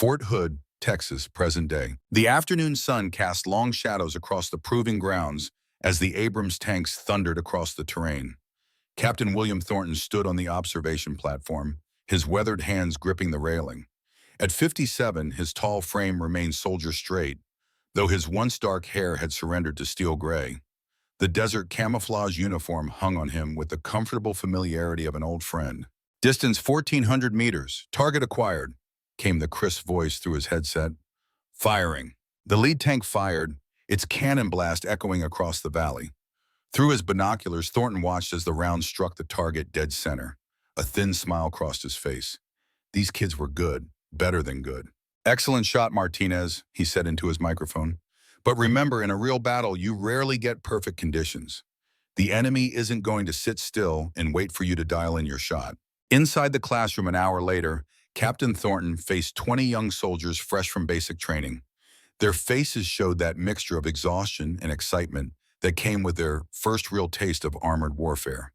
Fort Hood, Texas, present day. The afternoon sun cast long shadows across the proving grounds as the Abrams tanks thundered across the terrain. Captain William Thornton stood on the observation platform, his weathered hands gripping the railing. At 57, his tall frame remained soldier straight, though his once dark hair had surrendered to steel gray. The desert camouflage uniform hung on him with the comfortable familiarity of an old friend. Distance 1,400 meters, target acquired, came the crisp voice through his headset. Firing. The lead tank fired, its cannon blast echoing across the valley. Through his binoculars, Thornton watched as the round struck the target dead center. A thin smile crossed his face. These kids were good, better than good. Excellent shot, Martinez, he said into his microphone. But remember, in a real battle, you rarely get perfect conditions. The enemy isn't going to sit still and wait for you to dial in your shot. Inside the classroom an hour later, Captain Thornton faced 20 young soldiers fresh from basic training. Their faces showed that mixture of exhaustion and excitement that came with their first real taste of armored warfare.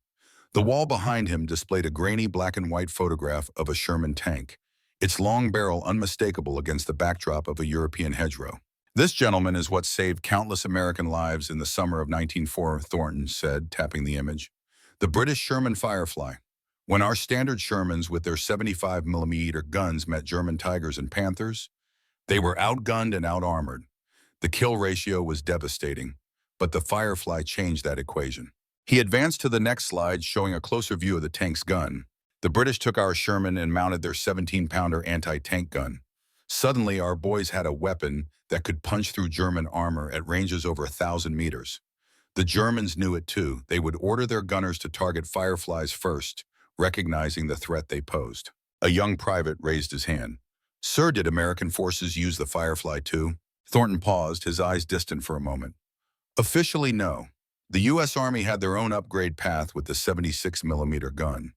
The wall behind him displayed a grainy black and white photograph of a Sherman tank, its long barrel unmistakable against the backdrop of a European hedgerow. This gentleman is what saved countless American lives in the summer of 1904, Thornton said, tapping the image. The British Sherman Firefly. When our standard Shermans with their 75mm guns met German Tigers and Panthers, they were outgunned and outarmored. The kill ratio was devastating, but the Firefly changed that equation. He advanced to the next slide, showing a closer view of the tank's gun. The British took our Sherman and mounted their 17-pounder anti-tank gun. Suddenly, our boys had a weapon that could punch through German armor at ranges over 1,000 meters. The Germans knew it too. They would order their gunners to target Fireflies first, recognizing the threat they posed. A young private raised his hand. Sir, did American forces use the Firefly too? Thornton paused, his eyes distant for a moment. Officially, no. The U.S. Army had their own upgrade path with the 76mm gun.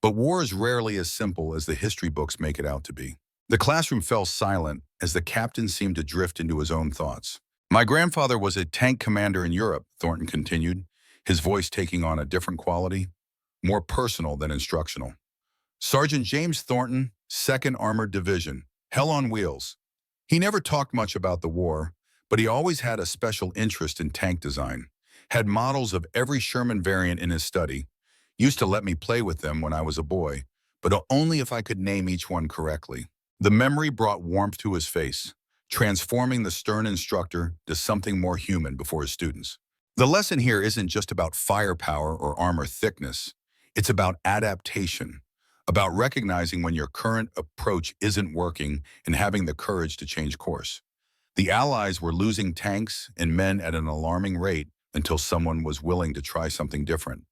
But war is rarely as simple as the history books make it out to be. The classroom fell silent as the captain seemed to drift into his own thoughts. My grandfather was a tank commander in Europe, Thornton continued, his voice taking on a different quality, more personal than instructional. Sergeant James Thornton, 2nd Armored Division, Hell on Wheels. He never talked much about the war, but he always had a special interest in tank design, had models of every Sherman variant in his study, used to let me play with them when I was a boy, but only if I could name each one correctly. The memory brought warmth to his face, transforming the stern instructor to something more human before his students. The lesson here isn't just about firepower or armor thickness. It's about adaptation, about recognizing when your current approach isn't working and having the courage to change course. The Allies were losing tanks and men at an alarming rate until someone was willing to try something different.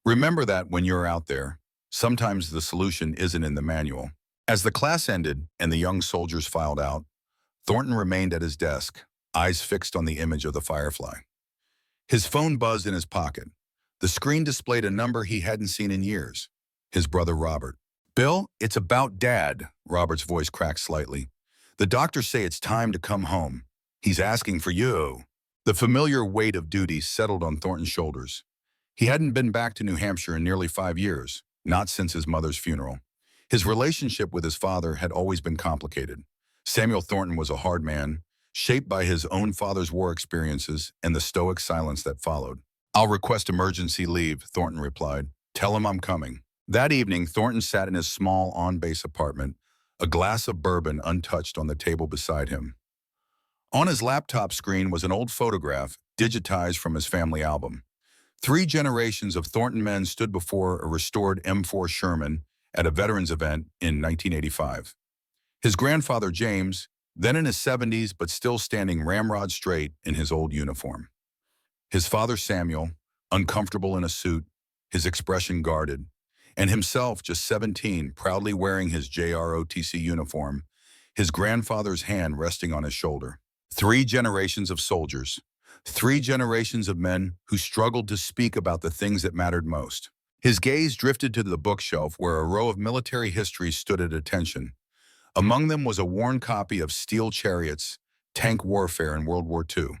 Remember that when you're out there, sometimes the solution isn't in the manual. As the class ended and the young soldiers filed out, Thornton remained at his desk, eyes fixed on the image of the Firefly. His phone buzzed in his pocket. The screen displayed a number he hadn't seen in years. His brother Robert. Bill, it's about Dad, Robert's voice cracked slightly. The doctors say it's time to come home. He's asking for you. The familiar weight of duty settled on Thornton's shoulders. He hadn't been back to New Hampshire in nearly 5 years, not since his mother's funeral. His relationship with his father had always been complicated. Samuel Thornton was a hard man, shaped by his own father's war experiences and the stoic silence that followed. I'll request emergency leave, Thornton replied. Tell him I'm coming. That evening, Thornton sat in his small on-base apartment, a glass of bourbon untouched on the table beside him. On his laptop screen was an old photograph, digitized from his family album. 3 generations of Thornton men stood before a restored M4 Sherman at a veterans event in 1985. His grandfather, James, then in his 70s but still standing ramrod straight in his old uniform. His father, Samuel, uncomfortable in a suit, his expression guarded, and himself, just 17, proudly wearing his JROTC uniform, his grandfather's hand resting on his shoulder. 3 generations of soldiers, 3 generations of men who struggled to speak about the things that mattered most. His gaze drifted to the bookshelf where a row of military histories stood at attention. Among them was a worn copy of Steel Chariots, Tank Warfare in World War II.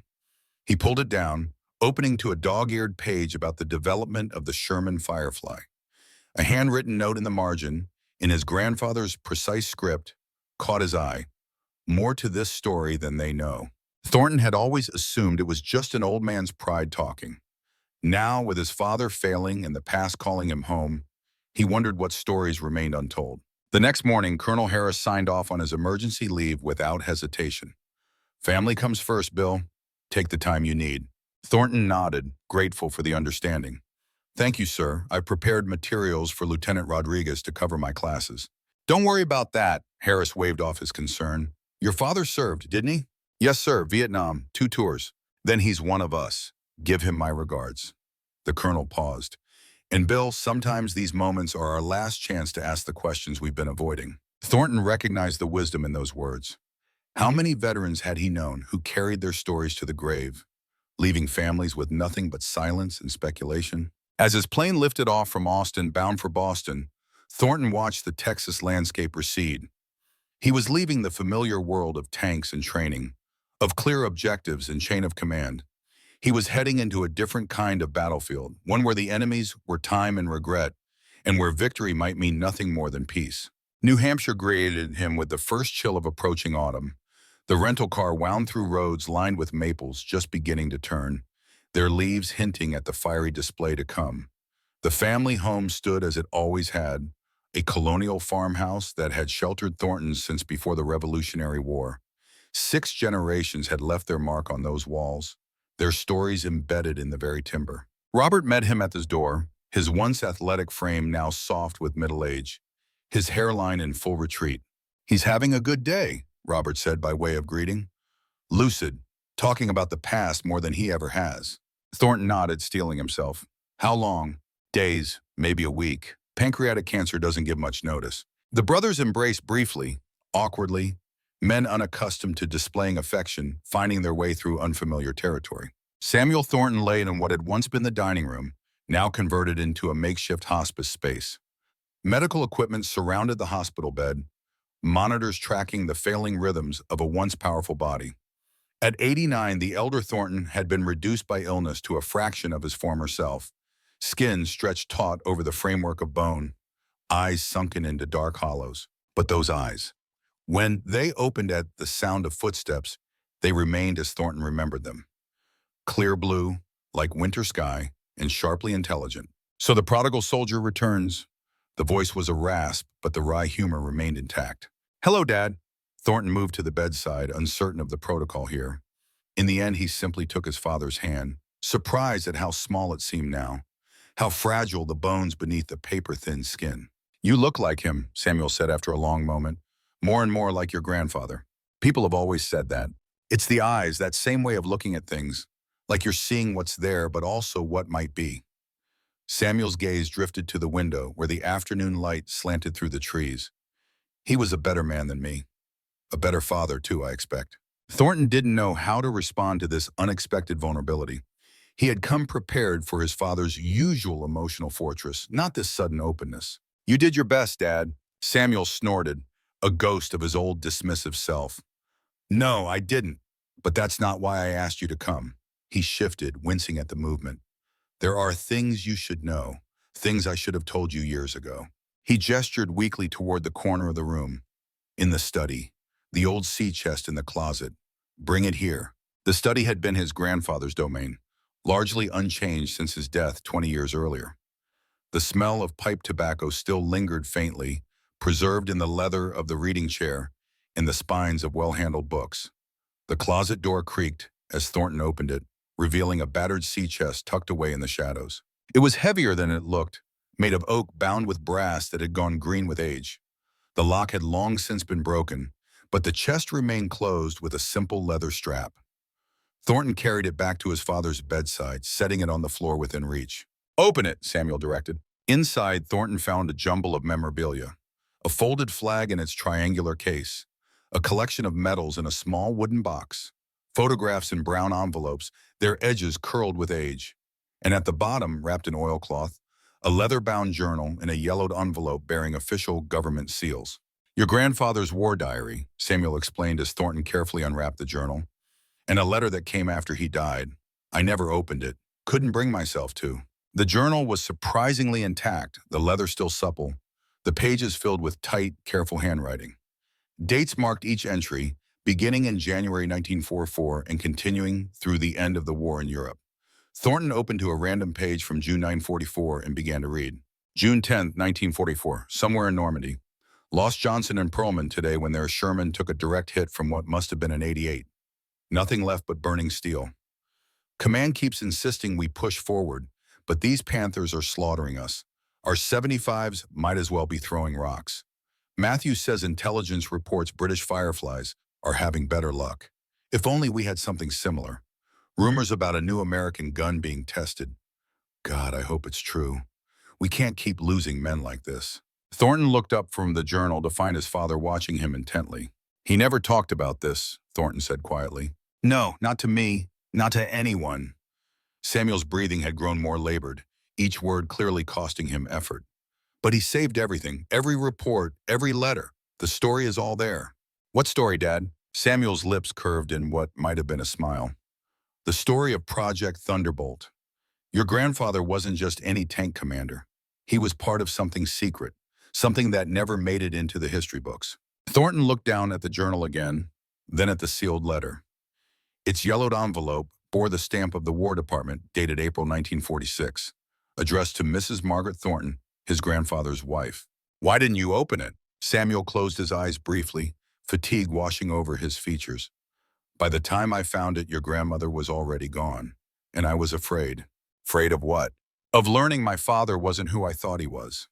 He pulled it down, opening to a dog-eared page about the development of the Sherman Firefly. A handwritten note in the margin, in his grandfather's precise script, caught his eye. more to this story than they know. Thornton had always assumed it was just an old man's pride talking. Now, with his father failing and the past calling him home, he wondered what stories remained untold. The next morning, Colonel Harris signed off on his emergency leave without hesitation. "Family comes first, Bill. Take the time you need." Thornton nodded, grateful for the understanding. "Thank you, sir. I've prepared materials for Lieutenant Rodriguez to cover my classes." "Don't worry about that," Harris waved off his concern. "Your father served, didn't he?" "Yes, sir. Vietnam. 2 tours." "Then he's one of us. Give him my regards." The colonel paused. "And Bill, sometimes these moments are our last chance to ask the questions we've been avoiding." Thornton recognized the wisdom in those words. How many veterans had he known who carried their stories to the grave, leaving families with nothing but silence and speculation? As his plane lifted off from Austin, bound for Boston, Thornton watched the Texas landscape recede. He was leaving the familiar world of tanks and training, of clear objectives and chain of command. He was heading into a different kind of battlefield, one where the enemies were time and regret, and where victory might mean nothing more than peace. New Hampshire greeted him with the first chill of approaching autumn. The rental car wound through roads lined with maples just beginning to turn, their leaves hinting at the fiery display to come. The family home stood as it always had, a colonial farmhouse that had sheltered Thorntons since before the Revolutionary War. 6 generations had left their mark on those walls, their stories embedded in the very timber. Robert met him at his door, his once athletic frame now soft with middle age, his hairline in full retreat. "He's having a good day," Robert said by way of greeting. "Lucid, talking about the past more than he ever has." Thornton nodded, steeling himself. "How long?" "Days, maybe a week. Pancreatic cancer doesn't give much notice." The brothers embraced briefly, awkwardly, men unaccustomed to displaying affection, finding their way through unfamiliar territory. Samuel Thornton lay in what had once been the dining room, now converted into a makeshift hospice space. Medical equipment surrounded the hospital bed, monitors tracking the failing rhythms of a once powerful body. At 89, the elder Thornton had been reduced by illness to a fraction of his former self, skin stretched taut over the framework of bone, eyes sunken into dark hollows. But those eyes, when they opened at the sound of footsteps, they remained as Thornton remembered them. Clear blue, like winter sky, and sharply intelligent. "So the prodigal soldier returns." The voice was a rasp, but the wry humor remained intact. "Hello, Dad." Thornton moved to the bedside, uncertain of the protocol here. In the end, he simply took his father's hand, surprised at how small it seemed now, how fragile the bones beneath the paper-thin skin. "You look like him," Samuel said after a long moment. "More and more like your grandfather." "People have always said that. It's the eyes, that same way of looking at things, like you're seeing what's there, but also what might be." Samuel's gaze drifted to the window where the afternoon light slanted through the trees. "He was a better man than me. A better father, too, I expect." Thornton didn't know how to respond to this unexpected vulnerability. He had come prepared for his father's usual emotional fortress, not this sudden openness. "You did your best, Dad." Samuel snorted, a ghost of his old dismissive self. "No, I didn't. But that's not why I asked you to come." He shifted, wincing at the movement. "There are things you should know, things I should have told you years ago." He gestured weakly toward the corner of the room. "In the study, the old sea chest in the closet. Bring it here." The study had been his grandfather's domain, largely unchanged since his death 20 years earlier. The smell of pipe tobacco still lingered faintly, preserved in the leather of the reading chair and the spines of well-handled books. The closet door creaked as Thornton opened it, revealing a battered sea chest tucked away in the shadows. It was heavier than it looked, made of oak bound with brass that had gone green with age. The lock had long since been broken, but the chest remained closed with a simple leather strap. Thornton carried it back to his father's bedside, setting it on the floor within reach. "Open it," Samuel directed. Inside, Thornton found a jumble of memorabilia, a folded flag in its triangular case, a collection of medals in a small wooden box, photographs in brown envelopes, their edges curled with age, and at the bottom, wrapped in oilcloth, a leather-bound journal in a yellowed envelope bearing official government seals. "Your grandfather's war diary," Samuel explained as Thornton carefully unwrapped the journal, "and a letter that came after he died. I never opened it. Couldn't bring myself to." The journal was surprisingly intact, the leather still supple, the pages filled with tight, careful handwriting. Dates marked each entry, beginning in January 1944 and continuing through the end of the war in Europe. Thornton opened to a random page from June 944 and began to read. June 10, 1944, somewhere in Normandy. Lost Johnson and Perlman today when their Sherman took a direct hit from what must have been an 88. Nothing left but burning steel. Command keeps insisting we push forward, but these Panthers are slaughtering us. Our 75s might as well be throwing rocks. Matthews says intelligence reports British Fireflies are having better luck. If only we had something similar. Rumors about a new American gun being tested. God, I hope it's true. We can't keep losing men like this. Thornton looked up from the journal to find his father watching him intently. He never talked about this, Thornton said quietly. No, not to me, not to anyone. Samuel's breathing had grown more labored, each word clearly costing him effort. But he saved everything, every report, every letter. The story is all there. What story, Dad? Samuel's lips curved in what might have been a smile. The story of Project Thunderbolt. Your grandfather wasn't just any tank commander. He was part of something secret, something that never made it into the history books. Thornton looked down at the journal again, then at the sealed letter. Its yellowed envelope bore the stamp of the War Department, dated April 1946, addressed to Mrs. Margaret Thornton, his grandfather's wife. Why didn't you open it? Samuel closed his eyes briefly, fatigue washing over his features. By the time I found it, your grandmother was already gone, and I was afraid. Afraid of what? Of learning my father wasn't who I thought he was.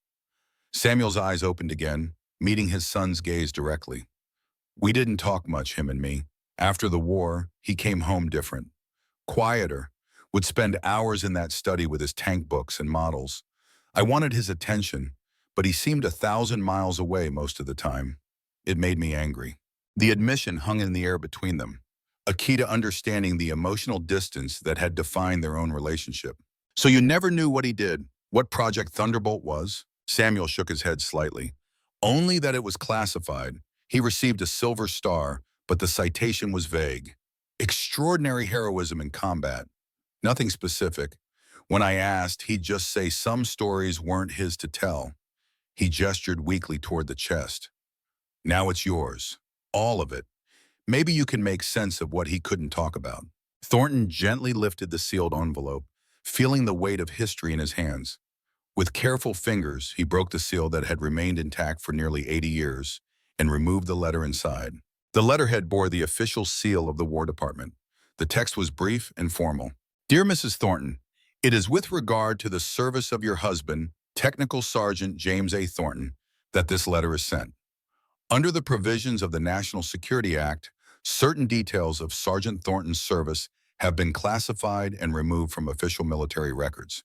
Samuel's eyes opened again, meeting his son's gaze directly. We didn't talk much, him and me. After the war, he came home different. Quieter, would spend hours in that study with his tank books and models. I wanted his attention, but he seemed 1,000 miles away most of the time. It made me angry. The admission hung in the air between them, a key to understanding the emotional distance that had defined their own relationship. So you never knew what he did, what Project Thunderbolt was? Samuel shook his head slightly. Only that it was classified. He received a silver star, but the citation was vague. Extraordinary heroism in combat. Nothing specific. When I asked, he'd just say some stories weren't his to tell. He gestured weakly toward the chest. Now it's yours. All of it. Maybe you can make sense of what he couldn't talk about. Thornton gently lifted the sealed envelope, feeling the weight of history in his hands. With careful fingers, he broke the seal that had remained intact for nearly 80 years and removed the letter inside. The letterhead bore the official seal of the War Department. The text was brief and formal. Dear Mrs. Thornton, it is with regard to the service of your husband, Technical Sergeant James A. Thornton, that this letter is sent. Under the provisions of the National Security Act, certain details of Sergeant Thornton's service have been classified and removed from official military records.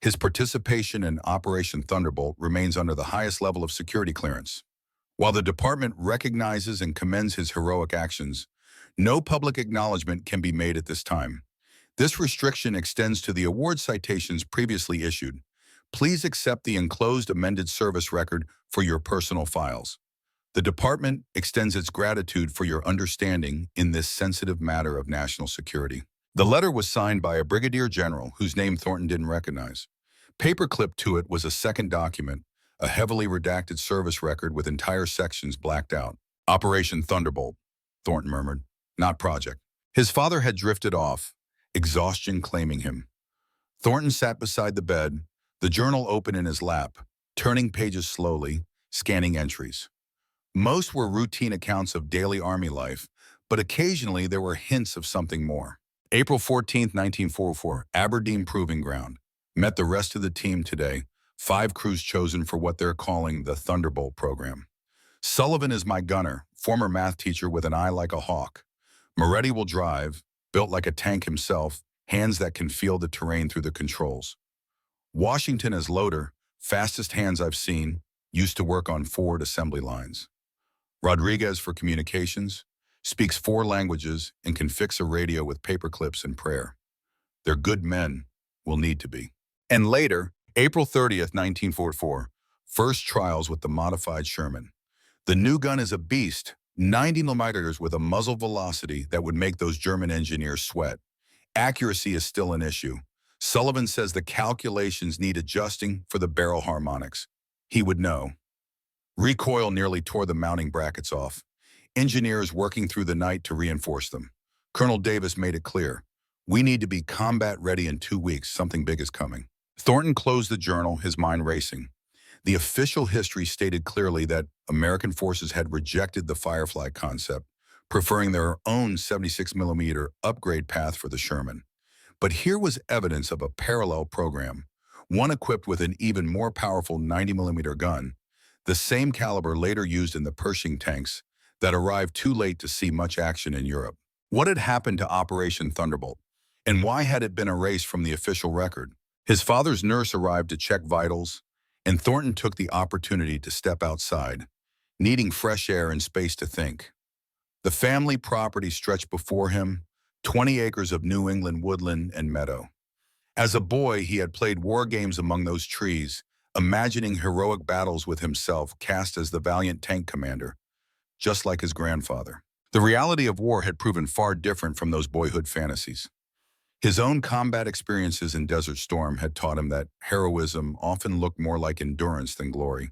His participation in Operation Thunderbolt remains under the highest level of security clearance. While the department recognizes and commends his heroic actions, no public acknowledgement can be made at this time. This restriction extends to the award citations previously issued. Please accept the enclosed amended service record for your personal files. The department extends its gratitude for your understanding in this sensitive matter of national security. The letter was signed by a brigadier general whose name Thornton didn't recognize. Paperclipped to it was a second document, a heavily redacted service record with entire sections blacked out. Operation Thunderbolt, Thornton murmured, not Project. His father had drifted off, exhaustion claiming him. Thornton sat beside the bed, the journal open in his lap, turning pages slowly, scanning entries. Most were routine accounts of daily Army life, but occasionally there were hints of something more. April 14, 1944, Aberdeen Proving Ground. Met the rest of the team today, 5 crews chosen for what they're calling the Thunderbolt program. Sullivan is my gunner, former math teacher with an eye like a hawk. Moretti will drive, built like a tank himself, hands that can feel the terrain through the controls. Washington as loader, fastest hands I've seen, used to work on Ford assembly lines. Rodriguez for communications, speaks 4 languages and can fix a radio with paper clips and prayer. They're good men, will need to be. And later, April 30th, 1944, first trials with the modified Sherman. The new gun is a beast, 90 millimeters with a muzzle velocity that would make those German engineers sweat. Accuracy is still an issue. Sullivan says the calculations need adjusting for the barrel harmonics. He would know. Recoil nearly tore the mounting brackets off. engineers working through the night to reinforce them. Colonel Davis made it clear, we need to be combat ready in 2 weeks, something big is coming. Thornton closed the journal, his mind racing. The official history stated clearly that American forces had rejected the Firefly concept, preferring their own 76mm upgrade path for the Sherman. But here was evidence of a parallel program, one equipped with an even more powerful 90mm gun, the same caliber later used in the Pershing tanks that arrived too late to see much action in Europe. What had happened to Operation Thunderbolt, and why had it been erased from the official record? His father's nurse arrived to check vitals, and Thornton took the opportunity to step outside, needing fresh air and space to think. The family property stretched before him, 20 acres of New England woodland and meadow. As a boy, he had played war games among those trees, imagining heroic battles with himself cast as the valiant tank commander, just like his grandfather. The reality of war had proven far different from those boyhood fantasies. His own combat experiences in Desert Storm had taught him that heroism often looked more like endurance than glory.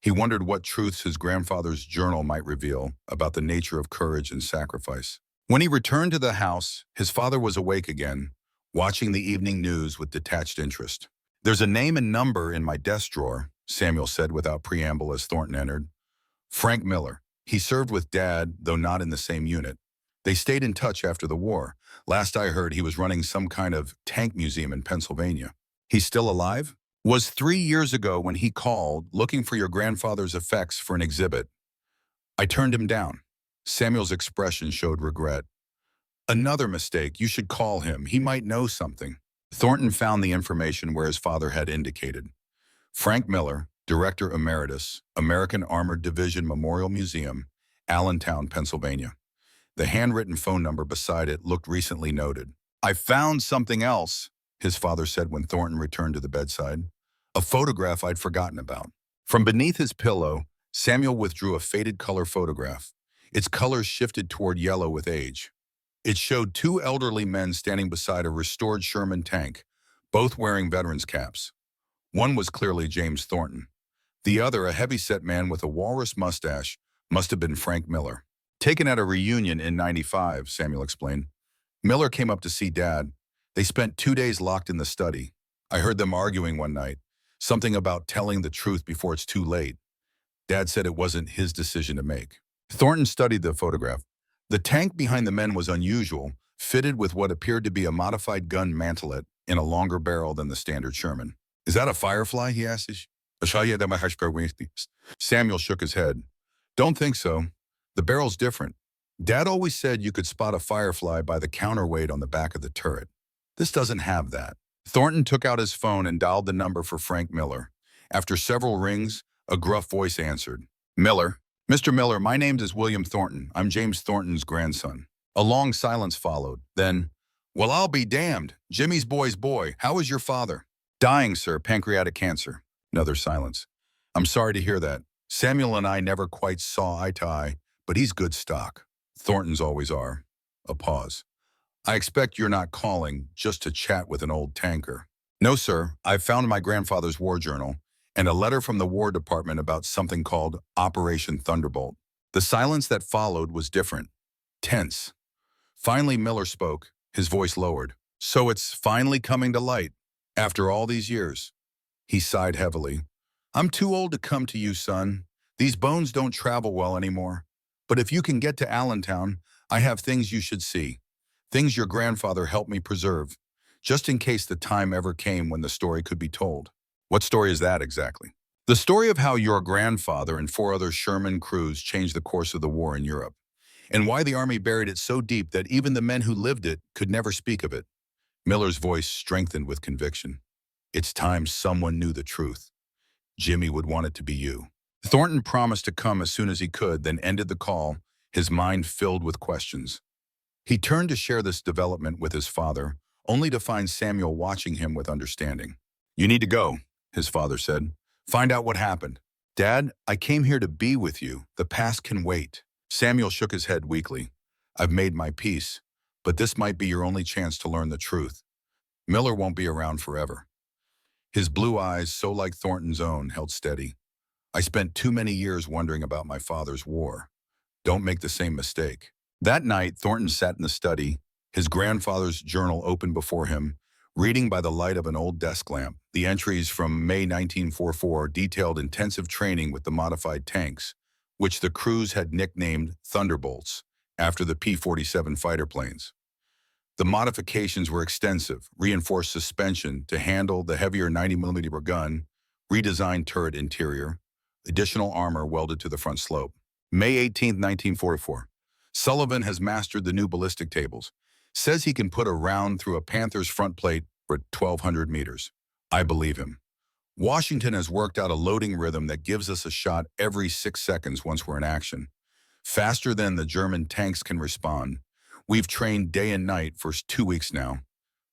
He wondered what truths his grandfather's journal might reveal about the nature of courage and sacrifice. When he returned to the house, his father was awake again, watching the evening news with detached interest. "There's a name and number in my desk drawer," Samuel said without preamble as Thornton entered. "Frank Miller. He served with Dad, though not in the same unit. They stayed in touch after the war. Last I heard, he was running some kind of tank museum in Pennsylvania. He's still alive?" "Was 3 years ago when he called, looking for your grandfather's effects for an exhibit. I turned him down." Samuel's expression showed regret. "Another mistake. You should call him. He might know something." Thornton found the information where his father had indicated. Frank Miller, Director Emeritus, American Armored Division Memorial Museum, Allentown, Pennsylvania. The handwritten phone number beside it looked recently noted. "I found something else," his father said when Thornton returned to the bedside. "A photograph I'd forgotten about." From beneath his pillow, Samuel withdrew a faded color photograph. Its colors shifted toward yellow with age. It showed 2 elderly men standing beside a restored Sherman tank, both wearing veterans' caps. One was clearly James Thornton. The other, a heavy-set man with a walrus mustache, must have been Frank Miller. "Taken at a reunion in '95, Samuel explained. "Miller came up to see Dad. They spent 2 days locked in the study. I heard them arguing one night, something about telling the truth before it's too late. Dad said it wasn't his decision to make." Thornton studied the photograph. The tank behind the men was unusual, fitted with what appeared to be a modified gun mantelet in a longer barrel than the standard Sherman. "Is that a Firefly?" he asked. Samuel shook his head. "Don't think so. The barrel's different. Dad always said you could spot a Firefly by the counterweight on the back of the turret. This doesn't have that." Thornton took out his phone and dialed the number for Frank Miller. After several rings, a gruff voice answered. "Miller. Mr. Miller, my name is William Thornton. I'm James Thornton's grandson." A long silence followed. Then, "Well, I'll be damned. Jimmy's boy's boy. How is your father?" "Dying, sir. Pancreatic cancer." Another silence. "I'm sorry to hear that. Samuel and I never quite saw eye to eye, but he's good stock. Thorntons always are." A pause. "I expect you're not calling just to chat with an old tanker." "No, sir. I've found my grandfather's war journal and a letter from the War Department about something called Operation Thunderbolt." The silence that followed was different, tense. Finally, Miller spoke, his voice lowered. "So it's finally coming to light, after all these years." He sighed heavily. "I'm too old to come to you, son. These bones don't travel well anymore. But if you can get to Allentown, I have things you should see. Things your grandfather helped me preserve, just in case the time ever came when the story could be told." "What story is that exactly?" "The story of how your grandfather and 4 other Sherman crews changed the course of the war in Europe, and why the Army buried it so deep that even the men who lived it could never speak of it." Miller's voice strengthened with conviction. "It's time someone knew the truth. Jimmy would want it to be you." Thornton promised to come as soon as he could, then ended the call, his mind filled with questions. He turned to share this development with his father, only to find Samuel watching him with understanding. "You need to go," his father said. "Find out what happened." "Dad, I came here to be with you. The past can wait." Samuel shook his head weakly. "I've made my peace, but this might be your only chance to learn the truth. Miller won't be around forever." His blue eyes, so like Thornton's own, held steady. "I spent too many years wondering about my father's war. Don't make the same mistake. That night, Thornton sat in the study, his grandfather's journal open before him, reading by the light of an old desk lamp. The entries from May 1944 detailed intensive training with the modified tanks, which the crews had nicknamed Thunderbolts, after the P-47 fighter planes. The modifications were extensive: reinforced suspension to handle the heavier 90mm gun, redesigned turret interior, additional armor welded to the front slope. May 18, 1944. Sullivan has mastered the new ballistic tables. Says he can put a round through a Panther's front plate for 1,200 meters. I believe him. Washington has worked out a loading rhythm that gives us a shot every 6 seconds once we're in action. Faster than the German tanks can respond. We've trained day and night for 2 weeks now.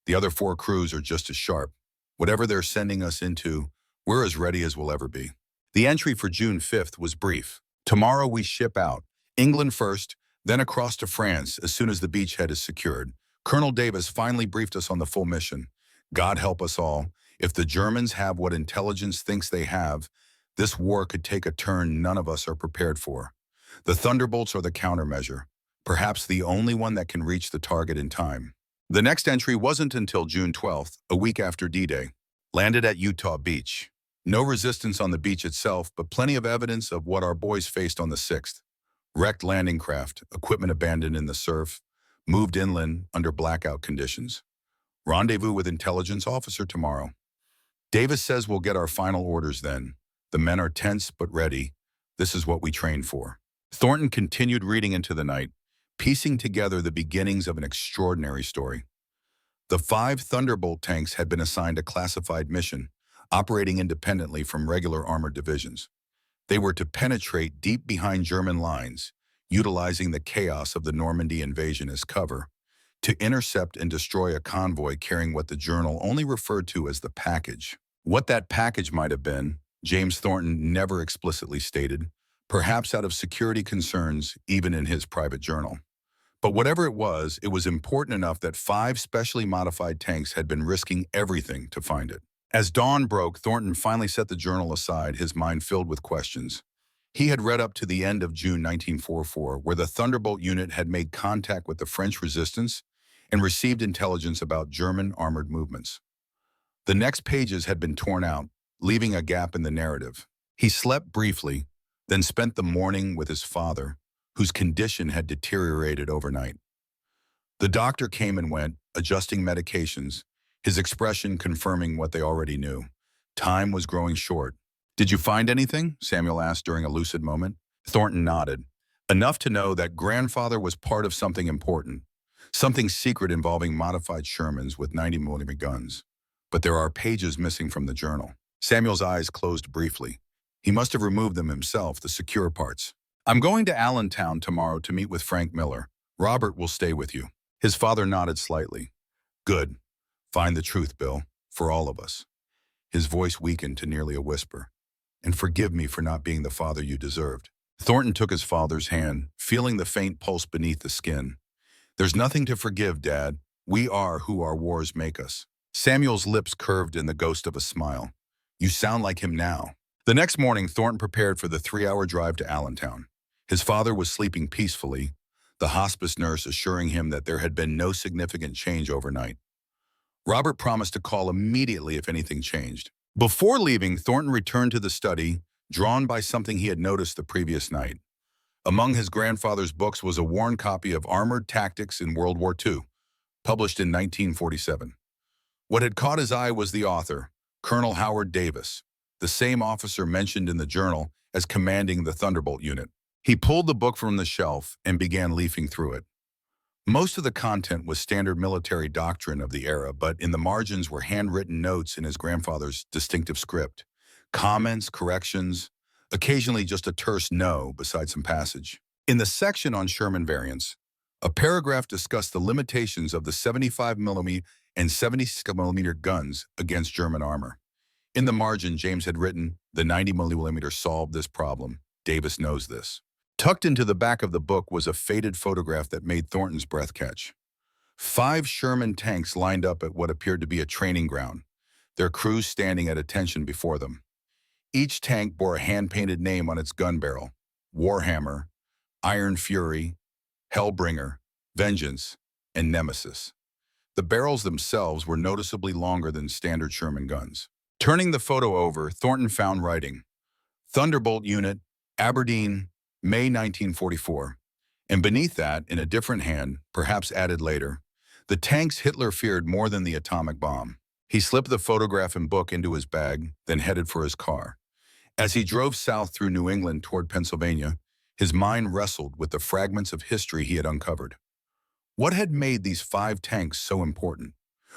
The other 4 crews are just as sharp. Whatever they're sending us into, we're as ready as we'll ever be. The entry for June 5th was brief. Tomorrow we ship out. England first, then across to France as soon as the beachhead is secured. Colonel Davis finally briefed us on the full mission. God help us all. If the Germans have what intelligence thinks they have, this war could take a turn none of us are prepared for. The Thunderbolts are the countermeasure, perhaps the only one that can reach the target in time. The next entry wasn't until June 12th, a week after D-Day. Landed at Utah Beach. No resistance on the beach itself, but plenty of evidence of what our boys faced on the 6th. Wrecked landing craft, equipment abandoned in the surf, moved inland under blackout conditions. Rendezvous with intelligence officer tomorrow. Davis says we'll get our final orders then. The men are tense but ready. This is what we trained for. Thornton continued reading into the night, piecing together the beginnings of an extraordinary story. The 5 Thunderbolt tanks had been assigned a classified mission, operating independently from regular armored divisions. They were to penetrate deep behind German lines, utilizing the chaos of the Normandy invasion as cover, to intercept and destroy a convoy carrying what the journal only referred to as the package. What that package might have been, James Thornton never explicitly stated, perhaps out of security concerns even in his private journal. But whatever it was important enough that 5 specially modified tanks had been risking everything to find it. As dawn broke, Thornton finally set the journal aside, his mind filled with questions. He had read up to the end of June 1944, where the Thunderbolt unit had made contact with the French resistance and received intelligence about German armored movements. The next pages had been torn out, leaving a gap in the narrative. He slept briefly, then spent the morning with his father, whose condition had deteriorated overnight. The doctor came and went, adjusting medications, his expression confirming what they already knew. Time was growing short. "Did you find anything?" Samuel asked during a lucid moment. Thornton nodded. Enough to know that grandfather was part of something important, something secret involving modified Shermans with 90mm guns. But there are pages missing from the journal. Samuel's eyes closed briefly. He must have removed them himself, the secure parts. "I'm going to Allentown tomorrow to meet with Frank Miller. Robert will stay with you." His father nodded slightly. "Good. Find the truth, Bill, for all of us." His voice weakened to nearly a whisper. "And forgive me for not being the father you deserved." Thornton took his father's hand, feeling the faint pulse beneath the skin. "There's nothing to forgive, Dad. We are who our wars make us." Samuel's lips curved in the ghost of a smile. "You sound like him now." The next morning, Thornton prepared for the 3-hour drive to Allentown. His father was sleeping peacefully, the hospice nurse assuring him that there had been no significant change overnight. Robert promised to call immediately if anything changed. Before leaving, Thornton returned to the study, drawn by something he had noticed the previous night. Among his grandfather's books was a worn copy of Armored Tactics in World War II, published in 1947. What had caught his eye was the author, Colonel Howard Davis, the same officer mentioned in the journal as commanding the Thunderbolt unit. He pulled the book from the shelf and began leafing through it. Most of the content was standard military doctrine of the era, but in the margins were handwritten notes in his grandfather's distinctive script. Comments, corrections, occasionally just a terse no beside some passage. In the section on Sherman variants, a paragraph discussed the limitations of the 75mm and 76mm guns against German armor. In the margin, James had written, "The 90mm solved this problem. Davis knows this." Tucked into the back of the book was a faded photograph that made Thornton's breath catch. 5 Sherman tanks lined up at what appeared to be a training ground, their crews standing at attention before them. Each tank bore a hand-painted name on its gun barrel: Warhammer, Iron Fury, Hellbringer, Vengeance, and Nemesis. The barrels themselves were noticeably longer than standard Sherman guns. Turning the photo over, Thornton found writing, Thunderbolt Unit, Aberdeen, May 1944. And beneath that, in a different hand, perhaps added later, the tanks Hitler feared more than the atomic bomb. He slipped the photograph and book into his bag, then headed for his car. As he drove south through New England toward Pennsylvania, his mind wrestled with the fragments of history he had uncovered. What had made these 5 tanks so important?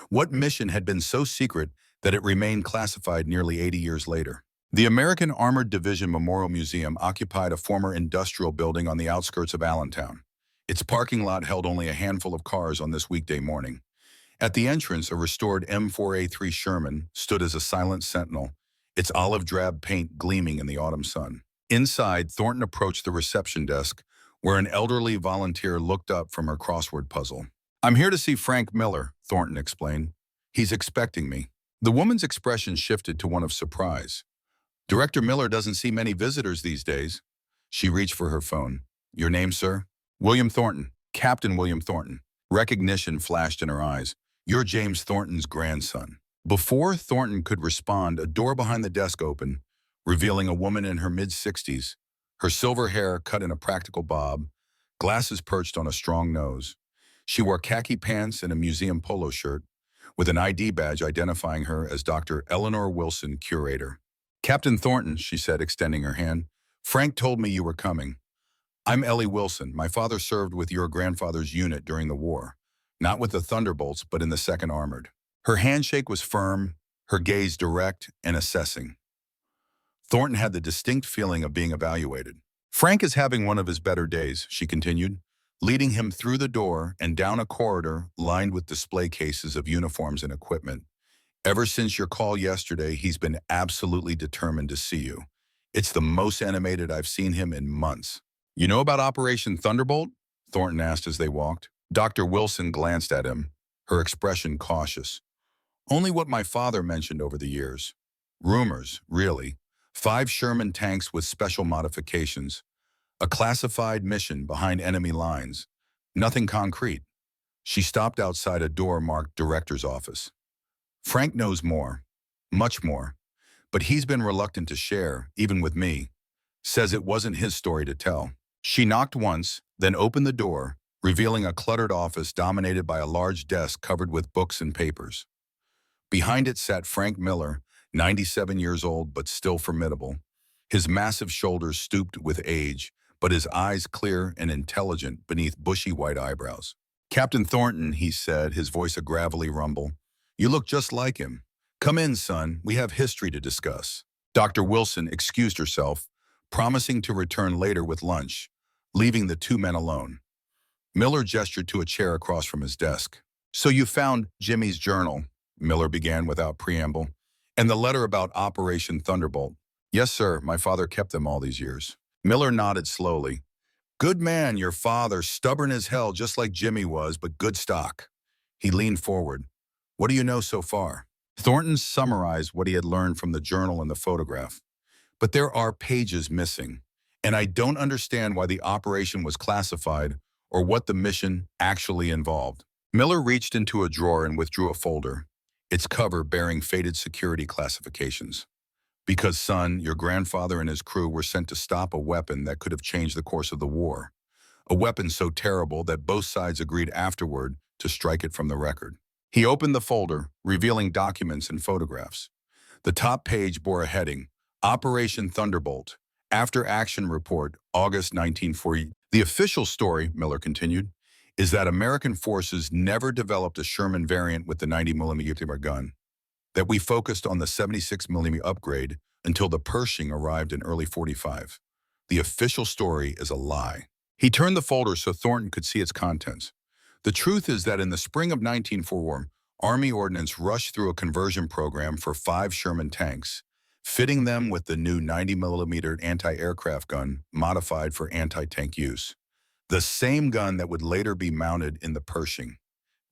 What mission had been so secret that it remained classified nearly 80 years later? The American Armored Division Memorial Museum occupied a former industrial building on the outskirts of Allentown. Its parking lot held only a handful of cars on this weekday morning. At the entrance, a restored M4A3 Sherman stood as a silent sentinel, its olive drab paint gleaming in the autumn sun. Inside, Thornton approached the reception desk, where an elderly volunteer looked up from her crossword puzzle. "I'm here to see Frank Miller," Thornton explained. "He's expecting me." The woman's expression shifted to one of surprise. "Director Miller doesn't see many visitors these days." She reached for her phone. "Your name, sir?" "William Thornton, Captain William Thornton." Recognition flashed in her eyes. "You're James Thornton's grandson." Before Thornton could respond, a door behind the desk opened, revealing a woman in her mid-60s, her silver hair cut in a practical bob, glasses perched on a strong nose. She wore khaki pants and a museum polo shirt, with an ID badge identifying her as Dr. Eleanor Wilson, curator. "Captain Thornton," she said, extending her hand. "Frank told me you were coming. I'm Ellie Wilson. My father served with your grandfather's unit during the war. Not with the Thunderbolts, but in the 2nd Armored." Her handshake was firm, her gaze direct and assessing. Thornton had the distinct feeling of being evaluated. "Frank is having one of his better days," she continued, leading him through the door and down a corridor lined with display cases of uniforms and equipment. "Ever since your call yesterday, he's been absolutely determined to see you. It's the most animated I've seen him in months." "You know about Operation Thunderbolt?" Thornton asked as they walked. Dr. Wilson glanced at him, her expression cautious. "Only what my father mentioned over the years. Rumors, really. 5 Sherman tanks with special modifications. A classified mission behind enemy lines. Nothing concrete." She stopped outside a door marked Director's Office. "Frank knows more. Much more. But he's been reluctant to share, even with me. Says it wasn't his story to tell." She knocked once, then opened the door, revealing a cluttered office dominated by a large desk covered with books and papers. Behind it sat Frank Miller, 97 years old but still formidable. His massive shoulders stooped with age, but his eyes clear and intelligent beneath bushy white eyebrows. "Captain Thornton," he said, his voice a gravelly rumble. "You look just like him. Come in, son. We have history to discuss." Dr. Wilson excused herself, promising to return later with lunch, leaving the 2 men alone. Miller gestured to a chair across from his desk. "So you found Jimmy's journal," Miller began without preamble, "and the letter about Operation Thunderbolt." "Yes, sir. My father kept them all these years." Miller nodded slowly. "Good man, your father, stubborn as hell, just like Jimmy was, but good stock." He leaned forward. "What do you know so far?" Thornton summarized what he had learned from the journal and the photograph. "But there are pages missing, and I don't understand why the operation was classified or what the mission actually involved." Miller reached into a drawer and withdrew a folder, its cover bearing faded security classifications. "Because, son, your grandfather and his crew were sent to stop a weapon that could have changed the course of the war. A weapon so terrible that both sides agreed afterward to strike it from the record." He opened the folder, revealing documents and photographs. The top page bore a heading, Operation Thunderbolt, After Action Report, August 1940. "The official story," Miller continued, "is that American forces never developed a Sherman variant with the 90mm gun, that we focused on the 76mm upgrade until the Pershing arrived in early 45. The official story is a lie." He turned the folder so Thornton could see its contents. "The truth is that in the spring of 1944, Army Ordnance rushed through a conversion program for 5 Sherman tanks, fitting them with the new 90mm anti-aircraft gun modified for anti-tank use. The same gun that would later be mounted in the Pershing.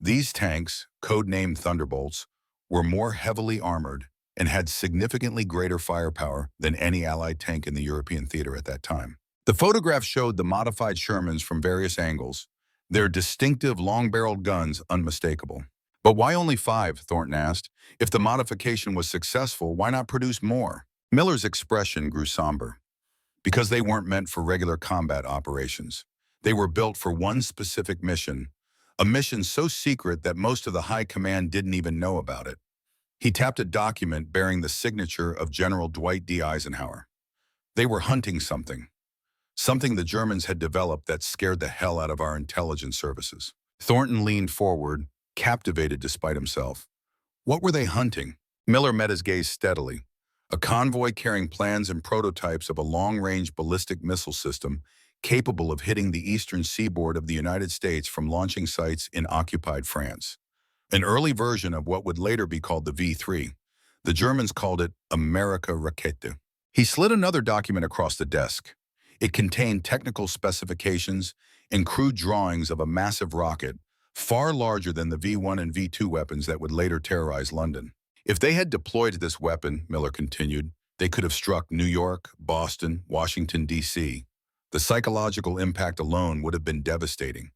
These tanks, codenamed Thunderbolts, were more heavily armored and had significantly greater firepower than any Allied tank in the European theater at that time. The photograph showed the modified Shermans from various angles, their distinctive long-barreled guns unmistakable. But why only 5, Thornton asked. If the modification was successful, why not produce more? Miller's expression grew somber. Because they weren't meant for regular combat operations. They were built for one specific mission, a mission so secret that most of the high command didn't even know about it. He tapped a document bearing the signature of General Dwight D. Eisenhower. They were hunting something the Germans had developed that scared the hell out of our intelligence services. Thornton leaned forward, captivated despite himself. What were they hunting? Miller met his gaze steadily. A convoy carrying plans and prototypes of a long-range ballistic missile system capable of hitting the eastern seaboard of the United States from launching sites in occupied France. An early version of what would later be called the V3. The Germans called it Amerika Rakete. He slid another document across the desk. It contained technical specifications and crude drawings of a massive rocket, far larger than the V1 and V2 weapons that would later terrorize London. If they had deployed this weapon, Miller continued, they could have struck New York, Boston, Washington, D.C. The psychological impact alone would have been devastating,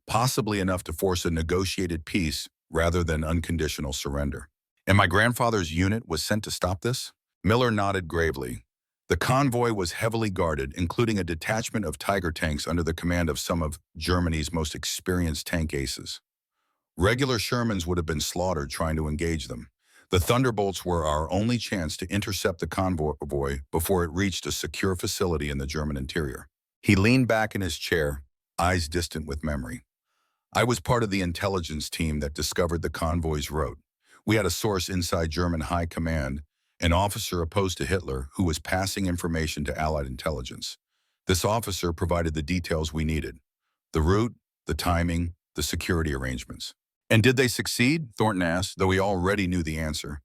possibly enough to force a negotiated peace rather than unconditional surrender. And my grandfather's unit was sent to stop this? Miller nodded gravely. The convoy was heavily guarded, including a detachment of Tiger tanks under the command of some of Germany's most experienced tank aces. Regular Shermans would have been slaughtered trying to engage them. The Thunderbolts were our only chance to intercept the convoy before it reached a secure facility in the German interior. He leaned back in his chair, eyes distant with memory. I was part of the intelligence team that discovered the convoy's route. We had a source inside German high command, an officer opposed to Hitler who was passing information to Allied intelligence. This officer provided the details we needed: the route, the timing, the security arrangements. And did they succeed? Thornton asked, though he already knew the answer.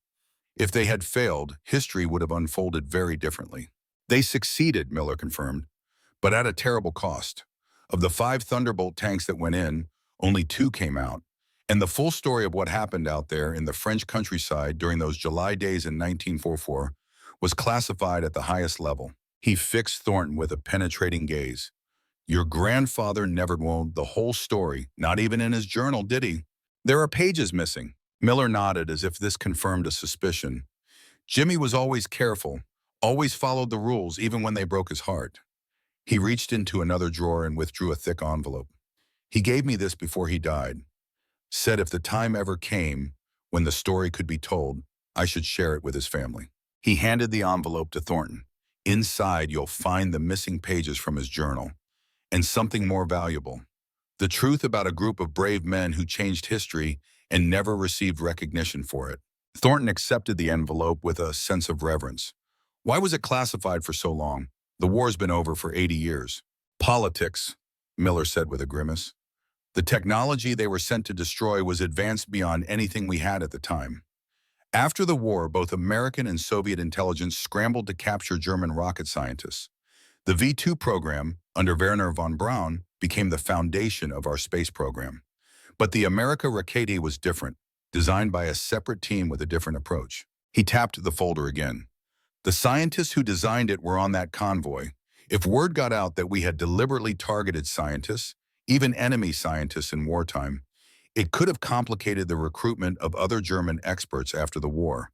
If they had failed, history would have unfolded very differently. They succeeded, Miller confirmed, but at a terrible cost. Of the 5 Thunderbolt tanks that went in, only 2 came out. And the full story of what happened out there in the French countryside during those July days in 1944 was classified at the highest level. He fixed Thornton with a penetrating gaze. Your grandfather never told the whole story, not even in his journal, did he? There are pages missing. Miller nodded as if this confirmed a suspicion. Jimmy was always careful, always followed the rules even when they broke his heart. He reached into another drawer and withdrew a thick envelope. He gave me this before he died. Said if the time ever came when the story could be told, I should share it with his family. He handed the envelope to Thornton. Inside, you'll find the missing pages from his journal, and something more valuable: the truth about a group of brave men who changed history and never received recognition for it. Thornton accepted the envelope with a sense of reverence. Why was it classified for so long? The war's been over for 80 years. Politics, Miller said with a grimace. The technology they were sent to destroy was advanced beyond anything we had at the time. After the war, both American and Soviet intelligence scrambled to capture German rocket scientists. The V2 program, under Werner von Braun, became the foundation of our space program. But the Amerika Rakete was different, designed by a separate team with a different approach. He tapped the folder again. The scientists who designed it were on that convoy. If word got out that we had deliberately targeted scientists, even enemy scientists in wartime, it could have complicated the recruitment of other German experts after the war.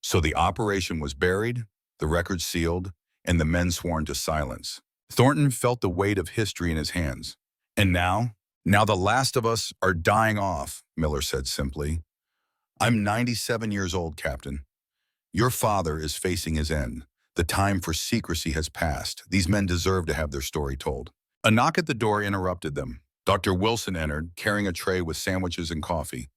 So the operation was buried, the records sealed, and the men sworn to silence. Thornton felt the weight of history in his hands. And now the last of us are dying off, Miller said simply. I'm 97 years old, Captain. Your father is facing his end. The time for secrecy has passed. These men deserve to have their story told. A knock at the door interrupted them. Dr. Wilson entered, carrying a tray with sandwiches and coffee.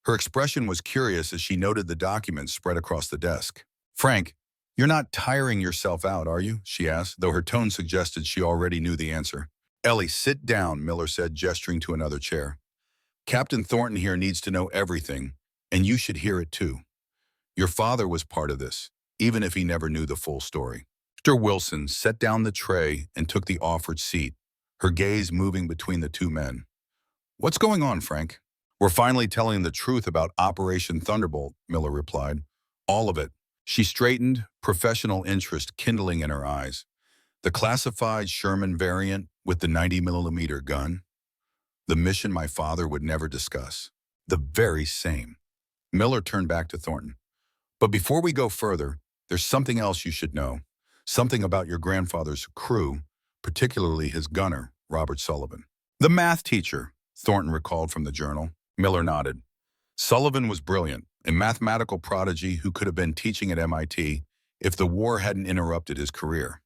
Her expression was curious as she noted the documents spread across the desk. Frank, you're not tiring yourself out, are you? She asked, though her tone suggested she already knew the answer. Ellie, sit down, Miller said, gesturing to another chair. Captain Thornton here needs to know everything, and you should hear it too. Your father was part of this, even if he never knew the full story. Dr. Wilson set down the tray and took the offered seat, her gaze moving between the two men. What's going on, Frank? We're finally telling the truth about Operation Thunderbolt, Miller replied. All of it. She straightened, professional interest kindling in her eyes. The classified Sherman variant with the 90-millimeter gun? The mission my father would never discuss. The very same. Miller turned back to Thornton. But before we go further, there's something else you should know. Something about your grandfather's crew, particularly his gunner, Robert Sullivan. The math teacher, Thornton recalled from the journal. Miller nodded. Sullivan was brilliant, a mathematical prodigy who could have been teaching at MIT if the war hadn't interrupted his career.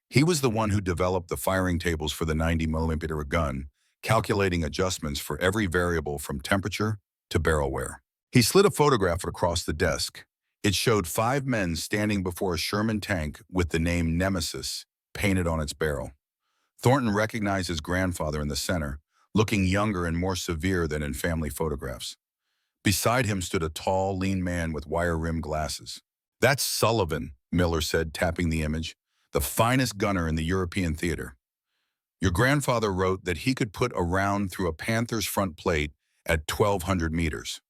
He was the one who developed the firing tables for the 90-millimeter gun, calculating adjustments for every variable from temperature to barrel wear. He slid a photograph across the desk. It showed 5 men standing before a Sherman tank with the name Nemesis painted on its barrel. Thornton recognized his grandfather in the center, looking younger and more severe than in family photographs. Beside him stood a tall, lean man with wire-rimmed glasses. "That's Sullivan," Miller said, tapping the image, "the finest gunner in the European theater. Your grandfather wrote that he could put a round through a Panther's front plate at 1,200 meters.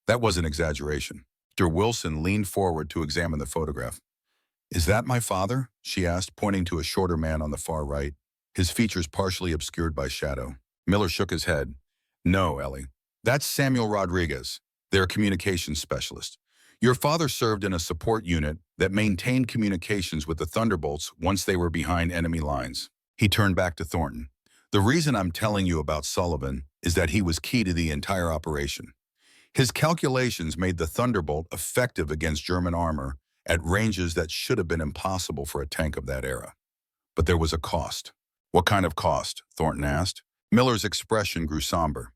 That was an exaggeration." Dr. Wilson leaned forward to examine the photograph. "Is that my father?" she asked, pointing to a shorter man on the far right, his features partially obscured by shadow. Miller shook his head. "No, Ellie. That's Samuel Rodriguez, their communications specialist. Your father served in a support unit that maintained communications with the Thunderbolts once they were behind enemy lines." He turned back to Thornton. "The reason I'm telling you about Sullivan is that he was key to the entire operation. His calculations made the Thunderbolt effective against German armor at ranges that should have been impossible for a tank of that era. But there was a cost." "What kind of cost?" Thornton asked. Miller's expression grew somber.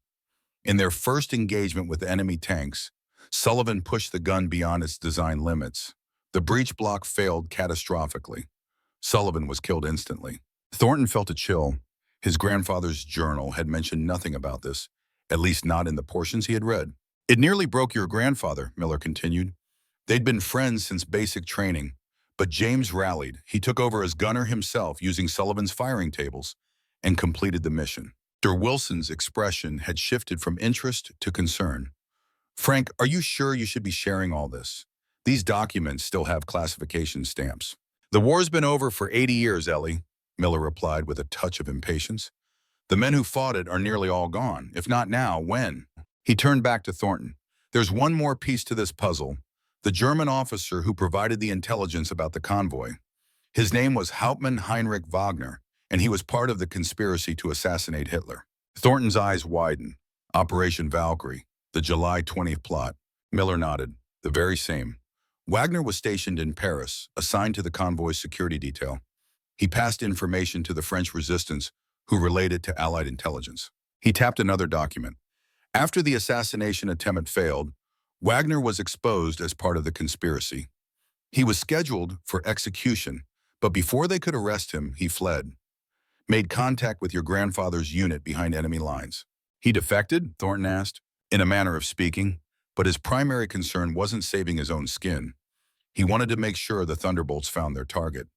"In their first engagement with enemy tanks, Sullivan pushed the gun beyond its design limits. The breech block failed catastrophically. Sullivan was killed instantly." Thornton felt a chill. His grandfather's journal had mentioned nothing about this, at least not in the portions he had read. "It nearly broke your grandfather," Miller continued. "They'd been friends since basic training, but James rallied. He took over as gunner himself using Sullivan's firing tables and completed the mission." Dr. Wilson's expression had shifted from interest to concern. "Frank, are you sure you should be sharing all this? These documents still have classification stamps." "The war's been over for 80 years, Ellie," Miller replied with a touch of impatience. "The men who fought it are nearly all gone. If not now, when?" He turned back to Thornton. "There's one more piece to this puzzle. The German officer who provided the intelligence about the convoy. His name was Hauptmann Heinrich Wagner, and he was part of the conspiracy to assassinate Hitler." Thornton's eyes widened. "Operation Valkyrie, the July 20th plot." Miller nodded. "The very same. Wagner was stationed in Paris, assigned to the convoy's security detail. He passed information to the French resistance, who relayed it to Allied intelligence." He tapped another document. "After the assassination attempt failed, Wagner was exposed as part of the conspiracy. He was scheduled for execution, but before they could arrest him, he fled. Made contact with your grandfather's unit behind enemy lines." "He defected?" Thornton asked. "In a manner of speaking, but his primary concern wasn't saving his own skin. He wanted to make sure the Thunderbolts found their target."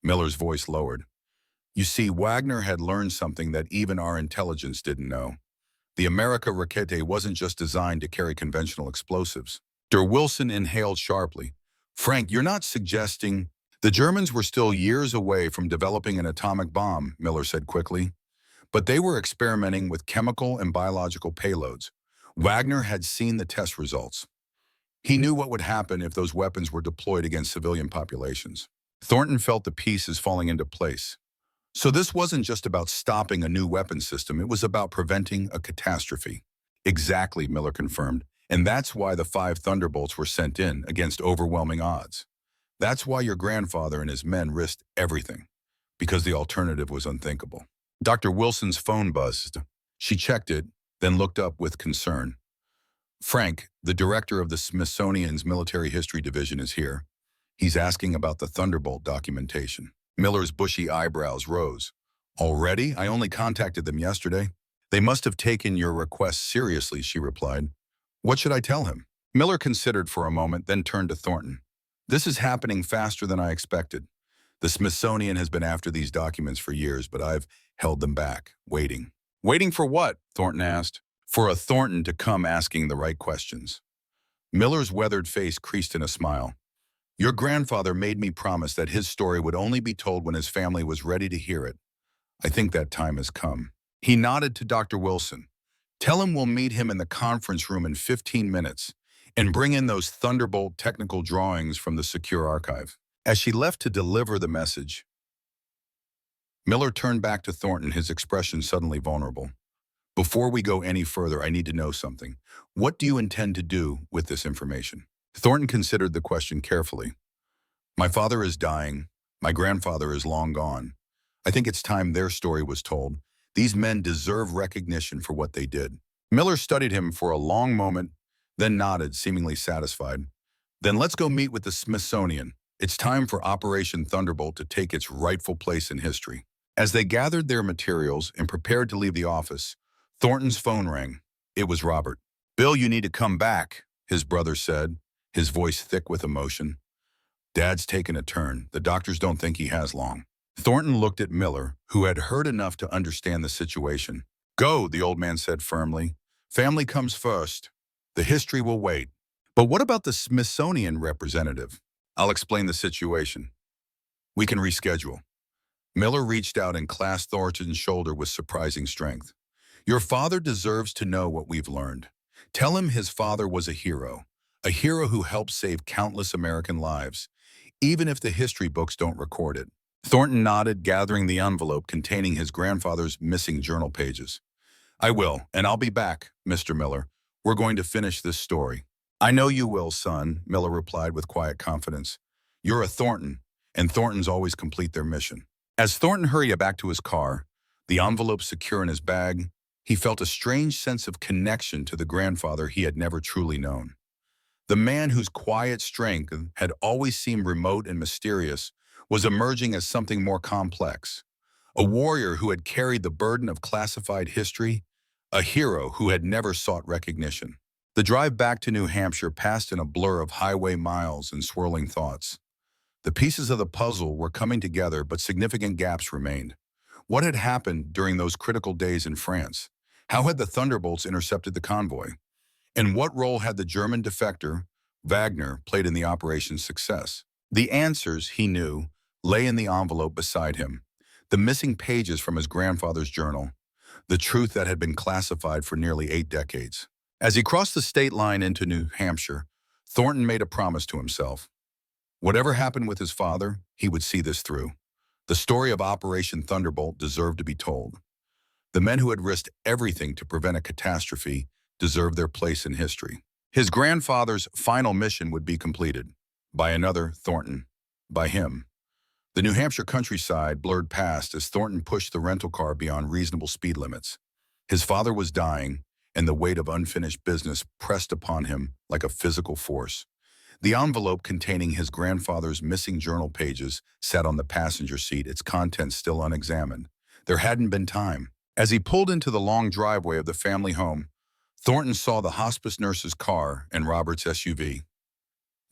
Miller's voice lowered. "You see, Wagner had learned something that even our intelligence didn't know. The America Rakete wasn't just designed to carry conventional explosives." Dr. Wilson inhaled sharply. "Frank, you're not suggesting—" "The Germans were still years away from developing an atomic bomb," Miller said quickly. "But they were experimenting with chemical and biological payloads. Wagner had seen the test results. He knew what would happen if those weapons were deployed against civilian populations." Thornton felt the pieces falling into place. "So this wasn't just about stopping a new weapon system, it was about preventing a catastrophe." "Exactly," Miller confirmed. "And that's why the 5 Thunderbolts were sent in against overwhelming odds. That's why your grandfather and his men risked everything, because the alternative was unthinkable." Dr. Wilson's phone buzzed. She checked it, then looked up with concern. "Frank, the director of the Smithsonian's Military History Division is here. He's asking about the Thunderbolt documentation." Miller's bushy eyebrows rose. "Already? I only contacted them yesterday." "They must have taken your request seriously," she replied. "What should I tell him?" Miller considered for a moment, then turned to Thornton. "This is happening faster than I expected. The Smithsonian has been after these documents for years, but I've held them back, waiting." "Waiting for what?" Thornton asked. "For a Thornton to come asking the right questions." Miller's weathered face creased in a smile. Your grandfather made me promise that his story would only be told when his family was ready to hear it. I think that time has come. He nodded to Dr. Wilson. Tell him we'll meet him in the conference room in 15 minutes and bring in those Thunderbolt technical drawings from the secure archive. As she left to deliver the message, Miller turned back to Thornton, his expression suddenly vulnerable. Before we go any further, I need to know something. What do you intend to do with this information? Thornton considered the question carefully. My father is dying. My grandfather is long gone. I think it's time their story was told. These men deserve recognition for what they did. Miller studied him for a long moment, then nodded, seemingly satisfied. Then let's go meet with the Smithsonian. It's time for Operation Thunderbolt to take its rightful place in history. As they gathered their materials and prepared to leave the office, Thornton's phone rang. It was Robert. "Bill, you need to come back," his brother said, his voice thick with emotion. "Dad's taken a turn. The doctors don't think he has long." Thornton looked at Miller, who had heard enough to understand the situation. "Go," the old man said firmly. "Family comes first. The history will wait." "But what about the Smithsonian representative?" "I'll explain the situation. We can reschedule." Miller reached out and clasped Thornton's shoulder with surprising strength. "Your father deserves to know what we've learned. Tell him his father was a hero who helped save countless American lives, even if the history books don't record it." Thornton nodded, gathering the envelope containing his grandfather's missing journal pages. "I will, and I'll be back, Mr. Miller. We're going to finish this story." "I know you will, son," Miller replied with quiet confidence. "You're a Thornton, and Thorntons always complete their mission." As Thornton hurried back to his car, the envelope secure in his bag, he felt a strange sense of connection to the grandfather he had never truly known. The man whose quiet strength had always seemed remote and mysterious was emerging as something more complex. A warrior who had carried the burden of classified history, a hero who had never sought recognition. The drive back to New Hampshire passed in a blur of highway miles and swirling thoughts. The pieces of the puzzle were coming together, but significant gaps remained. What had happened during those critical days in France? How had the Thunderbolts intercepted the convoy? And what role had the German defector, Wagner, played in the operation's success? The answers, he knew, lay in the envelope beside him. The missing pages from his grandfather's journal. The truth that had been classified for nearly 8 decades. As he crossed the state line into New Hampshire, Thornton made a promise to himself. Whatever happened with his father, he would see this through. The story of Operation Thunderbolt deserved to be told. The men who had risked everything to prevent a catastrophe deserved their place in history. His grandfather's final mission would be completed. By another Thornton. By him. The New Hampshire countryside blurred past as Thornton pushed the rental car beyond reasonable speed limits. His father was dying, and the weight of unfinished business pressed upon him like a physical force. The envelope containing his grandfather's missing journal pages sat on the passenger seat, its contents still unexamined. There hadn't been time. As he pulled into the long driveway of the family home, Thornton saw the hospice nurse's car and Robert's SUV.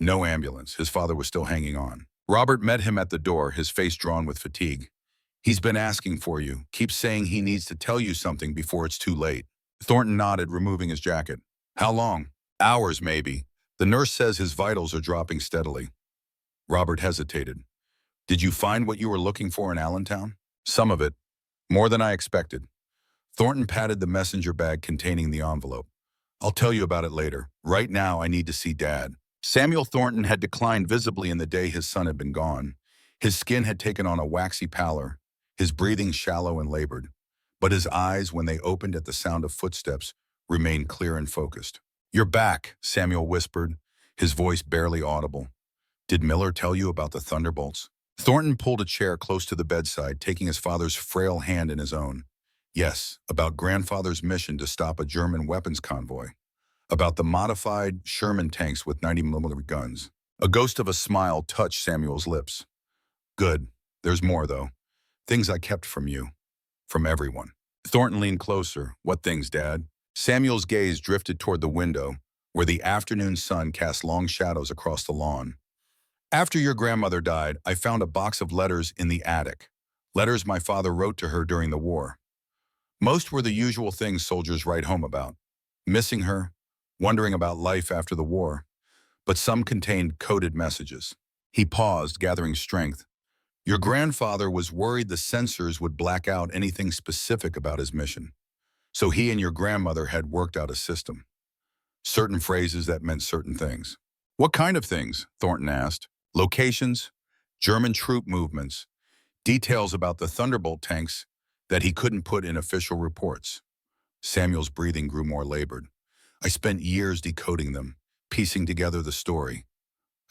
No ambulance. His father was still hanging on. Robert met him at the door, his face drawn with fatigue. "He's been asking for you. Keeps saying he needs to tell you something before it's too late." Thornton nodded, removing his jacket. "How long?" "Hours, maybe. The nurse says his vitals are dropping steadily." Robert hesitated. "Did you find what you were looking for in Allentown?" "Some of it. More than I expected." Thornton patted the messenger bag containing the envelope. "I'll tell you about it later. Right now, I need to see Dad." Samuel Thornton had declined visibly in the day his son had been gone. His skin had taken on a waxy pallor, his breathing shallow and labored. But his eyes, when they opened at the sound of footsteps, remained clear and focused. "You're back," Samuel whispered, his voice barely audible. "Did Miller tell you about the Thunderbolts?" Thornton pulled a chair close to the bedside, taking his father's frail hand in his own. "Yes, about grandfather's mission to stop a German weapons convoy. About the modified Sherman tanks with 90mm guns." A ghost of a smile touched Samuel's lips. "Good. There's more, though. Things I kept from you. From everyone." Thornton leaned closer. "What things, Dad?" Samuel's gaze drifted toward the window, where the afternoon sun cast long shadows across the lawn. "After your grandmother died, I found a box of letters in the attic. Letters my father wrote to her during the war. Most were the usual things soldiers write home about. Missing her, wondering about life after the war. But some contained coded messages. He paused, gathering strength. Your grandfather was worried the censors would black out anything specific about his mission. So he and your grandmother had worked out a system. Certain phrases that meant certain things. What kind of things? Thornton asked. Locations, German troop movements, details about the Thunderbolt tanks that he couldn't put in official reports. Samuel's breathing grew more labored. I spent years decoding them, piecing together the story.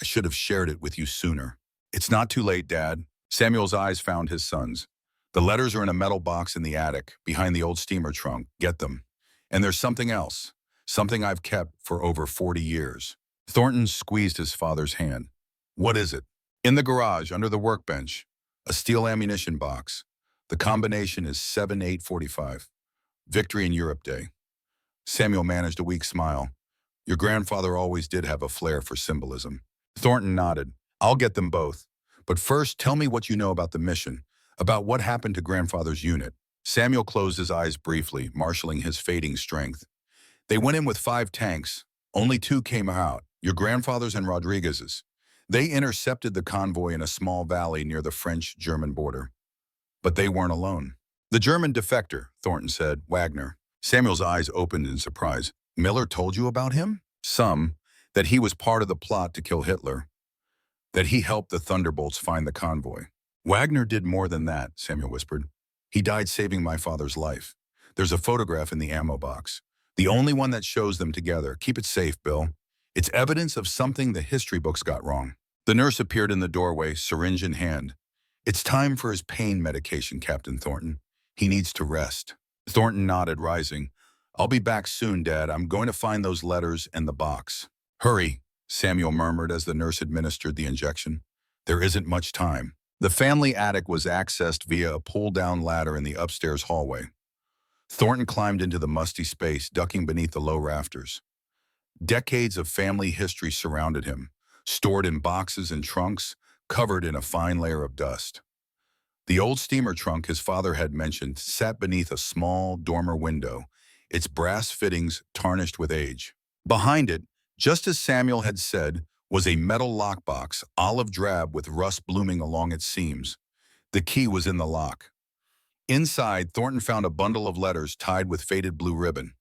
I should have shared it with you sooner. It's not too late, Dad. Samuel's eyes found his son's. The letters are in a metal box in the attic, behind the old steamer trunk. Get them. And there's something else, something I've kept for over 40 years. Thornton squeezed his father's hand. What is it? In the garage, under the workbench. A steel ammunition box. The combination is 7845. Victory in Europe Day. Samuel managed a weak smile. Your grandfather always did have a flair for symbolism. Thornton nodded. I'll get them both. But first, tell me what you know about the mission, about what happened to grandfather's unit. Samuel closed his eyes briefly, marshaling his fading strength. They went in with 5 tanks. Only 2 came out, your grandfather's and Rodriguez's. They intercepted the convoy in a small valley near the French-German border. But they weren't alone. The German defector, Thornton said, Wagner. Samuel's eyes opened in surprise. Miller told you about him? Some. That he was part of the plot to kill Hitler. That he helped the Thunderbolts find the convoy. Wagner did more than that, Samuel whispered. He died saving my father's life. There's a photograph in the ammo box. The only one that shows them together. Keep it safe, Bill. It's evidence of something the history books got wrong. The nurse appeared in the doorway, syringe in hand. It's time for his pain medication, Captain Thornton. He needs to rest. Thornton nodded, rising. I'll be back soon, Dad. I'm going to find those letters and the box. Hurry, Samuel murmured as the nurse administered the injection. There isn't much time. The family attic was accessed via a pull-down ladder in the upstairs hallway. Thornton climbed into the musty space, ducking beneath the low rafters. Decades of family history surrounded him, stored in boxes and trunks, covered in a fine layer of dust. The old steamer trunk his father had mentioned sat beneath a small dormer window, its brass fittings tarnished with age. Behind it, just as Samuel had said, was a metal lockbox, olive drab with rust blooming along its seams. The key was in the lock. Inside, Thornton found a bundle of letters tied with faded blue ribbon.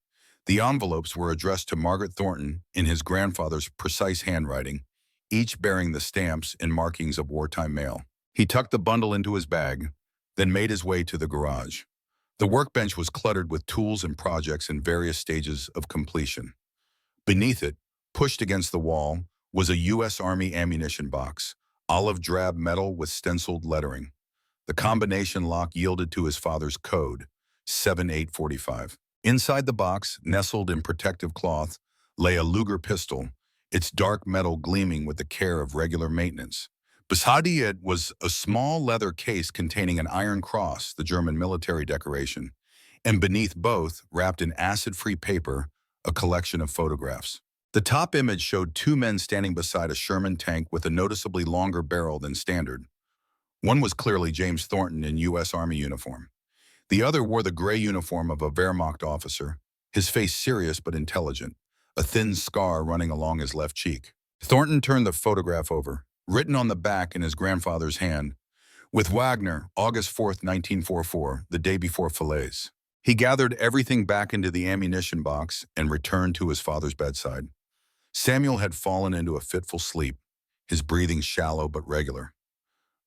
The envelopes were addressed to Margaret Thornton in his grandfather's precise handwriting, each bearing the stamps and markings of wartime mail. He tucked the bundle into his bag, then made his way to the garage. The workbench was cluttered with tools and projects in various stages of completion. Beneath it, pushed against the wall, was a U.S. Army ammunition box, olive drab metal with stenciled lettering. The combination lock yielded to his father's code, 7845. Inside the box, nestled in protective cloth, lay a Luger pistol, its dark metal gleaming with the care of regular maintenance. Beside it was a small leather case containing an iron cross, the German military decoration, and beneath both, wrapped in acid-free paper, a collection of photographs. The top image showed 2 men standing beside a Sherman tank with a noticeably longer barrel than standard. One was clearly James Thornton in U.S. Army uniform. The other wore the gray uniform of a Wehrmacht officer, his face serious but intelligent, a thin scar running along his left cheek. Thornton turned the photograph over, written on the back in his grandfather's hand, with Wagner, August 4th, 1944, the day before Falaise. He gathered everything back into the ammunition box and returned to his father's bedside. Samuel had fallen into a fitful sleep, his breathing shallow but regular.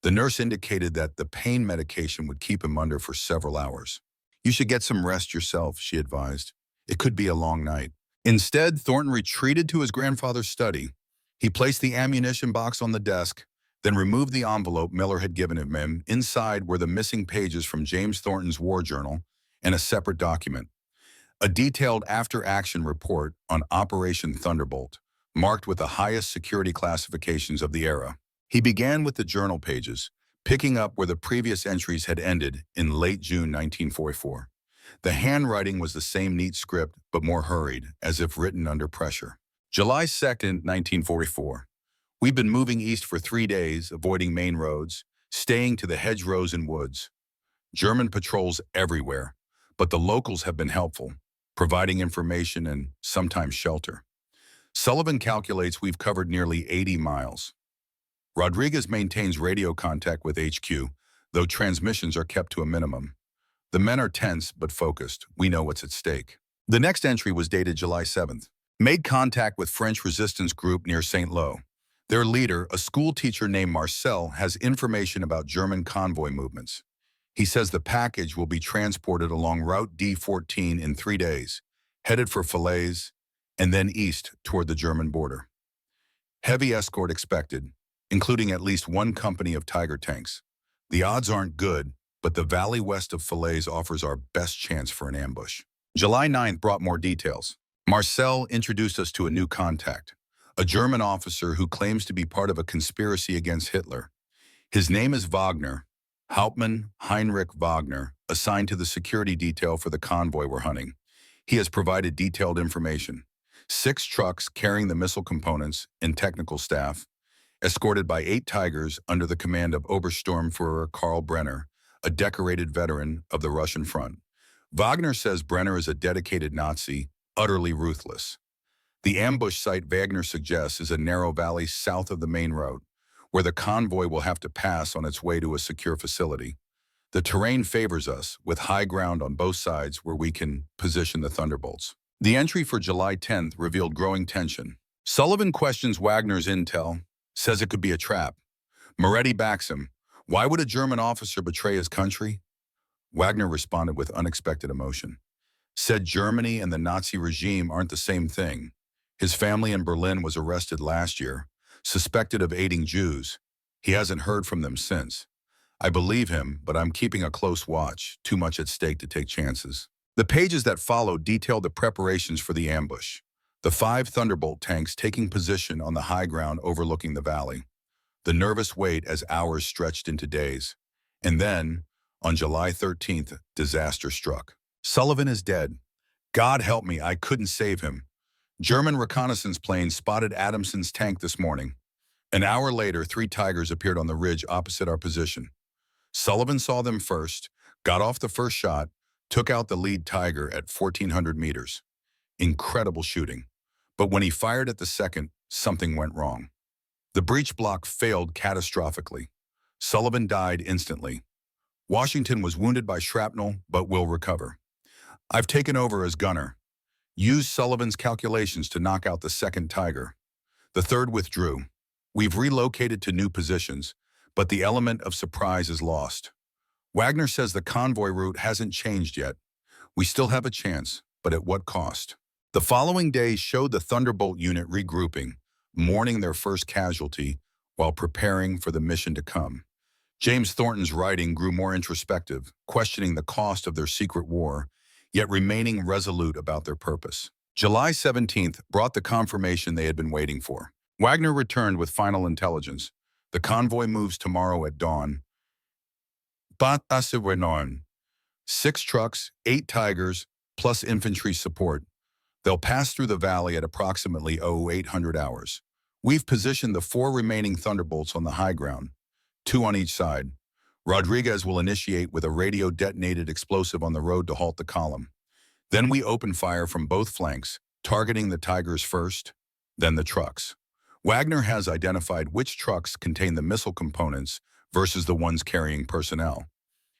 The nurse indicated that the pain medication would keep him under for several hours. You should get some rest yourself, she advised. It could be a long night. Instead, Thornton retreated to his grandfather's study. He placed the ammunition box on the desk, then removed the envelope Miller had given him. Inside were the missing pages from James Thornton's war journal and a separate document, a detailed after-action report on Operation Thunderbolt, marked with the highest security classifications of the era. He began with the journal pages, picking up where the previous entries had ended in late June 1944. The handwriting was the same neat script, but more hurried, as if written under pressure. July 2nd, 1944. We've been moving east for 3 days, avoiding main roads, staying to the hedgerows and woods. German patrols everywhere, but the locals have been helpful, providing information and sometimes shelter. Sullivan calculates we've covered nearly 80 miles. Rodriguez maintains radio contact with HQ, though transmissions are kept to a minimum. The men are tense but focused. We know what's at stake. The next entry was dated July 7th. Made contact with French resistance group near St. Lo. Their leader, a school teacher named Marcel, has information about German convoy movements. He says the package will be transported along Route D14 in 3 days, headed for Falaise, and then east toward the German border. Heavy escort expected, including at least one company of Tiger tanks. The odds aren't good, but the valley west of Falaise offers our best chance for an ambush. July 9th brought more details. Marcel introduced us to a new contact, a German officer who claims to be part of a conspiracy against Hitler. His name is Wagner, Hauptmann Heinrich Wagner, assigned to the security detail for the convoy we're hunting. He has provided detailed information. 6 trucks carrying the missile components and technical staff, escorted by 8 Tigers under the command of Obersturmführer Karl Brenner, a decorated veteran of the Russian front. Wagner says Brenner is a dedicated Nazi, utterly ruthless. The ambush site Wagner suggests is a narrow valley south of the main road, where the convoy will have to pass on its way to a secure facility. The terrain favors us, with high ground on both sides where we can position the Thunderbolts. The entry for July 10th revealed growing tension. Sullivan questions Wagner's intel, says it could be a trap. Moretti backs him. Why would a German officer betray his country? Wagner responded with unexpected emotion. Said Germany and the Nazi regime aren't the same thing. His family in Berlin was arrested last year, suspected of aiding Jews. He hasn't heard from them since. I believe him, but I'm keeping a close watch, too much at stake to take chances. The pages that follow detail the preparations for the ambush. The 5 Thunderbolt tanks taking position on the high ground overlooking the valley. The nervous wait as hours stretched into days. And then, on July 13th, disaster struck. Sullivan is dead. God help me, I couldn't save him. German reconnaissance planes spotted Adamson's tank this morning. An hour later, 3 Tigers appeared on the ridge opposite our position. Sullivan saw them first, got off the first shot, took out the lead Tiger at 1,400 meters. Incredible shooting. But when he fired at the second, something went wrong. The breech block failed catastrophically. Sullivan died instantly. Washington was wounded by shrapnel, but will recover. I've taken over as gunner. Used Sullivan's calculations to knock out the second Tiger. The third withdrew. We've relocated to new positions, but the element of surprise is lost. Wagner says the convoy route hasn't changed yet. We still have a chance, but at what cost? The following days showed the Thunderbolt unit regrouping, mourning their first casualty while preparing for the mission to come. James Thornton's writing grew more introspective, questioning the cost of their secret war, yet remaining resolute about their purpose. July 17th brought the confirmation they had been waiting for. Wagner returned with final intelligence. The convoy moves tomorrow at dawn. 6 trucks, 8 Tigers, plus infantry support. They'll pass through the valley at approximately 0800 hours. We've positioned the 4 remaining Thunderbolts on the high ground, 2 on each side. Rodriguez will initiate with a radio-detonated explosive on the road to halt the column. Then we open fire from both flanks, targeting the Tigers first, then the trucks. Wagner has identified which trucks contain the missile components versus the ones carrying personnel.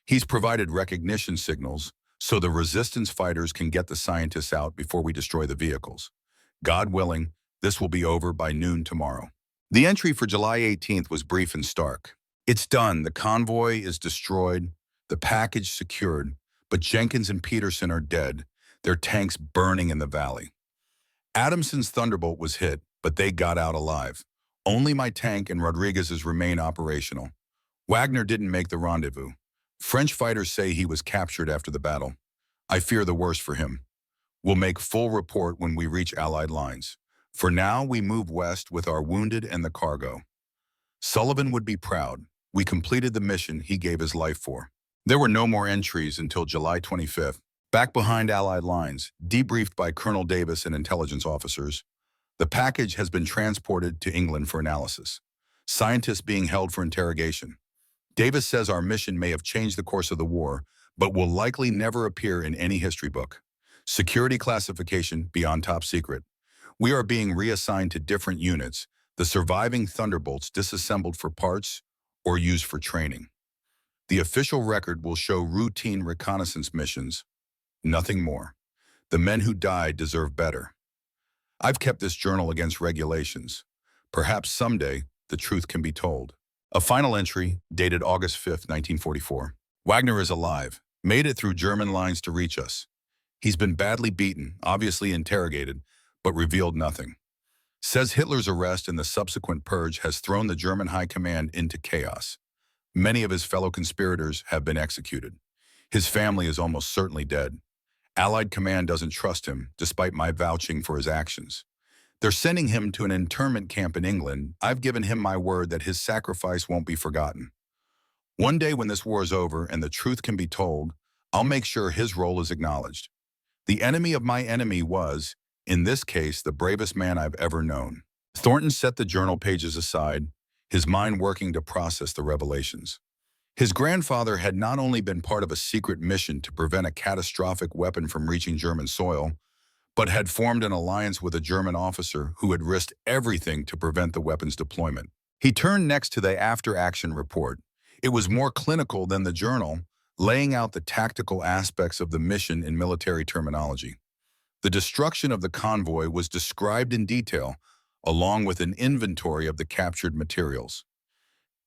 He's provided recognition signals so the resistance fighters can get the scientists out before we destroy the vehicles. God willing, this will be over by noon tomorrow. The entry for July 18th was brief and stark. It's done. The convoy is destroyed, the package secured, but Jenkins and Peterson are dead, their tanks burning in the valley. Adamson's Thunderbolt was hit, but they got out alive. Only my tank and Rodriguez's remain operational. Wagner didn't make the rendezvous. French fighters say he was captured after the battle. I fear the worst for him. We'll make full report when we reach Allied lines. For now, we move west with our wounded and the cargo. Sullivan would be proud. We completed the mission he gave his life for. There were no more entries until July 25th. Back behind Allied lines, debriefed by Colonel Davis and intelligence officers, the package has been transported to England for analysis. Scientists being held for interrogation. Davis says our mission may have changed the course of the war, but will likely never appear in any history book. Security classification beyond top secret. We are being reassigned to different units, The surviving Thunderbolts disassembled for parts or used for training. The official record will show routine reconnaissance missions, nothing more. The men who died deserve better. I've kept this journal against regulations. Perhaps someday the truth can be told. A final entry, dated August 5th, 1944. Wagner is alive, made it through German lines to reach us. He's been badly beaten, obviously interrogated, but revealed nothing. Says Hitler's arrest and the subsequent purge has thrown the German high command into chaos. Many of his fellow conspirators have been executed. His family is almost certainly dead. Allied command doesn't trust him, despite my vouching for his actions. They're sending him to an internment camp in England. I've given him my word that his sacrifice won't be forgotten. One day when this war is over and the truth can be told, I'll make sure his role is acknowledged. The enemy of my enemy was, in this case, the bravest man I've ever known. Thornton set the journal pages aside, his mind working to process the revelations. His grandfather had not only been part of a secret mission to prevent a catastrophic weapon from reaching German soil, but had formed an alliance with a German officer who had risked everything to prevent the weapon's deployment. He turned next to the after-action report. It was more clinical than the journal, laying out the tactical aspects of the mission in military terminology. The destruction of the convoy was described in detail, along with an inventory of the captured materials.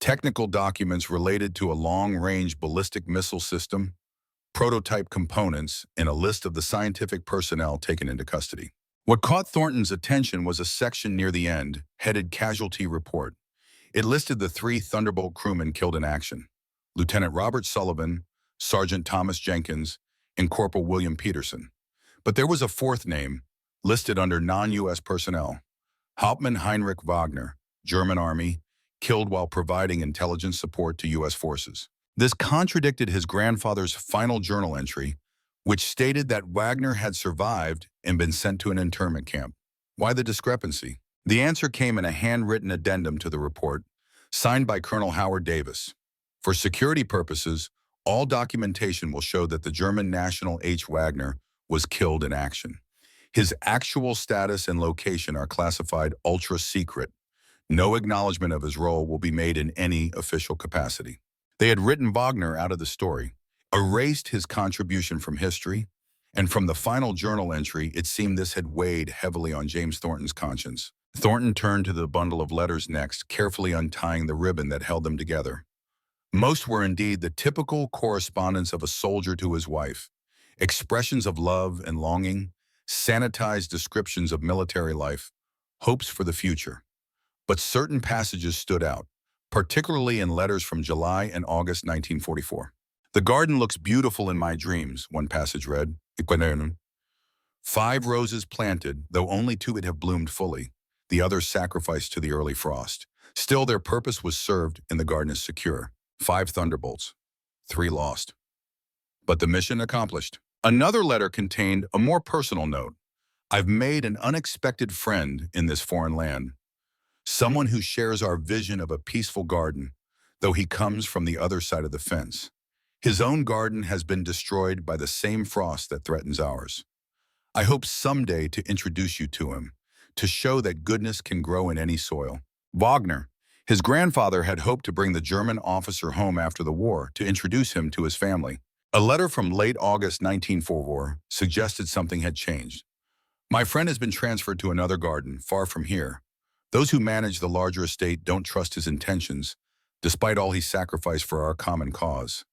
Technical documents related to a long-range ballistic missile system, prototype components, and a list of the scientific personnel taken into custody. What caught Thornton's attention was a section near the end, headed Casualty Report. It listed the 3 Thunderbolt crewmen killed in action: Lieutenant Robert Sullivan, Sergeant Thomas Jenkins, and Corporal William Peterson. But there was a 4th name, listed under non-U.S. personnel: Hauptmann Heinrich Wagner, German Army, killed while providing intelligence support to U.S. forces. This contradicted his grandfather's final journal entry, which stated that Wagner had survived and been sent to an internment camp. Why the discrepancy? The answer came in a handwritten addendum to the report, signed by Colonel Howard Davis. For security purposes, all documentation will show that the German National H. Wagner was killed in action. His actual status and location are classified ultra-secret. No acknowledgement of his role will be made in any official capacity. They had written Wagner out of the story, erased his contribution from history, and from the final journal entry, it seemed this had weighed heavily on James Thornton's conscience. Thornton turned to the bundle of letters next, carefully untying the ribbon that held them together. Most were indeed the typical correspondence of a soldier to his wife, expressions of love and longing, sanitized descriptions of military life, hopes for the future. But certain passages stood out, particularly in letters from July and August 1944. "The garden looks beautiful in my dreams," one passage read. 5 roses planted, though only 2 would have bloomed fully, the others sacrificed to the early frost. Still their purpose was served and the garden is secure. 5 Thunderbolts, 3 lost. But the mission accomplished. Another letter contained a more personal note. "I've made an unexpected friend in this foreign land. Someone who shares our vision of a peaceful garden, though he comes from the other side of the fence. His own garden has been destroyed by the same frost that threatens ours. I hope someday to introduce you to him, to show that goodness can grow in any soil." Wagner. His grandfather had hoped to bring the German officer home after the war to introduce him to his family. A letter from late August 1944 suggested something had changed. "My friend has been transferred to another garden, far from here. Those who manage the larger estate don't trust his intentions, despite all he sacrificed for our common cause.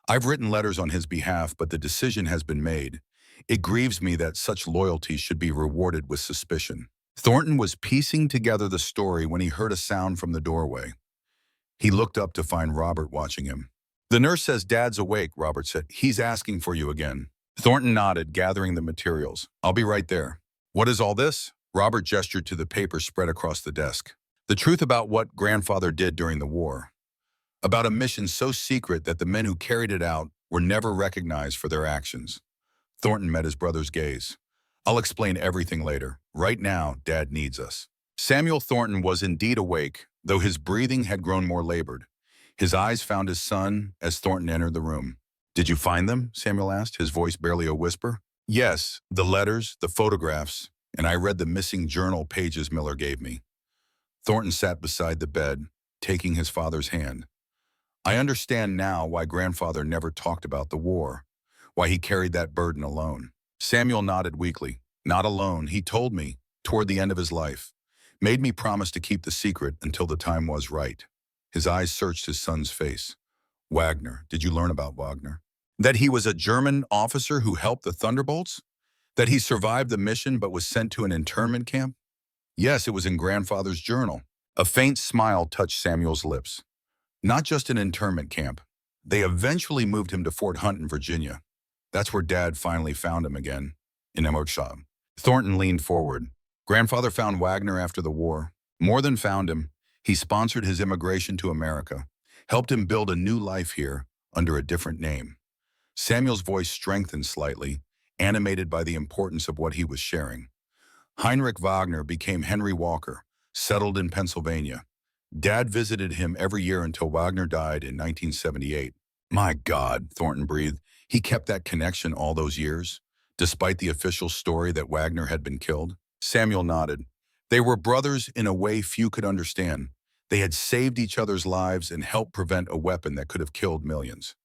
I've written letters on his behalf, but the decision has been made. It grieves me that such loyalty should be rewarded with suspicion." Thornton was piecing together the story when he heard a sound from the doorway. He looked up to find Robert watching him. "The nurse says Dad's awake," Robert said. "He's asking for you again." Thornton nodded, gathering the materials. "I'll be right there." "What is all this?" Robert gestured to the paper spread across the desk. "The truth about what Grandfather did during the war. About a mission so secret that the men who carried it out were never recognized for their actions." Thornton met his brother's gaze. "I'll explain everything later. Right now, Dad needs us." Samuel Thornton was indeed awake, though his breathing had grown more labored. His eyes found his son as Thornton entered the room. "Did you find them?" Samuel asked, his voice barely a whisper. "Yes, the letters, the photographs, and I read the missing journal pages Miller gave me." Thornton sat beside the bed, taking his father's hand. I understand now why grandfather never talked about the war, why he carried that burden alone. Samuel nodded weakly. Not alone, he told me, toward the end of his life. Made me promise to keep the secret until the time was right. His eyes searched his son's face. Wagner, did you learn about Wagner? That he was a German officer who helped the Thunderbolts? That he survived the mission but was sent to an internment camp? Yes, it was in grandfather's journal. A faint smile touched Samuel's lips. Not just an internment camp. They eventually moved him to Fort Hunt in Virginia. That's where Dad finally found him again, in Emotshaw. Thornton leaned forward. Grandfather found Wagner after the war. More than found him, he sponsored his immigration to America, helped him build a new life here under a different name. Samuel's voice strengthened slightly, animated by the importance of what he was sharing. Heinrich Wagner became Henry Walker, settled in Pennsylvania. Dad visited him every year until Wagner died in 1978. My God, Thornton breathed. He kept that connection all those years, despite the official story that Wagner had been killed. Samuel nodded. They were brothers in a way few could understand. They had saved each other's lives and helped prevent a weapon that could have killed millions.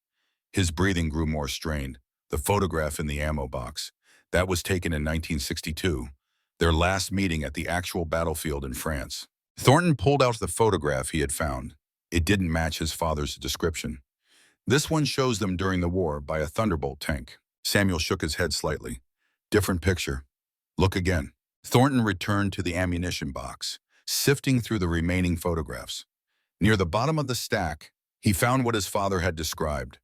His breathing grew more strained. The photograph in the ammo box. That was taken in 1962, their last meeting at the actual battlefield in France. Thornton pulled out the photograph he had found. It didn't match his father's description. This one shows them during the war by a Thunderbolt tank. Samuel shook his head slightly. Different picture. Look again. Thornton returned to the ammunition box, sifting through the remaining photographs. Near the bottom of the stack, he found what his father had described.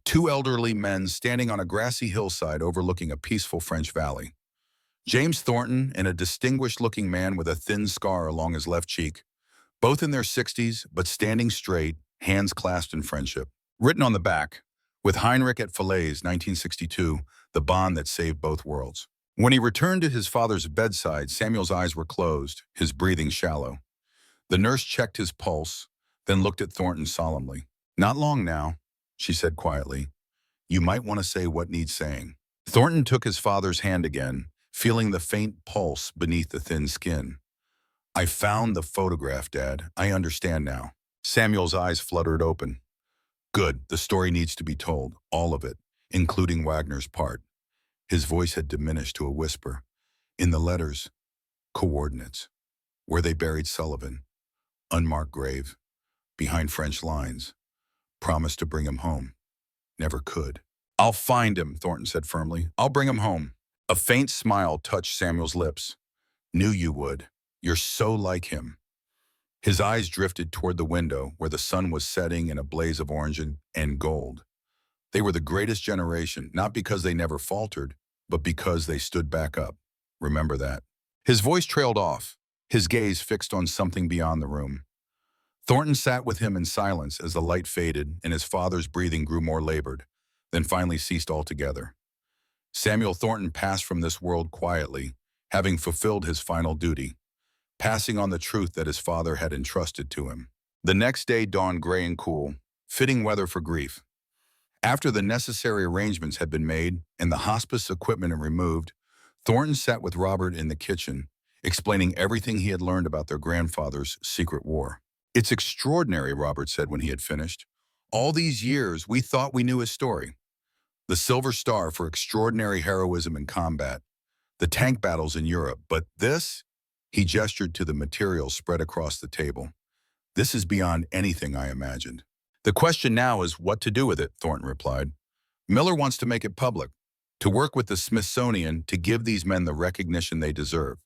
Two elderly men standing on a grassy hillside overlooking a peaceful French valley. James Thornton and a distinguished-looking man with a thin scar along his left cheek, both in their 60s, but standing straight, hands clasped in friendship. Written on the back, with Heinrich at Falaise, 1962, the bond that saved both worlds. When he returned to his father's bedside, Samuel's eyes were closed, his breathing shallow. The nurse checked his pulse, then looked at Thornton solemnly. Not long now, she said quietly. You might want to say what needs saying. Thornton took his father's hand again, feeling the faint pulse beneath the thin skin. I found the photograph, Dad. I understand now. Samuel's eyes fluttered open. Good, the story needs to be told, all of it, including Wagner's part. His voice had diminished to a whisper. In the letters, coordinates. Where they buried Sullivan. Unmarked grave. Behind French lines. Promised to bring him home. Never could. I'll find him, Thornton said firmly. I'll bring him home. A faint smile touched Samuel's lips. Knew you would. You're so like him. His eyes drifted toward the window where the sun was setting in a blaze of orange and gold. They were the greatest generation, not because they never faltered, but because they stood back up. Remember that. His voice trailed off, his gaze fixed on something beyond the room. Thornton sat with him in silence as the light faded and his father's breathing grew more labored, then finally ceased altogether. Samuel Thornton passed from this world quietly, having fulfilled his final duty, passing on the truth that his father had entrusted to him. The next day dawned gray and cool, fitting weather for grief. After the necessary arrangements had been made and the hospice equipment removed, Thornton sat with Robert in the kitchen, explaining everything he had learned about their grandfather's secret war. It's extraordinary, Robert said when he had finished. All these years, we thought we knew his story. The Silver Star for extraordinary heroism in combat, the tank battles in Europe, but this, he gestured to the materials spread across the table. This is beyond anything I imagined. The question now is what to do with it, Thornton replied. Miller wants to make it public, to work with the Smithsonian to give these men the recognition they deserve.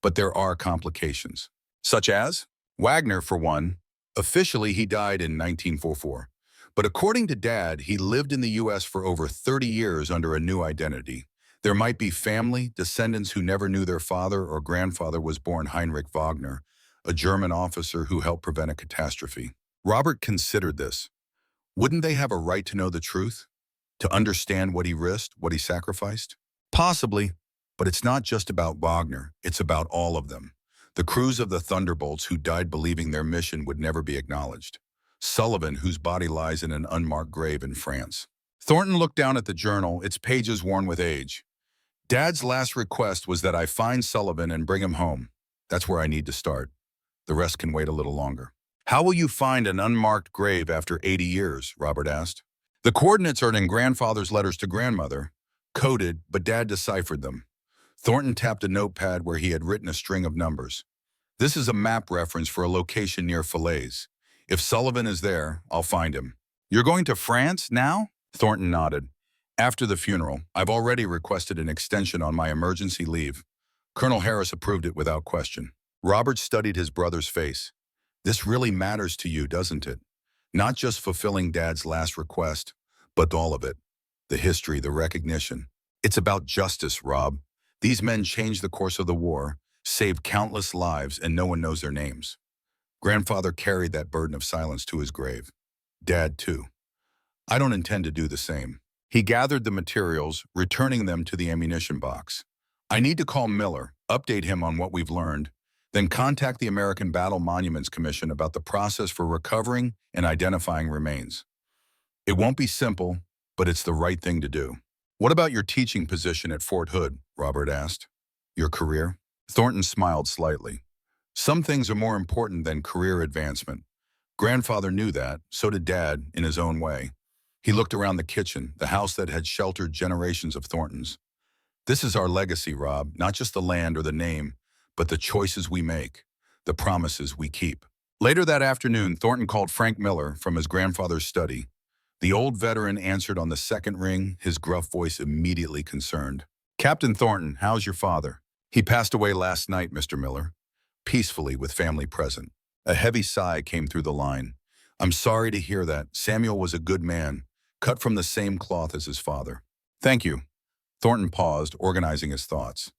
But there are complications. Such as? Wagner, for one. Officially, he died in 1944. But according to Dad, he lived in the U.S. for over 30 years under a new identity. There might be family, descendants who never knew their father or grandfather was born Heinrich Wagner, a German officer who helped prevent a catastrophe. Robert considered this. Wouldn't they have a right to know the truth? To understand what he risked, what he sacrificed? Possibly, but it's not just about Wagner, it's about all of them. The crews of the Thunderbolts who died believing their mission would never be acknowledged. Sullivan, whose body lies in an unmarked grave in France. Thornton looked down at the journal, its pages worn with age. Dad's last request was that I find Sullivan and bring him home. That's where I need to start. The rest can wait a little longer. How will you find an unmarked grave after 80 years? Robert asked. The coordinates are in grandfather's letters to grandmother, coded, but Dad deciphered them. Thornton tapped a notepad where he had written a string of numbers. This is a map reference for a location near Falaise. If Sullivan is there, I'll find him. You're going to France now? Thornton nodded. After the funeral, I've already requested an extension on my emergency leave. Colonel Harris approved it without question. Robert studied his brother's face. This really matters to you, doesn't it? Not just fulfilling Dad's last request, but all of it. The history, the recognition. It's about justice, Rob. These men changed the course of the war, saved countless lives, and no one knows their names. Grandfather carried that burden of silence to his grave. Dad, too. I don't intend to do the same. He gathered the materials, returning them to the ammunition box. I need to call Miller, update him on what we've learned, then contact the American Battle Monuments Commission about the process for recovering and identifying remains. It won't be simple, but it's the right thing to do. What about your teaching position at Fort Hood? Robert asked. Your career? Thornton smiled slightly. Some things are more important than career advancement. Grandfather knew that, so did Dad, in his own way. He looked around the kitchen, the house that had sheltered generations of Thorntons. This is our legacy, Rob, not just the land or the name, but the choices we make, the promises we keep. Later that afternoon, Thornton called Frank Miller from his grandfather's study. The old veteran answered on the second ring, his gruff voice immediately concerned. Captain Thornton, how's your father? He passed away last night, Mr. Miller. Peacefully, with family present. A heavy sigh came through the line. I'm sorry to hear that. Samuel was a good man, cut from the same cloth as his father. Thank you. Thornton paused, organizing his thoughts.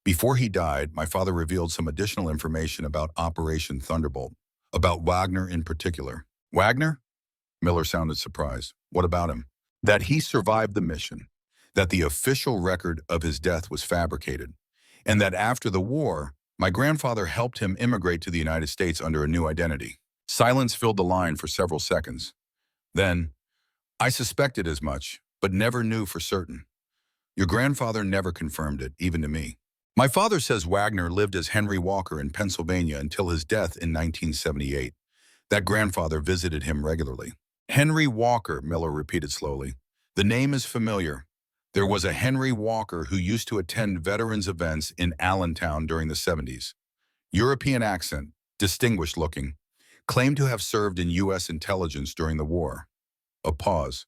Before he died, my father revealed some additional information about Operation Thunderbolt, about Wagner in particular. Wagner? Miller sounded surprised. What about him? That he survived the mission, that the official record of his death was fabricated, and that after the war, my grandfather helped him immigrate to the United States under a new identity. Silence filled the line for several seconds. Then, I suspected as much, but never knew for certain. Your grandfather never confirmed it, even to me. My father says Wagner lived as Henry Walker in Pennsylvania until his death in 1978. That grandfather visited him regularly. Henry Walker, Miller repeated slowly. The name is familiar. There was a Henry Walker who used to attend veterans events in Allentown during the 70s. European accent, distinguished looking, claimed to have served in U.S. intelligence during the war. A pause.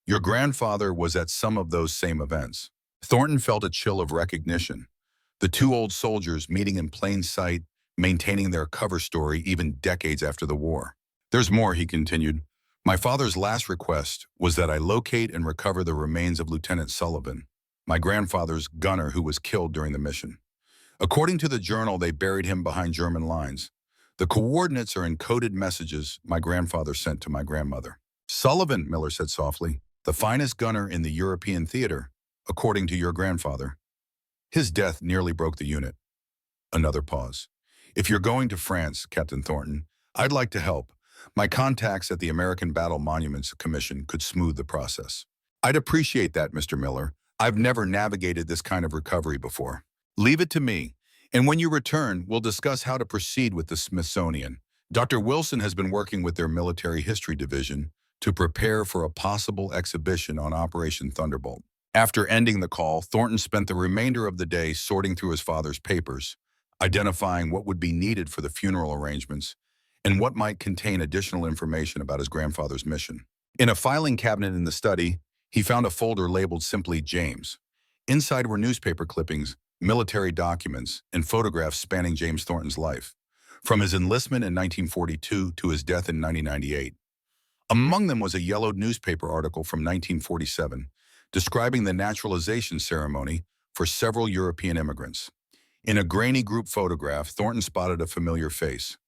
Your grandfather was at some of those same events. Thornton felt a chill of recognition. The two old soldiers meeting in plain sight, maintaining their cover story even decades after the war. There's more, he continued. My father's last request was that I locate and recover the remains of Lieutenant Sullivan, my grandfather's gunner who was killed during the mission. According to the journal, they buried him behind German lines. The coordinates are encoded messages my grandfather sent to my grandmother. Sullivan, Miller said softly, the finest gunner in the European theater, according to your grandfather. His death nearly broke the unit. Another pause. If you're going to France, Captain Thornton, I'd like to help. My contacts at the American Battle Monuments Commission could smooth the process. I'd appreciate that, Mr. Miller. I've never navigated this kind of recovery before. Leave it to me, and when you return, we'll discuss how to proceed with the Smithsonian. Dr. Wilson has been working with their military history division to prepare for a possible exhibition on Operation Thunderbolt. After ending the call, Thornton spent the remainder of the day sorting through his father's papers, identifying what would be needed for the funeral arrangements and what might contain additional information about his grandfather's mission. In a filing cabinet in the study, he found a folder labeled simply James. Inside were newspaper clippings, military documents, and photographs spanning James Thornton's life, from his enlistment in 1942 to his death in 1998. Among them was a yellowed newspaper article from 1947, describing the naturalization ceremony for several European immigrants. In a grainy group photograph, Thornton spotted a familiar face.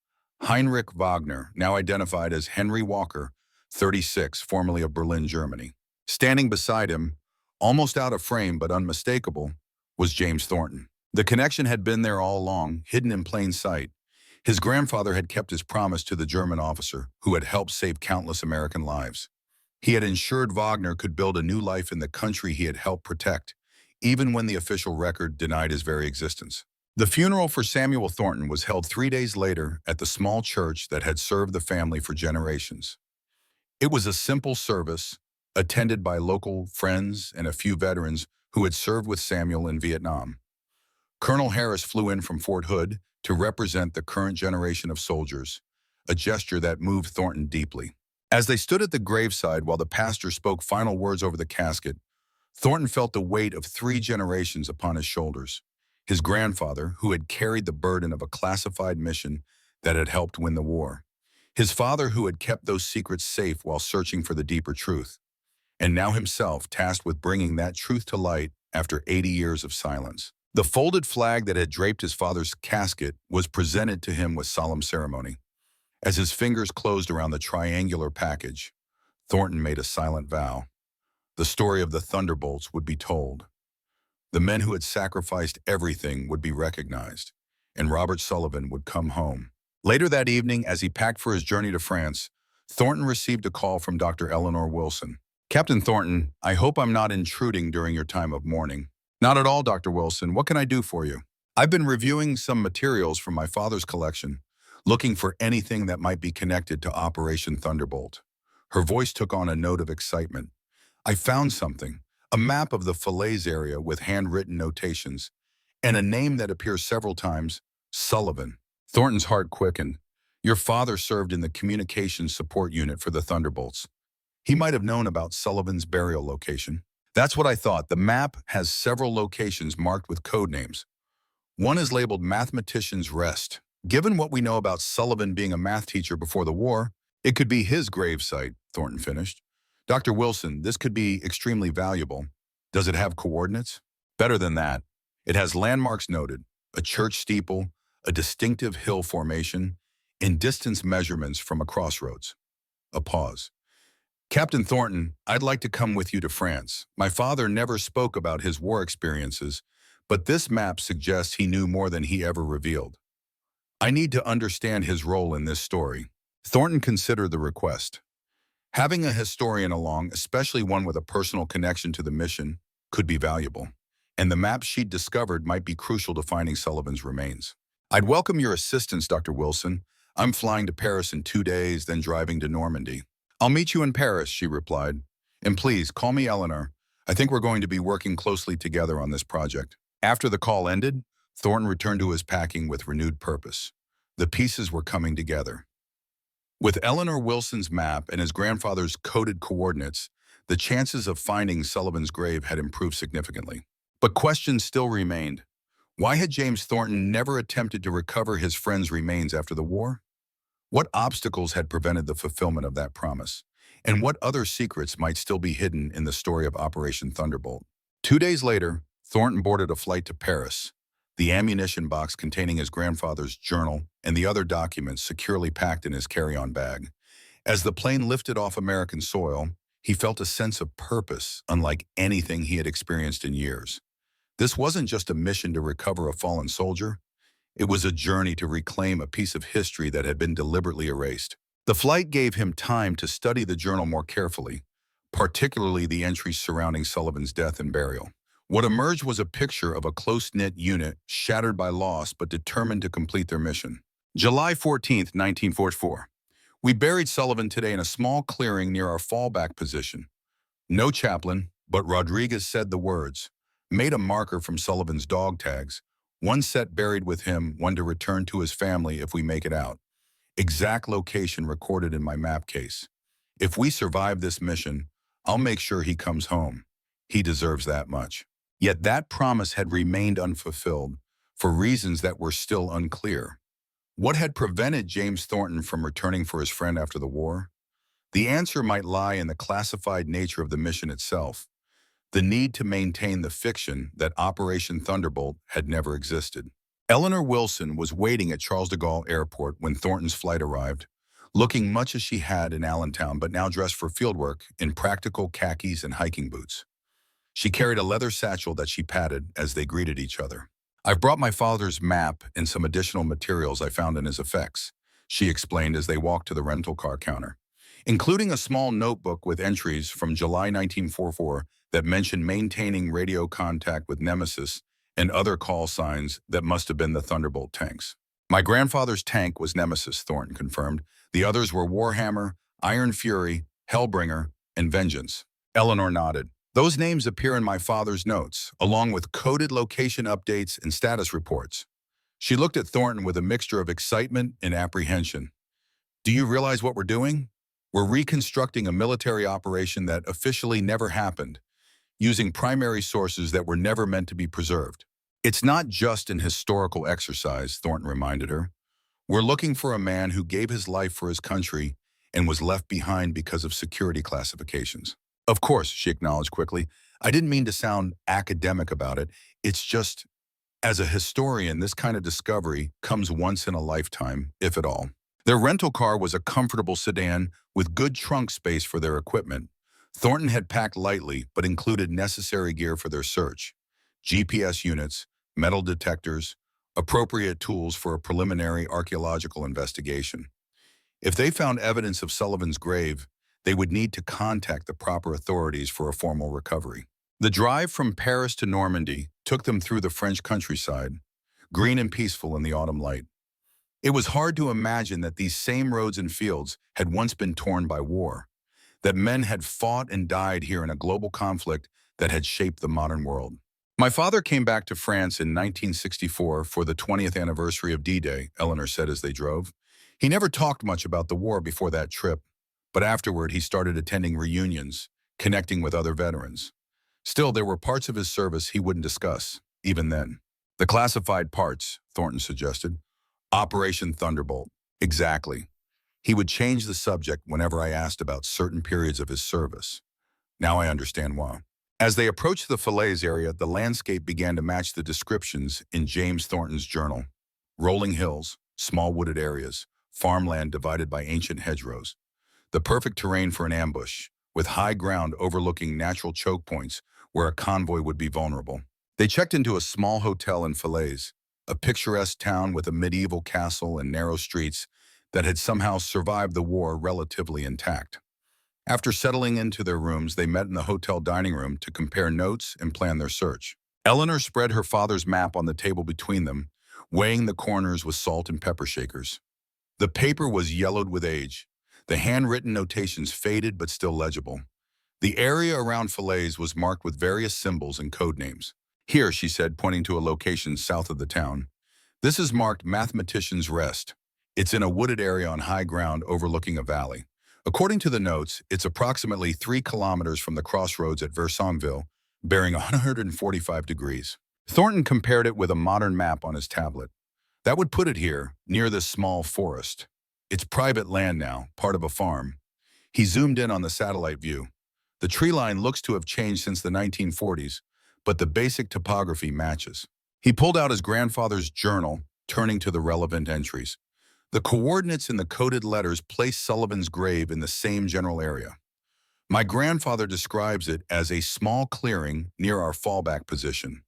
Heinrich Wagner, now identified as Henry Walker, 36, formerly of Berlin, Germany. Standing beside him, almost out of frame but unmistakable, was James Thornton. The connection had been there all along, hidden in plain sight. His grandfather had kept his promise to the German officer who had helped save countless American lives. He had ensured Wagner could build a new life in the country he had helped protect, even when the official record denied his very existence. The funeral for Samuel Thornton was held 3 days later at the small church that had served the family for generations. It was a simple service, attended by local friends and a few veterans who had served with Samuel in Vietnam. Colonel Harris flew in from Fort Hood to represent the current generation of soldiers, a gesture that moved Thornton deeply. As they stood at the graveside while the pastor spoke final words over the casket, Thornton felt the weight of 3 generations upon his shoulders. His grandfather, who had carried the burden of a classified mission that had helped win the war. His father, who had kept those secrets safe while searching for the deeper truth. And now himself, tasked with bringing that truth to light after 80 years of silence. The folded flag that had draped his father's casket was presented to him with solemn ceremony. As his fingers closed around the triangular package, Thornton made a silent vow. The story of the Thunderbolts would be told. The men who had sacrificed everything would be recognized, and Robert Sullivan would come home. Later that evening, as he packed for his journey to France, Thornton received a call from Dr. Eleanor Wilson. "Captain Thornton, I hope I'm not intruding during your time of mourning." "Not at all, Dr. Wilson. What can I do for you?" "I've been reviewing some materials from my father's collection, looking for anything that might be connected to Operation Thunderbolt." Her voice took on a note of excitement. "I found something, a map of the Falaise area with handwritten notations, and a name that appears several times, Sullivan." Thornton's heart quickened. "Your father served in the communications support unit for the Thunderbolts. He might have known about Sullivan's burial location." "That's what I thought. The map has several locations marked with code names. One is labeled Mathematician's Rest. Given what we know about Sullivan being a math teacher before the war, it could be his gravesite," Thornton finished. "Dr. Wilson, this could be extremely valuable. Does it have coordinates?" "Better than that. It has landmarks noted, a church steeple, a distinctive hill formation, and distance measurements from a crossroads." A pause. "Captain Thornton, I'd like to come with you to France. My father never spoke about his war experiences, but this map suggests he knew more than he ever revealed. I need to understand his role in this story." Thornton considered the request. Having a historian along, especially one with a personal connection to the mission, could be valuable, and the map she'd discovered might be crucial to finding Sullivan's remains. "I'd welcome your assistance, Dr. Wilson. I'm flying to Paris in 2 days, then driving to Normandy." "I'll meet you in Paris," she replied. "And please, call me Eleanor. I think we're going to be working closely together on this project." After the call ended, Thornton returned to his packing with renewed purpose. The pieces were coming together. With Eleanor Wilson's map and his grandfather's coded coordinates, the chances of finding Sullivan's grave had improved significantly. But questions still remained. Why had James Thornton never attempted to recover his friend's remains after the war? What obstacles had prevented the fulfillment of that promise? And what other secrets might still be hidden in the story of Operation Thunderbolt? 2 days later, Thornton boarded a flight to Paris, the ammunition box containing his grandfather's journal and the other documents securely packed in his carry-on bag. As the plane lifted off American soil, he felt a sense of purpose unlike anything he had experienced in years. This wasn't just a mission to recover a fallen soldier. It was a journey to reclaim a piece of history that had been deliberately erased. The flight gave him time to study the journal more carefully, particularly the entries surrounding Sullivan's death and burial. What emerged was a picture of a close-knit unit, shattered by loss but determined to complete their mission. July 14th, 1944. "We buried Sullivan today in a small clearing near our fallback position. No chaplain, but Rodriguez said the words, made a marker from Sullivan's dog tags, one set buried with him, one to return to his family if we make it out. Exact location recorded in my map case. If we survive this mission, I'll make sure he comes home. He deserves that much." Yet that promise had remained unfulfilled for reasons that were still unclear. What had prevented James Thornton from returning for his friend after the war? The answer might lie in the classified nature of the mission itself, the need to maintain the fiction that Operation Thunderbolt had never existed. Eleanor Wilson was waiting at Charles de Gaulle Airport when Thornton's flight arrived, looking much as she had in Allentown but now dressed for fieldwork in practical khakis and hiking boots. She carried a leather satchel that she patted as they greeted each other. "I've brought my father's map and some additional materials I found in his effects," she explained as they walked to the rental car counter, including a small notebook with entries from July 1944 that mentioned maintaining radio contact with Nemesis and other call signs that must have been the Thunderbolt tanks. My grandfather's tank was Nemesis, Thornton confirmed. The others were Warhammer, Iron Fury, Hellbringer, and Vengeance. Eleanor nodded. Those names appear in my father's notes, along with coded location updates and status reports. She looked at Thornton with a mixture of excitement and apprehension. Do you realize what we're doing? We're reconstructing a military operation that officially never happened, using primary sources that were never meant to be preserved. It's not just an historical exercise, Thornton reminded her. We're looking for a man who gave his life for his country and was left behind because of security classifications. Of course, she acknowledged quickly. I didn't mean to sound academic about it. It's just, as a historian, this kind of discovery comes once in a lifetime, if at all. Their rental car was a comfortable sedan with good trunk space for their equipment. Thornton had packed lightly, but included necessary gear for their search. GPS units, metal detectors, appropriate tools for a preliminary archaeological investigation. If they found evidence of Sullivan's grave, they would need to contact the proper authorities for a formal recovery. The drive from Paris to Normandy took them through the French countryside, green and peaceful in the autumn light. It was hard to imagine that these same roads and fields had once been torn by war, that men had fought and died here in a global conflict that had shaped the modern world. My father came back to France in 1964 for the 20th anniversary of D-Day, Eleanor said as they drove. He never talked much about the war before that trip, but afterward he started attending reunions, connecting with other veterans. Still, there were parts of his service he wouldn't discuss, even then. The classified parts, Thornton suggested. Operation Thunderbolt. Exactly. He would change the subject whenever I asked about certain periods of his service. Now I understand why. As they approached the Falaise area, the landscape began to match the descriptions in James Thornton's journal. Rolling hills, small wooded areas, farmland divided by ancient hedgerows. The perfect terrain for an ambush, with high ground overlooking natural choke points where a convoy would be vulnerable. They checked into a small hotel in Falaise, a picturesque town with a medieval castle and narrow streets that had somehow survived the war relatively intact. After settling into their rooms, they met in the hotel dining room to compare notes and plan their search. Eleanor spread her father's map on the table between them, weighing the corners with salt and pepper shakers. The paper was yellowed with age. The handwritten notations faded but still legible. The area around Falaise was marked with various symbols and code names. Here, she said, pointing to a location south of the town. This is marked Mathematician's Rest. It's in a wooded area on high ground overlooking a valley. According to the notes, it's approximately 3 kilometers from the crossroads at Versonville, bearing 145 degrees. Thornton compared it with a modern map on his tablet. That would put it here, near this small forest. It's private land now, part of a farm. He zoomed in on the satellite view. The tree line looks to have changed since the 1940s, but the basic topography matches. He pulled out his grandfather's journal, turning to the relevant entries. The coordinates in the coded letters place Sullivan's grave in the same general area. My grandfather describes it as a small clearing near our fallback position.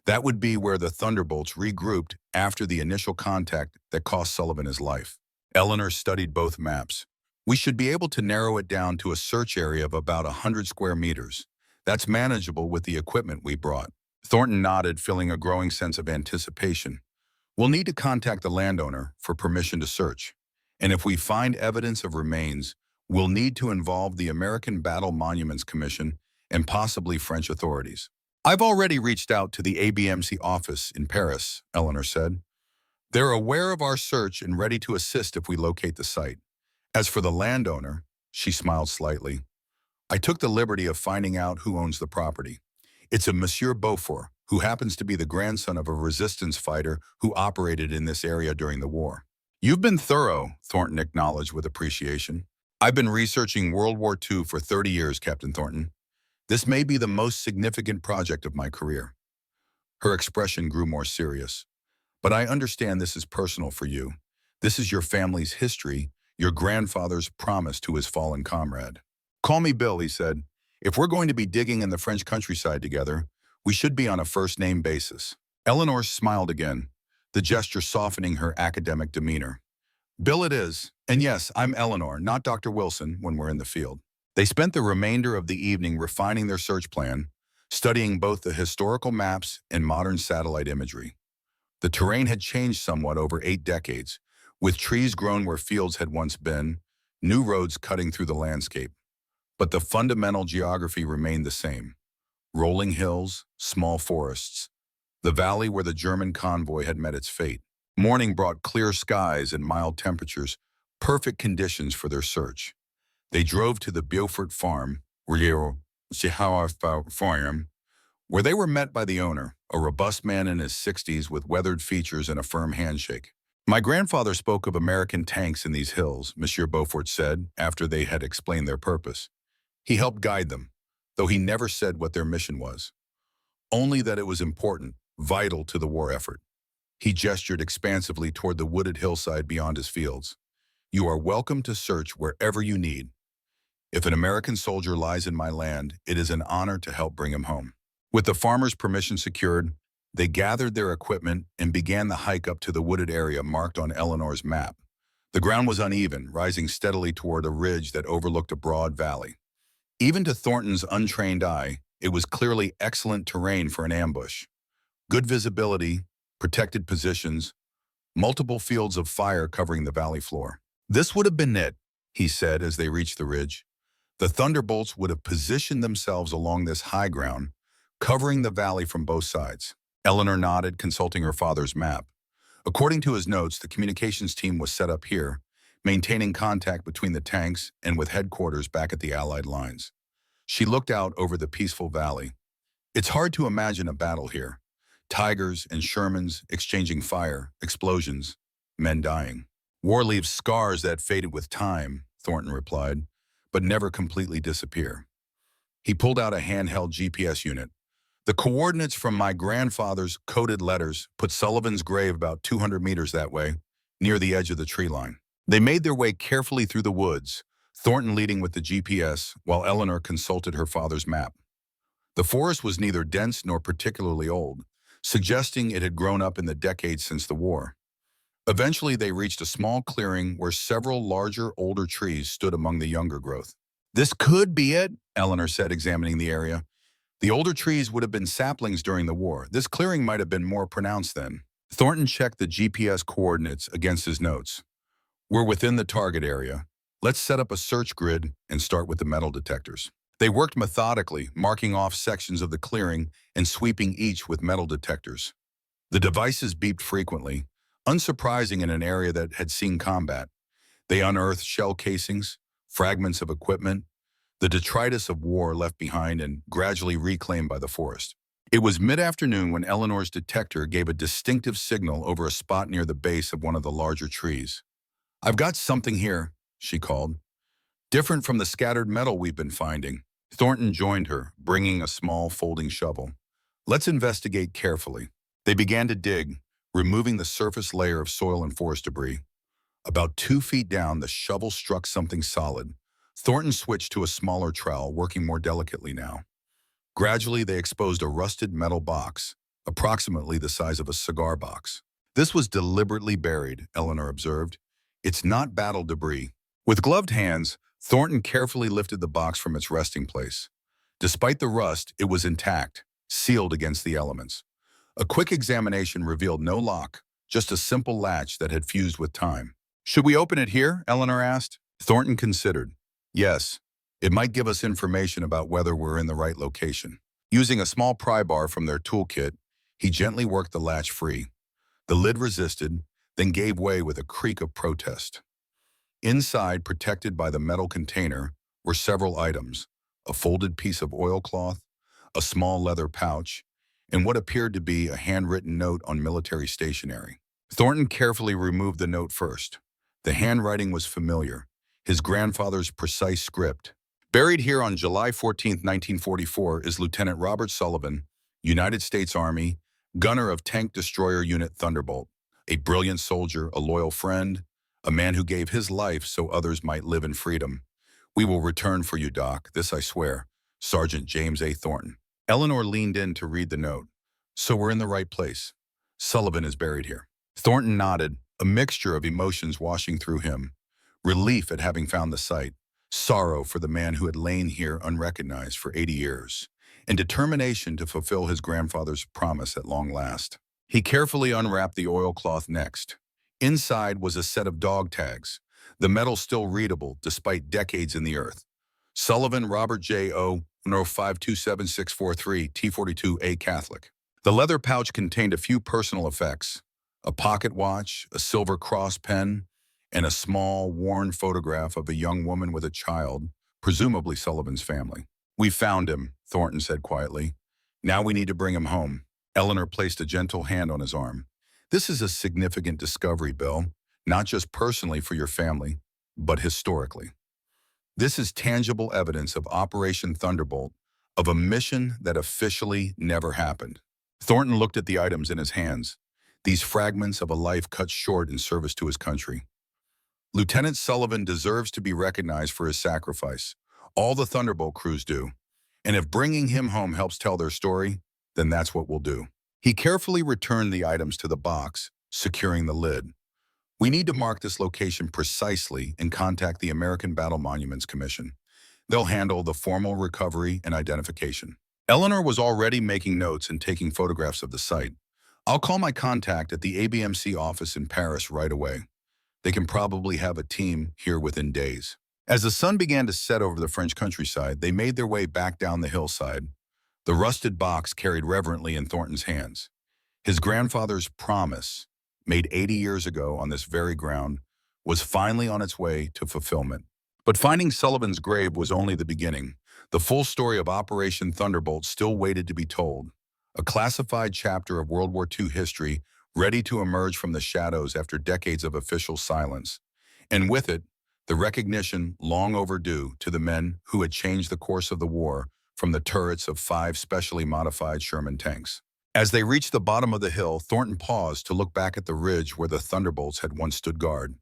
That would be where the Thunderbolts regrouped after the initial contact that cost Sullivan his life. Eleanor studied both maps. We should be able to narrow it down to a search area of about 100 square meters. That's manageable with the equipment we brought. Thornton nodded, feeling a growing sense of anticipation. We'll need to contact the landowner for permission to search. And if we find evidence of remains, we'll need to involve the American Battle Monuments Commission and possibly French authorities. I've already reached out to the ABMC office in Paris, Eleanor said. They're aware of our search and ready to assist if we locate the site. As for the landowner, she smiled slightly. I took the liberty of finding out who owns the property. It's a Monsieur Beaufort, who happens to be the grandson of a resistance fighter who operated in this area during the war. You've been thorough, Thornton acknowledged with appreciation. I've been researching World War II for 30 years, Captain Thornton. This may be the most significant project of my career. Her expression grew more serious. But I understand this is personal for you. This is your family's history, your grandfather's promise to his fallen comrade. Call me Bill, he said. If we're going to be digging in the French countryside together, we should be on a first-name basis. Eleanor smiled again, the gesture softening her academic demeanor. Bill it is, and yes, I'm Eleanor, not Dr. Wilson, when we're in the field. They spent the remainder of the evening refining their search plan, studying both the historical maps and modern satellite imagery. The terrain had changed somewhat over 8 decades, with trees grown where fields had once been, new roads cutting through the landscape. But the fundamental geography remained the same. Rolling hills, small forests, the valley where the German convoy had met its fate. Morning brought clear skies and mild temperatures, perfect conditions for their search. They drove to the Beaufort farm, where they were met by the owner, a robust man in his 60s with weathered features and a firm handshake. My grandfather spoke of American tanks in these hills, Monsieur Beaufort said, after they had explained their purpose. He helped guide them, though he never said what their mission was. Only that it was important, vital to the war effort. He gestured expansively toward the wooded hillside beyond his fields. You are welcome to search wherever you need. If an American soldier lies in my land, it is an honor to help bring him home. With the farmer's permission secured, they gathered their equipment and began the hike up to the wooded area marked on Eleanor's map. The ground was uneven, rising steadily toward a ridge that overlooked a broad valley. Even to Thornton's untrained eye, it was clearly excellent terrain for an ambush. Good visibility, protected positions, multiple fields of fire covering the valley floor. This would have been it, he said as they reached the ridge. The Thunderbolts would have positioned themselves along this high ground, covering the valley from both sides. Eleanor nodded, consulting her father's map. According to his notes, the communications team was set up here, maintaining contact between the tanks and with headquarters back at the Allied lines. She looked out over the peaceful valley. It's hard to imagine a battle here. Tigers and Shermans exchanging fire, explosions, men dying. War leaves scars that faded with time, Thornton replied, but never completely disappear. He pulled out a handheld GPS unit. The coordinates from my grandfather's coded letters put Sullivan's grave about 200 meters that way, near the edge of the tree line. They made their way carefully through the woods, Thornton leading with the GPS while Eleanor consulted her father's map. The forest was neither dense nor particularly old, suggesting it had grown up in the decades since the war. Eventually, they reached a small clearing where several larger, older trees stood among the younger growth. This could be it, Eleanor said, examining the area. The older trees would have been saplings during the war. This clearing might have been more pronounced then. Thornton checked the GPS coordinates against his notes. We're within the target area. Let's set up a search grid and start with the metal detectors. They worked methodically, marking off sections of the clearing and sweeping each with metal detectors. The devices beeped frequently, unsurprising in an area that had seen combat. They unearthed shell casings, fragments of equipment, the detritus of war left behind and gradually reclaimed by the forest. It was mid-afternoon when Eleanor's detector gave a distinctive signal over a spot near the base of one of the larger trees. I've got something here, she called. Different from the scattered metal we've been finding. Thornton joined her, bringing a small folding shovel. Let's investigate carefully. They began to dig, removing the surface layer of soil and forest debris. About 2 feet down, the shovel struck something solid. Thornton switched to a smaller trowel, working more delicately now. Gradually, they exposed a rusted metal box, approximately the size of a cigar box. This was deliberately buried, Eleanor observed. It's not battle debris. With gloved hands, Thornton carefully lifted the box from its resting place. Despite the rust, it was intact, sealed against the elements. A quick examination revealed no lock, just a simple latch that had fused with time. Should we open it here? Eleanor asked. Thornton considered. Yes, it might give us information about whether we're in the right location. Using a small pry bar from their toolkit, he gently worked the latch free. The lid resisted, then gave way with a creak of protest. Inside, protected by the metal container, were several items: a folded piece of oilcloth, a small leather pouch, and what appeared to be a handwritten note on military stationery. Thornton carefully removed the note first. The handwriting was familiar, his grandfather's precise script. Buried here on July 14, 1944, is Lieutenant Robert Sullivan, United States Army, gunner of Tank Destroyer Unit Thunderbolt. A brilliant soldier, a loyal friend, a man who gave his life so others might live in freedom. We will return for you, Doc, this I swear. Sergeant James A. Thornton. Eleanor leaned in to read the note. So we're in the right place. Sullivan is buried here. Thornton nodded, a mixture of emotions washing through him. Relief at having found the site, sorrow for the man who had lain here unrecognized for 80 years, and determination to fulfill his grandfather's promise at long last. He carefully unwrapped the oilcloth next. Inside was a set of dog tags, the metal still readable despite decades in the earth. Sullivan Robert J. O. 105276643 T42A Catholic. The leather pouch contained a few personal effects, a pocket watch, a silver cross pen, and a small, worn photograph of a young woman with a child, presumably Sullivan's family. "We found him," Thornton said quietly. "Now we need to bring him home." Eleanor placed a gentle hand on his arm. "This is a significant discovery, Bill, not just personally for your family, but historically. This is tangible evidence of Operation Thunderbolt, of a mission that officially never happened." Thornton looked at the items in his hands, these fragments of a life cut short in service to his country. "Lieutenant Sullivan deserves to be recognized for his sacrifice. All the Thunderbolt crews do. And if bringing him home helps tell their story, then that's what we'll do." He carefully returned the items to the box, securing the lid. "We need to mark this location precisely and contact the American Battle Monuments Commission. They'll handle the formal recovery and identification." Eleanor was already making notes and taking photographs of the site. "I'll call my contact at the ABMC office in Paris right away. They can probably have a team here within days." As the sun began to set over the French countryside, they made their way back down the hillside, the rusted box carried reverently in Thornton's hands. His grandfather's promise, made 80 years ago on this very ground, was finally on its way to fulfillment. But finding Sullivan's grave was only the beginning. The full story of Operation Thunderbolt still waited to be told, a classified chapter of World War II history ready to emerge from the shadows after decades of official silence. And with it, the recognition, long overdue, to the men who had changed the course of the war from the turrets of 5 specially modified Sherman tanks. As they reached the bottom of the hill, Thornton paused to look back at the ridge where the Thunderbolts had once stood guard.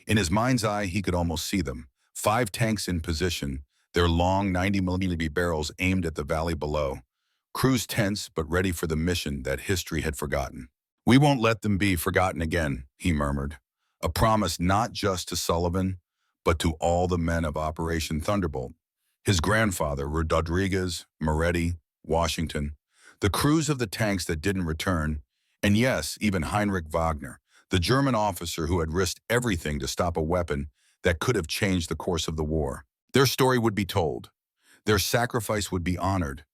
In his mind's eye, he could almost see them, 5 tanks in position, their long 90mm barrels aimed at the valley below. Crews tense but ready for the mission that history had forgotten. "We won't let them be forgotten again," he murmured, a promise not just to Sullivan, but to all the men of Operation Thunderbolt. His grandfather, Rodriguez, Moretti, Washington, the crews of the tanks that didn't return, and yes, even Heinrich Wagner, the German officer who had risked everything to stop a weapon that could have changed the course of the war. Their story would be told. Their sacrifice would be honored.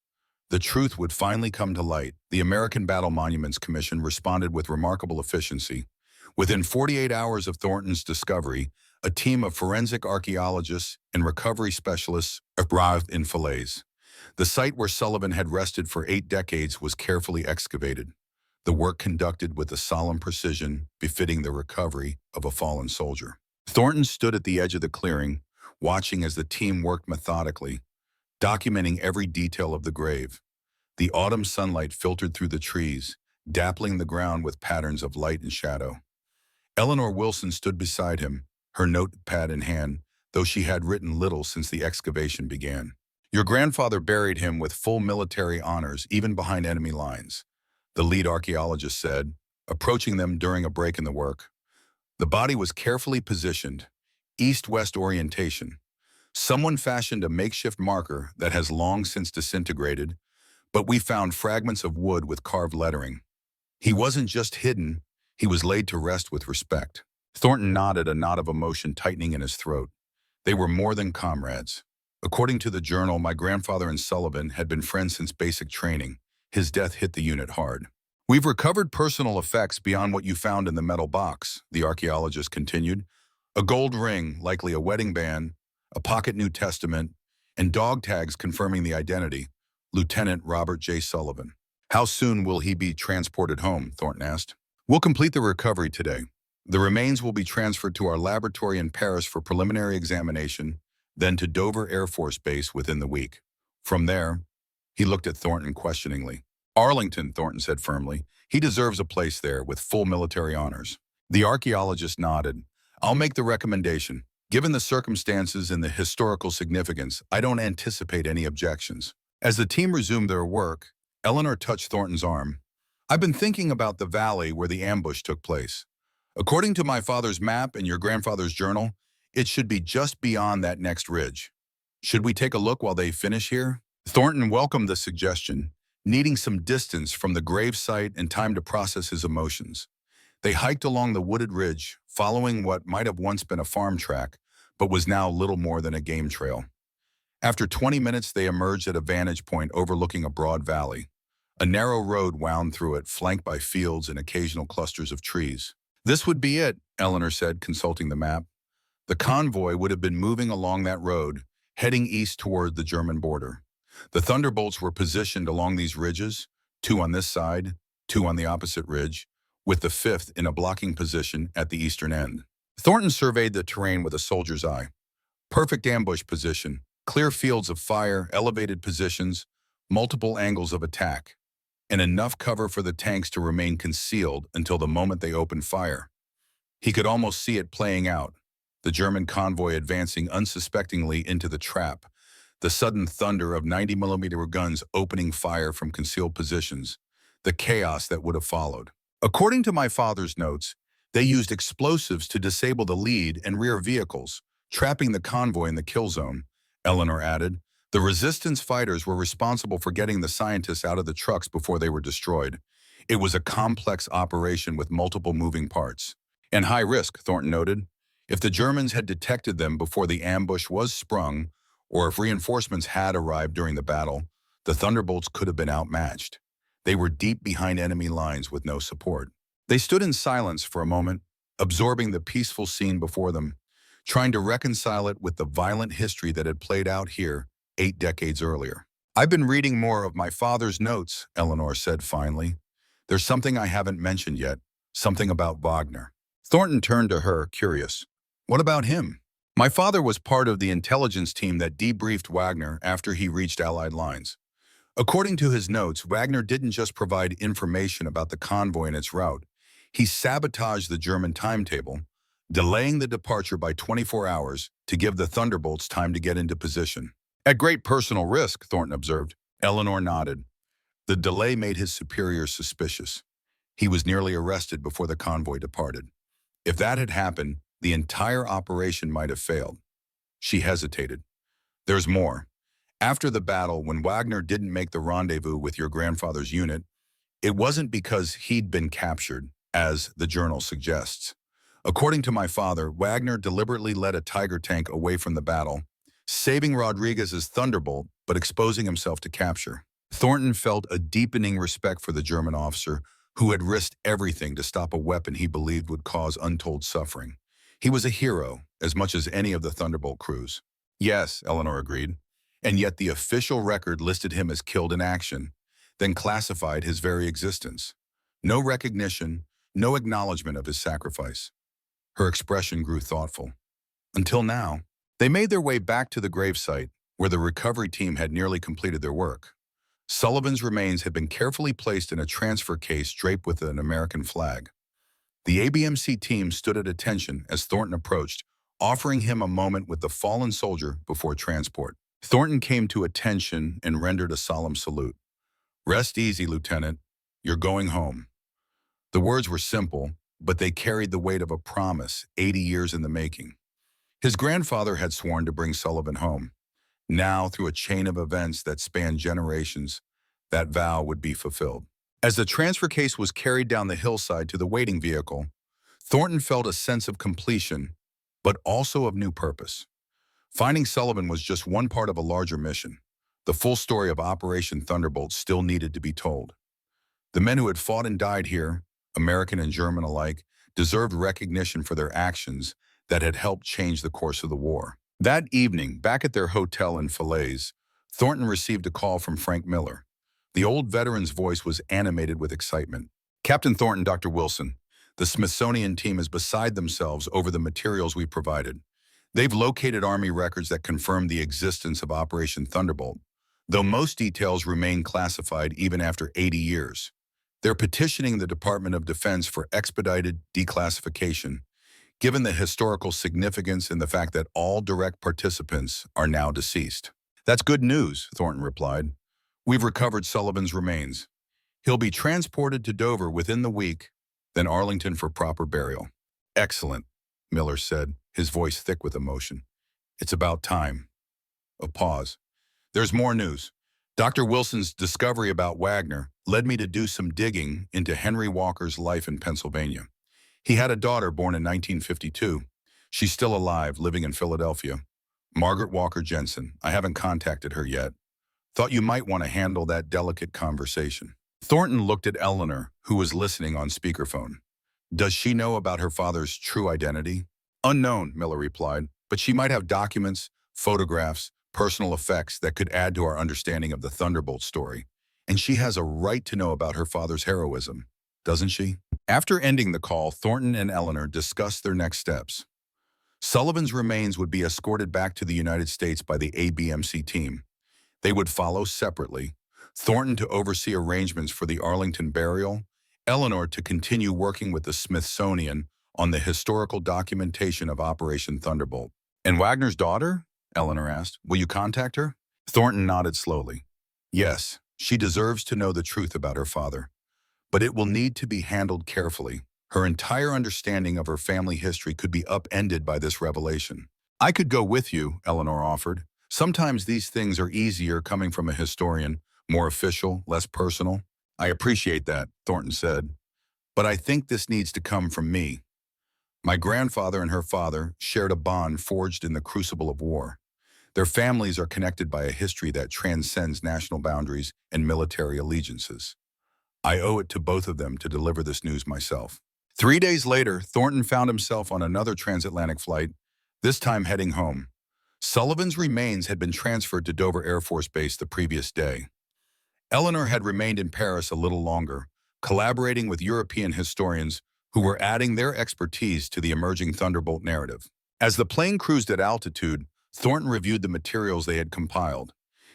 The truth would finally come to light. The American Battle Monuments Commission responded with remarkable efficiency. Within 48 hours of Thornton's discovery, a team of forensic archaeologists and recovery specialists arrived in Falaise. The site where Sullivan had rested for 8 decades was carefully excavated, the work conducted with a solemn precision befitting the recovery of a fallen soldier. Thornton stood at the edge of the clearing, watching as the team worked methodically, documenting every detail of the grave. The autumn sunlight filtered through the trees, dappling the ground with patterns of light and shadow. Eleanor Wilson stood beside him, her notepad in hand, though she had written little since the excavation began. "Your grandfather buried him with full military honors, even behind enemy lines," the lead archaeologist said, approaching them during a break in the work. "The body was carefully positioned, east-west orientation. Someone fashioned a makeshift marker that has long since disintegrated, but we found fragments of wood with carved lettering. He wasn't just hidden, he was laid to rest with respect." Thornton nodded, a knot of emotion tightening in his throat. They were more than comrades. According to the journal, my grandfather and Sullivan had been friends since basic training. His death hit the unit hard. "We've recovered personal effects beyond what you found in the metal box," the archaeologist continued. "A gold ring, likely a wedding band, a pocket New Testament, and dog tags confirming the identity, Lieutenant Robert J. Sullivan." "How soon will he be transported home?" Thornton asked. "We'll complete the recovery today. The remains will be transferred to our laboratory in Paris for preliminary examination, then to Dover Air Force Base within the week. From there," he looked at Thornton questioningly. "Arlington," Thornton said firmly. "He deserves a place there with full military honors." The archaeologist nodded. "I'll make the recommendation. Given the circumstances and the historical significance, I don't anticipate any objections." As the team resumed their work, Eleanor touched Thornton's arm. "I've been thinking about the valley where the ambush took place. According to my father's map and your grandfather's journal, it should be just beyond that next ridge. Should we take a look while they finish here?" Thornton welcomed the suggestion, needing some distance from the grave site and time to process his emotions. They hiked along the wooded ridge, following what might have once been a farm track, but was now little more than a game trail. After 20 minutes, they emerged at a vantage point overlooking a broad valley. A narrow road wound through it, flanked by fields and occasional clusters of trees. This would be it, Eleanor said, consulting the map. The convoy would have been moving along that road, heading east toward the German border. The Thunderbolts were positioned along these ridges, two on this side, two on the opposite ridge, with the fifth in a blocking position at the eastern end. Thornton surveyed the terrain with a soldier's eye. Perfect ambush position, clear fields of fire, elevated positions, multiple angles of attack, and enough cover for the tanks to remain concealed until the moment they opened fire. He could almost see it playing out, the German convoy advancing unsuspectingly into the trap, the sudden thunder of 90mm guns opening fire from concealed positions, the chaos that would have followed. According to my father's notes, they used explosives to disable the lead and rear vehicles, trapping the convoy in the kill zone, Eleanor added. The resistance fighters were responsible for getting the scientists out of the trucks before they were destroyed. It was a complex operation with multiple moving parts. And high risk, Thornton noted. If the Germans had detected them before the ambush was sprung, or if reinforcements had arrived during the battle, the Thunderbolts could have been outmatched. They were deep behind enemy lines with no support. They stood in silence for a moment, absorbing the peaceful scene before them, trying to reconcile it with the violent history that had played out here 8 decades earlier. I've been reading more of my father's notes, Eleanor said finally. There's something I haven't mentioned yet, something about Wagner. Thornton turned to her, curious. What about him? My father was part of the intelligence team that debriefed Wagner after he reached Allied lines. According to his notes, Wagner didn't just provide information about the convoy and its route. He sabotaged the German timetable, delaying the departure by 24 hours to give the Thunderbolts time to get into position. At great personal risk, Thornton observed. Eleanor nodded. The delay made his superiors suspicious. He was nearly arrested before the convoy departed. If that had happened, the entire operation might have failed. She hesitated. There's more. After the battle, when Wagner didn't make the rendezvous with your grandfather's unit, it wasn't because he'd been captured, as the journal suggests. According to my father, Wagner deliberately led a Tiger tank away from the battle, saving Rodriguez's Thunderbolt, but exposing himself to capture. Thornton felt a deepening respect for the German officer who had risked everything to stop a weapon he believed would cause untold suffering. He was a hero, as much as any of the Thunderbolt crews. Yes, Eleanor agreed. And yet the official record listed him as killed in action, then classified his very existence. No recognition, no acknowledgement of his sacrifice. Her expression grew thoughtful. Until now, they made their way back to the gravesite, where the recovery team had nearly completed their work. Sullivan's remains had been carefully placed in a transfer case draped with an American flag. The ABMC team stood at attention as Thornton approached, offering him a moment with the fallen soldier before transport. Thornton came to attention and rendered a solemn salute. Rest easy, Lieutenant. You're going home. The words were simple, but they carried the weight of a promise 80 years in the making. His grandfather had sworn to bring Sullivan home. Now, through a chain of events that spanned generations, that vow would be fulfilled. As the transfer case was carried down the hillside to the waiting vehicle, Thornton felt a sense of completion, but also of new purpose. Finding Sullivan was just one part of a larger mission. The full story of Operation Thunderbolt still needed to be told. The men who had fought and died here, American and German alike, deserved recognition for their actions that had helped change the course of the war. That evening, back at their hotel in Falaise, Thornton received a call from Frank Miller. The old veteran's voice was animated with excitement. Captain Thornton, Dr. Wilson, the Smithsonian team is beside themselves over the materials we provided. They've located Army records that confirm the existence of Operation Thunderbolt, though most details remain classified even after 80 years. They're petitioning the Department of Defense for expedited declassification, given the historical significance and the fact that all direct participants are now deceased. That's good news, Thornton replied. We've recovered Sullivan's remains. He'll be transported to Dover within the week, then Arlington for proper burial. Excellent, Miller said, his voice thick with emotion. It's about time. A pause. There's more news. Dr. Wilson's discovery about Wagner led me to do some digging into Henry Walker's life in Pennsylvania. He had a daughter born in 1952. She's still alive, living in Philadelphia. Margaret Walker Jensen. I haven't contacted her yet. Thought you might want to handle that delicate conversation. Thornton looked at Eleanor, who was listening on speakerphone. Does she know about her father's true identity? Unknown, Miller replied, but she might have documents, photographs, personal effects that could add to our understanding of the Thunderbolt story. And she has a right to know about her father's heroism, doesn't she? After ending the call, Thornton and Eleanor discussed their next steps. Sullivan's remains would be escorted back to the United States by the ABMC team. They would follow separately, Thornton to oversee arrangements for the Arlington burial, Eleanor to continue working with the Smithsonian on the historical documentation of Operation Thunderbolt. And Wagner's daughter? Eleanor asked. Will you contact her? Thornton nodded slowly. Yes, she deserves to know the truth about her father. But it will need to be handled carefully. Her entire understanding of her family history could be upended by this revelation. I could go with you, Eleanor offered. Sometimes these things are easier coming from a historian, more official, less personal. I appreciate that, Thornton said. But I think this needs to come from me. My grandfather and her father shared a bond forged in the crucible of war. Their families are connected by a history that transcends national boundaries and military allegiances. I owe it to both of them to deliver this news myself. 3 days later, Thornton found himself on another transatlantic flight, this time heading home. Sullivan's remains had been transferred to Dover Air Force Base the previous day. Eleanor had remained in Paris a little longer, collaborating with European historians who were adding their expertise to the emerging Thunderbolt narrative. As the plane cruised at altitude, Thornton reviewed the materials they had compiled.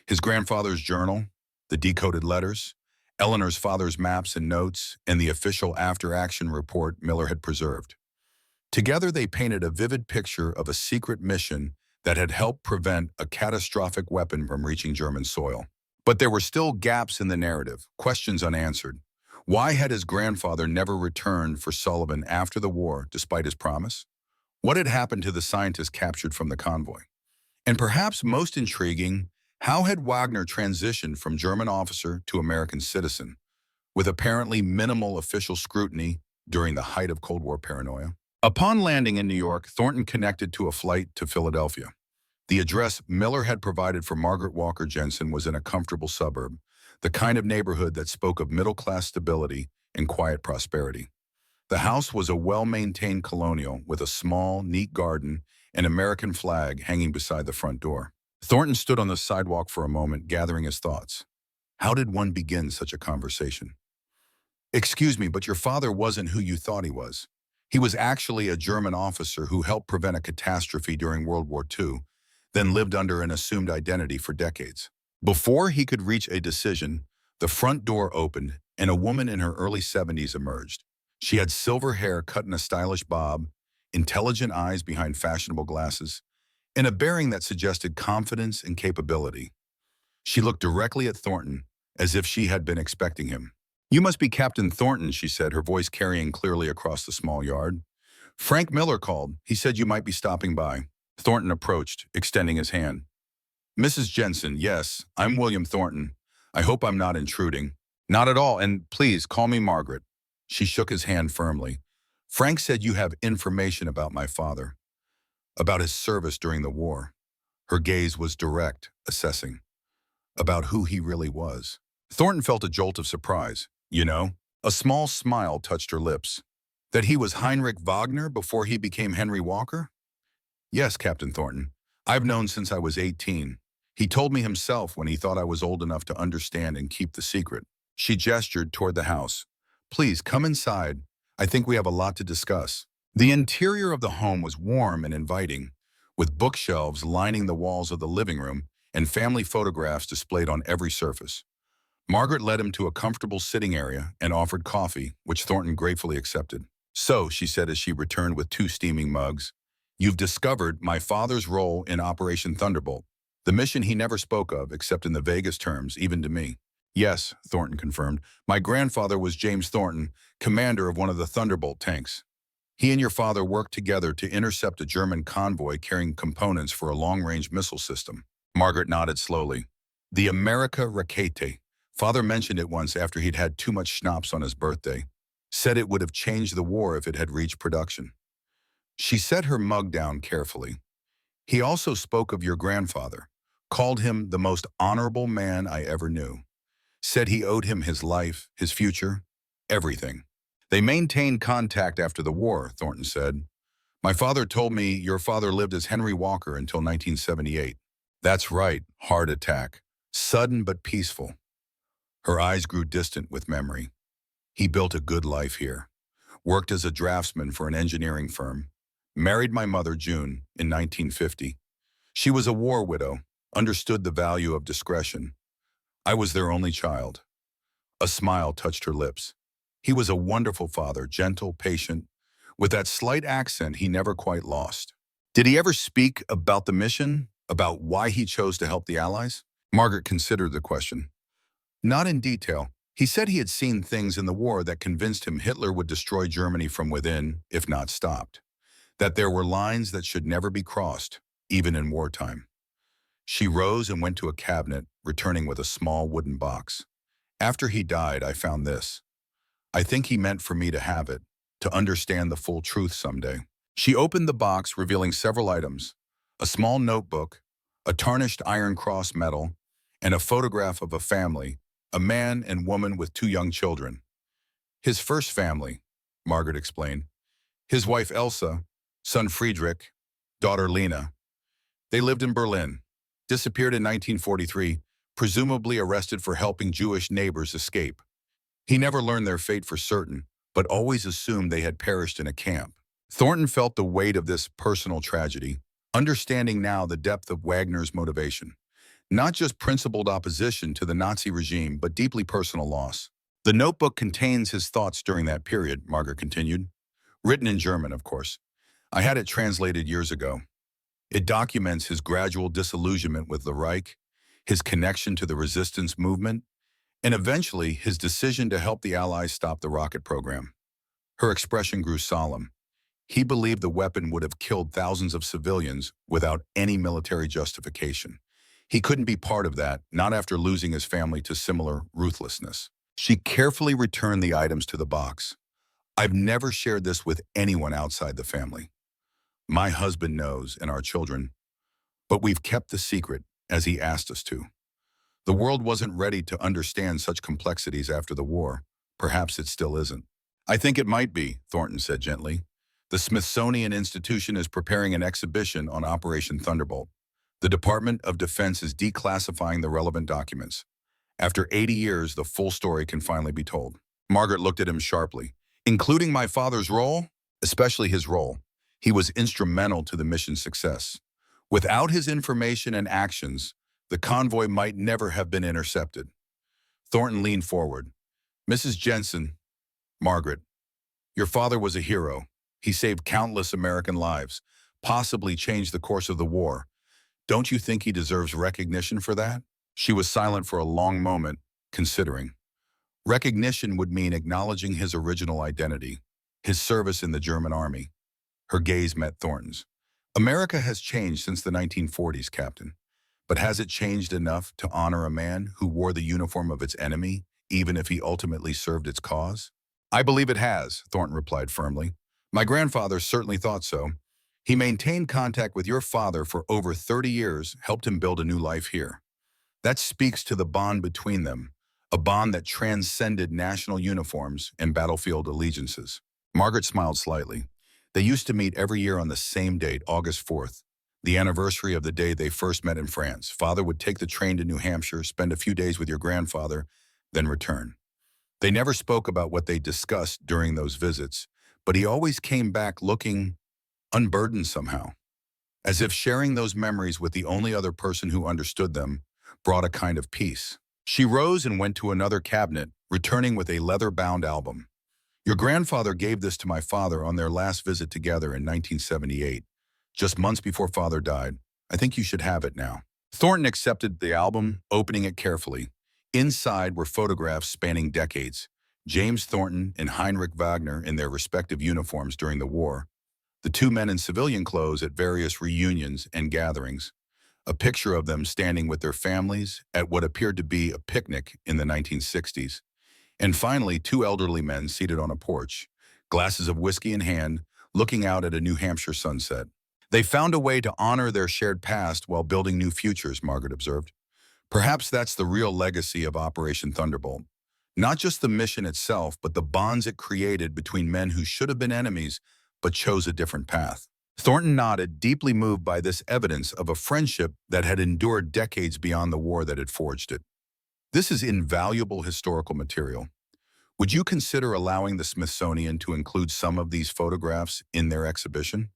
His grandfather's journal, the decoded letters, Eleanor's father's maps and notes, and the official after-action report Miller had preserved. Together they painted a vivid picture of a secret mission that had helped prevent a catastrophic weapon from reaching German soil. But there were still gaps in the narrative, questions unanswered. Why had his grandfather never returned for Sullivan after the war, despite his promise? What had happened to the scientists captured from the convoy? And perhaps most intriguing, how had Wagner transitioned from German officer to American citizen, with apparently minimal official scrutiny during the height of Cold War paranoia? Upon landing in New York, Thornton connected to a flight to Philadelphia. The address Miller had provided for Margaret Walker Jensen was in a comfortable suburb, the kind of neighborhood that spoke of middle-class stability and quiet prosperity. The house was a well-maintained colonial with a small, neat garden and American flag hanging beside the front door. Thornton stood on the sidewalk for a moment, gathering his thoughts. How did one begin such a conversation? Excuse me, but your father wasn't who you thought he was. He was actually a German officer who helped prevent a catastrophe during World War II, then lived under an assumed identity for decades. Before he could reach a decision, the front door opened and a woman in her early 70s emerged. She had silver hair cut in a stylish bob, intelligent eyes behind fashionable glasses, and a bearing that suggested confidence and capability. She looked directly at Thornton, as if she had been expecting him. You must be Captain Thornton, she said, her voice carrying clearly across the small yard. Frank Miller called. He said you might be stopping by. Thornton approached, extending his hand. Mrs. Jensen, yes, I'm William Thornton. I hope I'm not intruding. Not at all, and please call me Margaret. She shook his hand firmly. Frank said you have information about my father, about his service during the war. Her gaze was direct, assessing, about who he really was. Thornton felt a jolt of surprise. You know, a small smile touched her lips. That he was Heinrich Wagner before he became Henry Walker? Yes, Captain Thornton. I've known since I was 18. He told me himself when he thought I was old enough to understand and keep the secret. She gestured toward the house. Please, come inside. I think we have a lot to discuss. The interior of the home was warm and inviting, with bookshelves lining the walls of the living room and family photographs displayed on every surface. Margaret led him to a comfortable sitting area and offered coffee, which Thornton gratefully accepted. So, she said as she returned with 2 steaming mugs, you've discovered my father's role in Operation Thunderbolt, the mission he never spoke of except in the vaguest terms, even to me. Yes, Thornton confirmed. My grandfather was James Thornton, commander of one of the Thunderbolt tanks. He and your father worked together to intercept a German convoy carrying components for a long-range missile system. Margaret nodded slowly. The America Rakete. Father mentioned it once after he'd had too much schnapps on his birthday. Said it would have changed the war if it had reached production. She set her mug down carefully. He also spoke of your grandfather, called him the most honorable man I ever knew. Said he owed him his life, his future, everything. They maintained contact after the war, Thornton said. My father told me your father lived as Henry Walker until 1978. That's right, heart attack. Sudden but peaceful. Her eyes grew distant with memory. He built a good life here. Worked as a draftsman for an engineering firm. Married my mother, June, in 1950. She was a war widow, understood the value of discretion. I was their only child. A smile touched her lips. He was a wonderful father, gentle, patient, with that slight accent he never quite lost. Did he ever speak about the mission? About why he chose to help the Allies? Margaret considered the question. Not in detail. He said he had seen things in the war that convinced him Hitler would destroy Germany from within, if not stopped. That there were lines that should never be crossed, even in wartime. She rose and went to a cabinet, returning with a small wooden box. After he died, I found this. I think he meant for me to have it, to understand the full truth someday. She opened the box, revealing several items. A small notebook, a tarnished Iron Cross medal, and a photograph of a family, a man and woman with 2 young children. His first family, Margaret explained. His wife Elsa, son Friedrich, daughter Lena. They lived in Berlin, disappeared in 1943, presumably arrested for helping Jewish neighbors escape. He never learned their fate for certain, but always assumed they had perished in a camp. Thornton felt the weight of this personal tragedy, understanding now the depth of Wagner's motivation. Not just principled opposition to the Nazi regime, but deeply personal loss. The notebook contains his thoughts during that period, Margaret continued. Written in German, of course. I had it translated years ago. It documents his gradual disillusionment with the Reich, his connection to the resistance movement, and eventually his decision to help the Allies stop the rocket program. Her expression grew solemn. He believed the weapon would have killed thousands of civilians without any military justification. He couldn't be part of that, not after losing his family to similar ruthlessness. She carefully returned the items to the box. I've never shared this with anyone outside the family. My husband knows, and our children, but we've kept the secret as he asked us to. The world wasn't ready to understand such complexities after the war. Perhaps it still isn't. I think it might be, Thornton said gently. The Smithsonian Institution is preparing an exhibition on Operation Thunderbolt. The Department of Defense is declassifying the relevant documents. After 80 years, the full story can finally be told. Margaret looked at him sharply. Including my father's role? Especially his role. He was instrumental to the mission's success. Without his information and actions, the convoy might never have been intercepted. Thornton leaned forward. Mrs. Jensen, Margaret, your father was a hero. He saved countless American lives, possibly changed the course of the war. Don't you think he deserves recognition for that? She was silent for a long moment, considering. Recognition would mean acknowledging his original identity, his service in the German army. Her gaze met Thornton's. America has changed since the 1940s, Captain. But has it changed enough to honor a man who wore the uniform of its enemy, even if he ultimately served its cause? I believe it has, Thornton replied firmly. My grandfather certainly thought so. He maintained contact with your father for over 30 years, helped him build a new life here. That speaks to the bond between them, a bond that transcended national uniforms and battlefield allegiances. Margaret smiled slightly. They used to meet every year on the same date, August 4th, the anniversary of the day they first met in France. Father would take the train to New Hampshire, spend a few days with your grandfather, then return. They never spoke about what they discussed during those visits, but he always came back looking unburdened somehow, as if sharing those memories with the only other person who understood them brought a kind of peace. She rose and went to another cabinet, returning with a leather-bound album. Your grandfather gave this to my father on their last visit together in 1978, just months before Father died. I think you should have it now. Thornton accepted the album, opening it carefully. Inside were photographs spanning decades. James Thornton and Heinrich Wagner in their respective uniforms during the war. The 2 men in civilian clothes at various reunions and gatherings. a picture of them standing with their families at what appeared to be a picnic in the 1960s. And finally, two elderly men seated on a porch, glasses of whiskey in hand, looking out at a New Hampshire sunset. They found a way to honor their shared past while building new futures, Margaret observed. Perhaps that's the real legacy of Operation Thunderbolt. Not just the mission itself, but the bonds it created between men who should have been enemies, but chose a different path. Thornton nodded, deeply moved by this evidence of a friendship that had endured decades beyond the war that had forged it. This is invaluable historical material. Would you consider allowing the Smithsonian to include some of these photographs in their exhibition?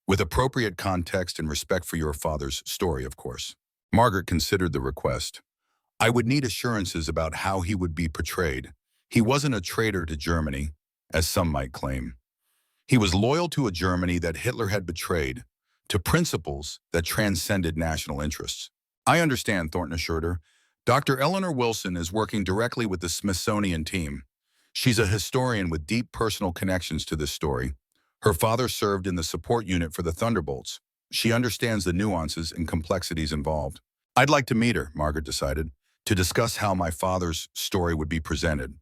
With appropriate context and respect for your father's story, of course. Margaret considered the request. I would need assurances about how he would be portrayed. He wasn't a traitor to Germany, as some might claim. He was loyal to a Germany that Hitler had betrayed, to principles that transcended national interests. I understand, Thornton assured her. Dr. Eleanor Wilson is working directly with the Smithsonian team. She's a historian with deep personal connections to this story. Her father served in the support unit for the Thunderbolts. She understands the nuances and complexities involved. I'd like to meet her, Margaret decided, to discuss how my father's story would be presented.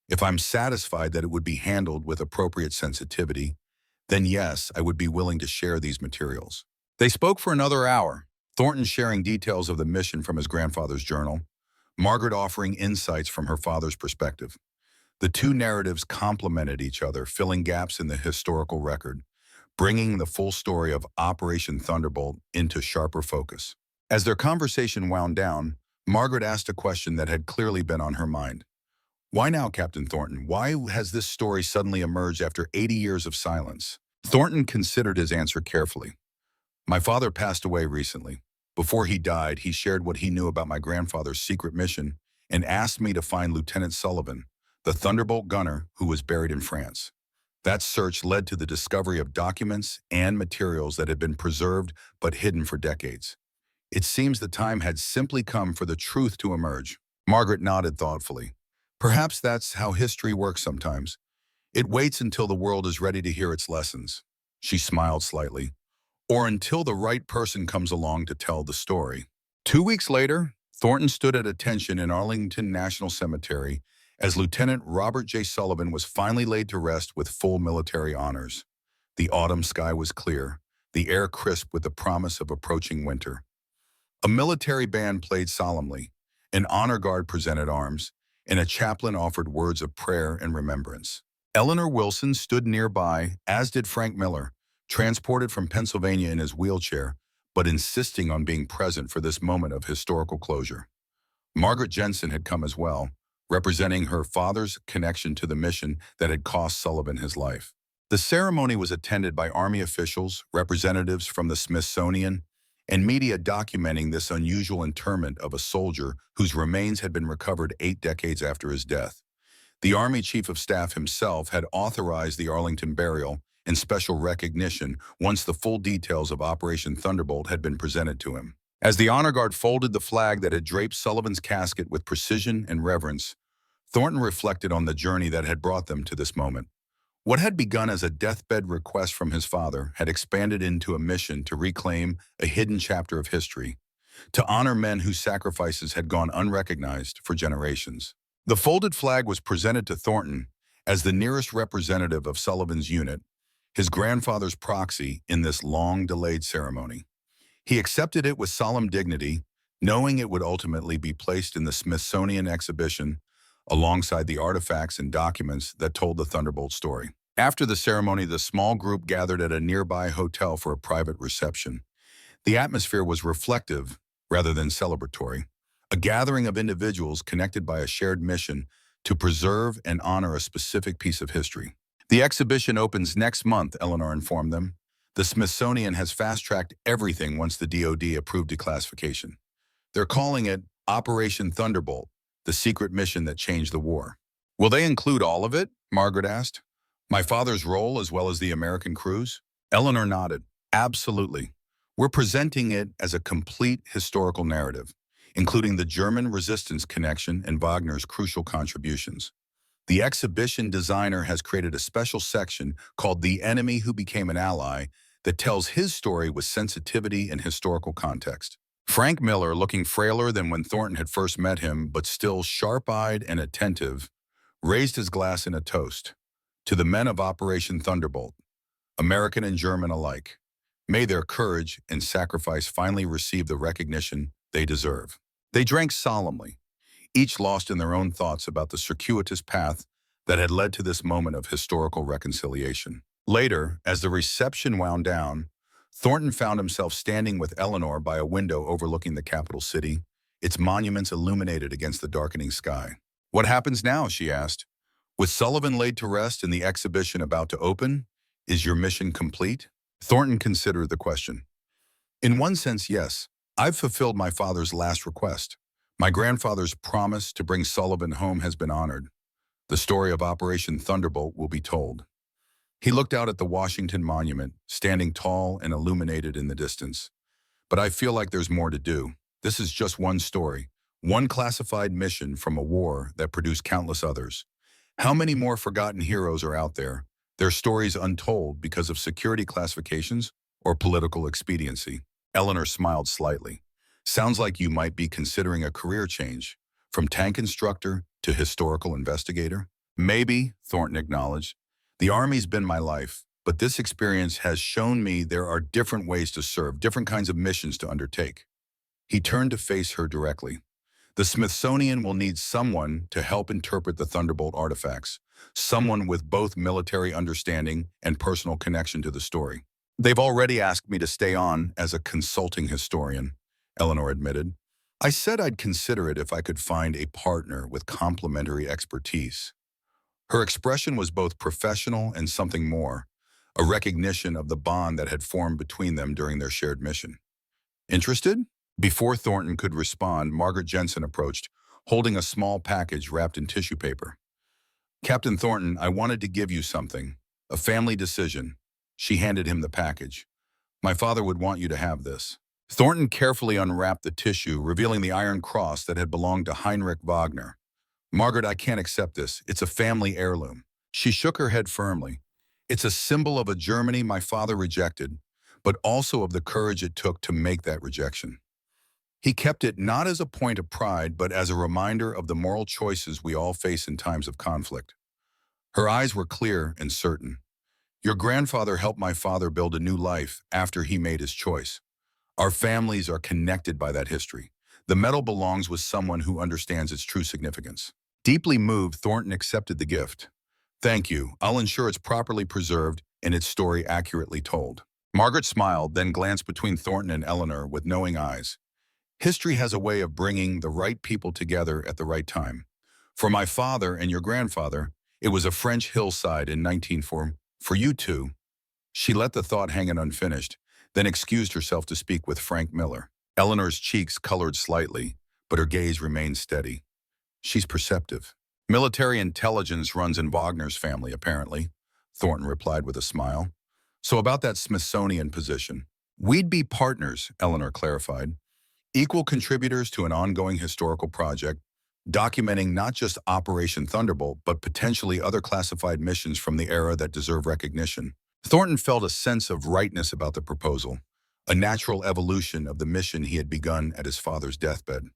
If I'm satisfied that it would be handled with appropriate sensitivity, then yes, I would be willing to share these materials. They spoke for another hour, Thornton sharing details of the mission from his grandfather's journal, Margaret offering insights from her father's perspective. The two narratives complemented each other, filling gaps in the historical record, bringing the full story of Operation Thunderbolt into sharper focus. As their conversation wound down, Margaret asked a question that had clearly been on her mind. Why now, Captain Thornton? Why has this story suddenly emerged after 80 years of silence? Thornton considered his answer carefully. My father passed away recently. Before he died, he shared what he knew about my grandfather's secret mission and asked me to find Lieutenant Sullivan, the Thunderbolt gunner who was buried in France. That search led to the discovery of documents and materials that had been preserved but hidden for decades. It seems the time had simply come for the truth to emerge. Margaret nodded thoughtfully. Perhaps that's how history works sometimes. It waits until the world is ready to hear its lessons. She smiled slightly. Or until the right person comes along to tell the story. 2 weeks later, Thornton stood at attention in Arlington National Cemetery as Lieutenant Robert J. Sullivan was finally laid to rest with full military honors. The autumn sky was clear, the air crisp with the promise of approaching winter. A military band played solemnly, an honor guard presented arms, and a chaplain offered words of prayer and remembrance. Eleanor Wilson stood nearby, as did Frank Miller, transported from Pennsylvania in his wheelchair, but insisting on being present for this moment of historical closure. Margaret Jensen had come as well, representing her father's connection to the mission that had cost Sullivan his life. The ceremony was attended by Army officials, representatives from the Smithsonian, and media documenting this unusual interment of a soldier whose remains had been recovered 8 decades after his death. The Army Chief of Staff himself had authorized the Arlington burial and special recognition once the full details of Operation Thunderbolt had been presented to him. As the honor guard folded the flag that had draped Sullivan's casket with precision and reverence, Thornton reflected on the journey that had brought them to this moment. What had begun as a deathbed request from his father had expanded into a mission to reclaim a hidden chapter of history, to honor men whose sacrifices had gone unrecognized for generations. The folded flag was presented to Thornton as the nearest representative of Sullivan's unit, his grandfather's proxy in this long-delayed ceremony. He accepted it with solemn dignity, knowing it would ultimately be placed in the Smithsonian exhibition alongside the artifacts and documents that told the Thunderbolt story. After the ceremony, the small group gathered at a nearby hotel for a private reception. The atmosphere was reflective rather than celebratory, a gathering of individuals connected by a shared mission to preserve and honor a specific piece of history. The exhibition opens next month, Eleanor informed them. The Smithsonian has fast-tracked everything once the DoD approved declassification. They're calling it Operation Thunderbolt, the secret mission that changed the war. Will they include all of it? Margaret asked. My father's role as well as the American crews? Eleanor nodded. Absolutely. We're presenting it as a complete historical narrative, including the German resistance connection and Wagner's crucial contributions. The exhibition designer has created a special section called The Enemy Who Became an Ally that tells his story with sensitivity and historical context. Frank Miller, looking frailer than when Thornton had first met him, but still sharp-eyed and attentive, raised his glass in a toast. To the men of Operation Thunderbolt, American and German alike, may their courage and sacrifice finally receive the recognition they deserve. They drank solemnly, each lost in their own thoughts about the circuitous path that had led to this moment of historical reconciliation. Later, as the reception wound down, Thornton found himself standing with Eleanor by a window overlooking the capital city, its monuments illuminated against the darkening sky. "What happens now?" she asked. "With Sullivan laid to rest and the exhibition about to open, is your mission complete?" Thornton considered the question. "In one sense, yes. I've fulfilled my father's last request. My grandfather's promise to bring Sullivan home has been honored. The story of Operation Thunderbolt will be told." He looked out at the Washington Monument, standing tall and illuminated in the distance. "But I feel like there's more to do. This is just one story, one classified mission from a war that produced countless others. How many more forgotten heroes are out there, their stories untold because of security classifications or political expediency?" Eleanor smiled slightly. "Sounds like you might be considering a career change, from tank instructor to historical investigator." "Maybe," Thornton acknowledged. "The Army's been my life, but this experience has shown me there are different ways to serve, different kinds of missions to undertake." He turned to face her directly. "The Smithsonian will need someone to help interpret the Thunderbolt artifacts, someone with both military understanding and personal connection to the story." "They've already asked me to stay on as a consulting historian," Eleanor admitted. "I said I'd consider it if I could find a partner with complementary expertise." Her expression was both professional and something more, a recognition of the bond that had formed between them during their shared mission. "Interested?" Before Thornton could respond, Margaret Jensen approached, holding a small package wrapped in tissue paper. "Captain Thornton, I wanted to give you something, a family decision." She handed him the package. "My father would want you to have this." Thornton carefully unwrapped the tissue, revealing the iron cross that had belonged to Heinrich Wagner. "Margaret, I can't accept this. It's a family heirloom." She shook her head firmly. "It's a symbol of a Germany my father rejected, but also of the courage it took to make that rejection. He kept it not as a point of pride, but as a reminder of the moral choices we all face in times of conflict." Her eyes were clear and certain. "Your grandfather helped my father build a new life after he made his choice. Our families are connected by that history. The medal belongs with someone who understands its true significance." Deeply moved, Thornton accepted the gift. "Thank you. I'll ensure it's properly preserved and its story accurately told." Margaret smiled, then glanced between Thornton and Eleanor with knowing eyes. "History has a way of bringing the right people together at the right time. For my father and your grandfather, it was a French hillside in 1904. For you two." She let the thought hang unfinished, then excused herself to speak with Frank Miller. Eleanor's cheeks colored slightly, but her gaze remained steady. "She's perceptive. Military intelligence runs in Wagner's family, apparently," Thornton replied with a smile. "So about that Smithsonian position." "We'd be partners," Eleanor clarified. "Equal contributors to an ongoing historical project, documenting not just Operation Thunderbolt, but potentially other classified missions from the era that deserve recognition." Thornton felt a sense of rightness about the proposal, a natural evolution of the mission he had begun at his father's deathbed.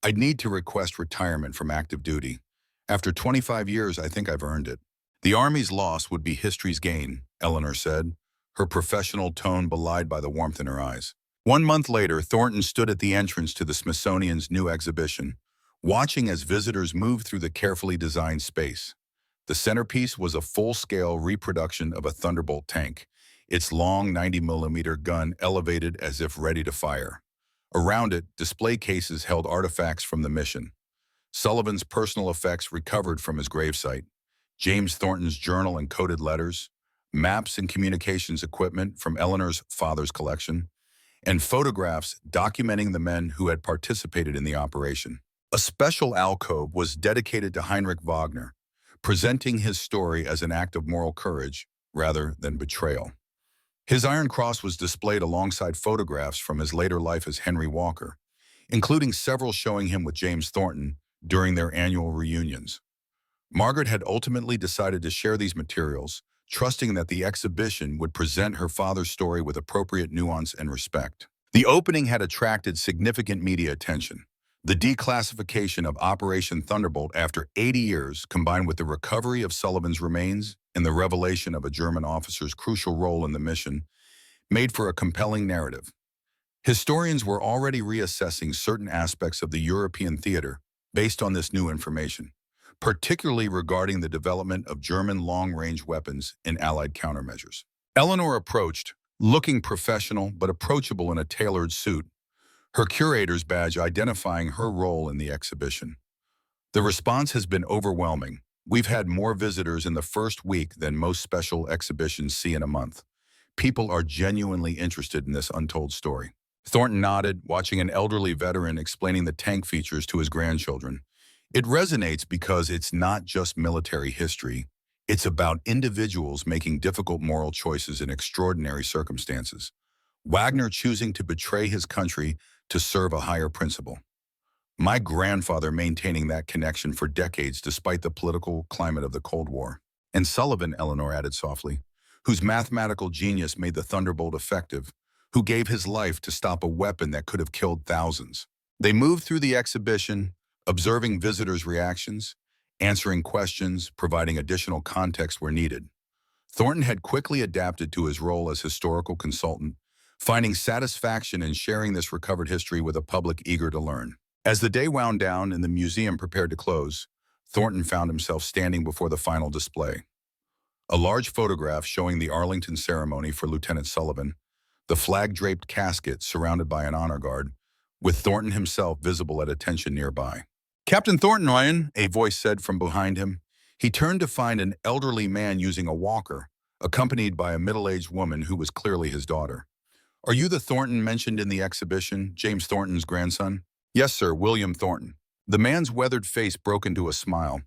"I'd need to request retirement from active duty. After 25 years, I think I've earned it." "The Army's loss would be history's gain," Eleanor said, her professional tone belied by the warmth in her eyes. 1 month later, Thornton stood at the entrance to the Smithsonian's new exhibition, watching as visitors moved through the carefully designed space. The centerpiece was a full-scale reproduction of a Thunderbolt tank, its long 90mm gun elevated as if ready to fire. Around it, display cases held artifacts from the mission. Sullivan's personal effects recovered from his gravesite, James Thornton's journal and coded letters, maps and communications equipment from Eleanor's father's collection, and photographs documenting the men who had participated in the operation. A special alcove was dedicated to Heinrich Wagner, presenting his story as an act of moral courage rather than betrayal. His Iron Cross was displayed alongside photographs from his later life as Henry Walker, including several showing him with James Thornton during their annual reunions. Margaret had ultimately decided to share these materials, trusting that the exhibition would present her father's story with appropriate nuance and respect. The opening had attracted significant media attention. The declassification of Operation Thunderbolt after 80 years, combined with the recovery of Sullivan's remains and the revelation of a German officer's crucial role in the mission, made for a compelling narrative. Historians were already reassessing certain aspects of the European theater based on this new information, particularly regarding the development of German long-range weapons and Allied countermeasures. Eleanor approached, looking professional but approachable in a tailored suit, her curator's badge identifying her role in the exhibition. The response has been overwhelming. We've had more visitors in the first week than most special exhibitions see in a month. People are genuinely interested in this untold story. Thornton nodded, watching an elderly veteran explaining the tank features to his grandchildren. It resonates because it's not just military history. It's about individuals making difficult moral choices in extraordinary circumstances. Wagner choosing to betray his country to serve a higher principle. My grandfather maintaining that connection for decades despite the political climate of the Cold War. And Sullivan, Eleanor added softly, whose mathematical genius made the Thunderbolt effective, who gave his life to stop a weapon that could have killed thousands. They moved through the exhibition, observing visitors' reactions, answering questions, providing additional context where needed. Thornton had quickly adapted to his role as historical consultant, finding satisfaction in sharing this recovered history with a public eager to learn. As the day wound down and the museum prepared to close, Thornton found himself standing before the final display. A large photograph showing the Arlington ceremony for Lieutenant Sullivan, the flag-draped casket surrounded by an honor guard, with Thornton himself visible at attention nearby. "Captain Thornton, Ryan," a voice said from behind him. He turned to find an elderly man using a walker, accompanied by a middle-aged woman who was clearly his daughter. "Are you the Thornton mentioned in the exhibition, James Thornton's grandson?" "Yes, sir, William Thornton." The man's weathered face broke into a smile.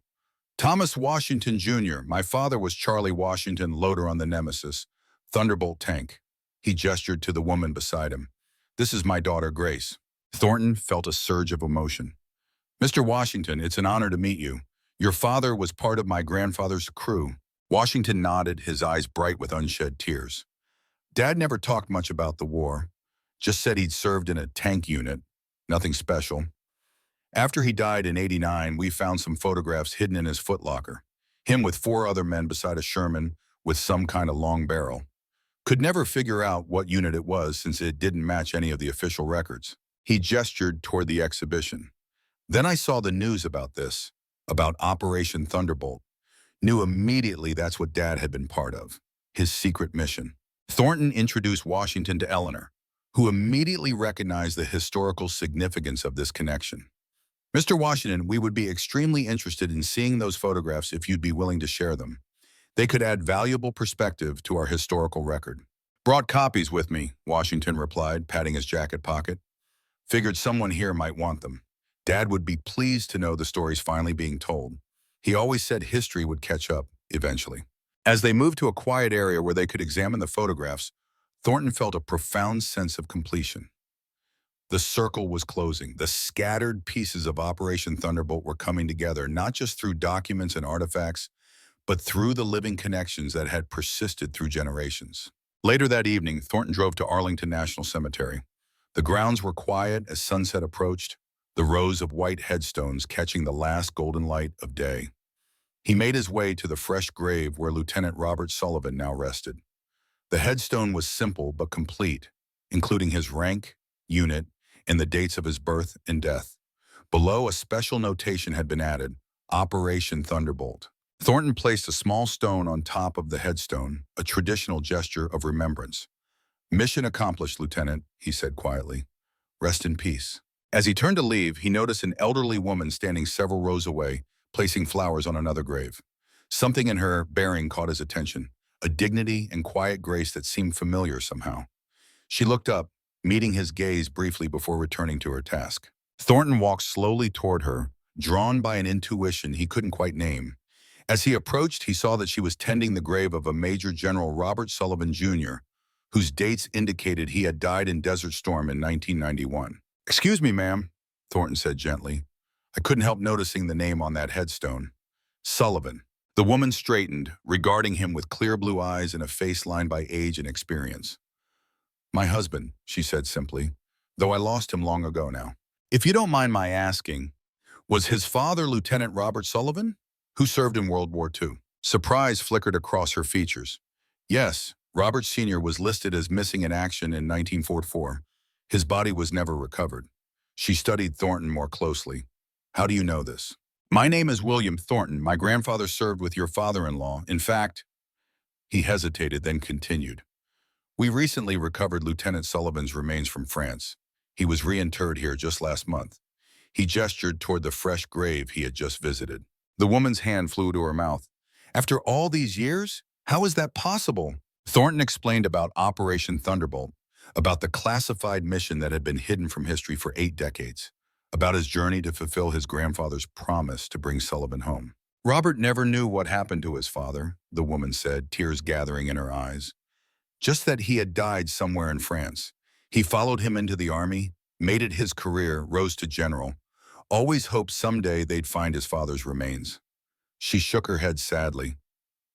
"Thomas Washington, Jr. My father was Charlie Washington, loader on the Nemesis, Thunderbolt tank." He gestured to the woman beside him. "This is my daughter, Grace." Thornton felt a surge of emotion. "Mr. Washington, it's an honor to meet you. Your father was part of my grandfather's crew." Washington nodded, his eyes bright with unshed tears. "Dad never talked much about the war, just said he'd served in a tank unit, nothing special. After he died in '89, we found some photographs hidden in his footlocker. Him with 4 other men beside a Sherman with some kind of long barrel. Could never figure out what unit it was since it didn't match any of the official records." He gestured toward the exhibition. "Then I saw the news about this, about Operation Thunderbolt. Knew immediately that's what Dad had been part of, his secret mission." Thornton introduced Washington to Eleanor, who immediately recognized the historical significance of this connection. "Mr. Washington, we would be extremely interested in seeing those photographs if you'd be willing to share them. They could add valuable perspective to our historical record." "Brought copies with me," Washington replied, patting his jacket pocket. "Figured someone here might want them. Dad would be pleased to know the story's finally being told. He always said history would catch up, eventually." As they moved to a quiet area where they could examine the photographs, Thornton felt a profound sense of completion. The circle was closing. The scattered pieces of Operation Thunderbolt were coming together, not just through documents and artifacts, but through the living connections that had persisted through generations. Later that evening, Thornton drove to Arlington National Cemetery. The grounds were quiet as sunset approached, the rows of white headstones catching the last golden light of day. He made his way to the fresh grave where Lieutenant Robert Sullivan now rested. The headstone was simple but complete, including his rank, unit, and the dates of his birth and death. Below, a special notation had been added, Operation Thunderbolt. Thornton placed a small stone on top of the headstone, a traditional gesture of remembrance. "Mission accomplished, Lieutenant," he said quietly. "Rest in peace." As he turned to leave, he noticed an elderly woman standing several rows away, placing flowers on another grave. Something in her bearing caught his attention, a dignity and quiet grace that seemed familiar somehow. She looked up, meeting his gaze briefly before returning to her task. Thornton walked slowly toward her, drawn by an intuition he couldn't quite name. As he approached, he saw that she was tending the grave of a Major General Robert Sullivan, Jr., whose dates indicated he had died in Desert Storm in 1991. "Excuse me, ma'am," Thornton said gently. "I couldn't help noticing the name on that headstone. Sullivan." The woman straightened, regarding him with clear blue eyes and a face lined by age and experience. My husband, she said simply, though I lost him long ago now. If you don't mind my asking, was his father Lieutenant Robert Sullivan, who served in World War II? Surprise flickered across her features. Yes, Robert Sr. was listed as missing in action in 1944. His body was never recovered. She studied Thornton more closely. How do you know this? My name is William Thornton. My grandfather served with your father-in-law. In fact, he hesitated, then continued. We recently recovered Lieutenant Sullivan's remains from France. He was reinterred here just last month. He gestured toward the fresh grave he had just visited. The woman's hand flew to her mouth. After all these years? How is that possible? Thornton explained about Operation Thunderbolt, about the classified mission that had been hidden from history for 8 decades, about his journey to fulfill his grandfather's promise to bring Sullivan home. Robert never knew what happened to his father, the woman said, tears gathering in her eyes. Just that he had died somewhere in France. He followed him into the army, made it his career, rose to general, always hoped someday they'd find his father's remains. She shook her head sadly.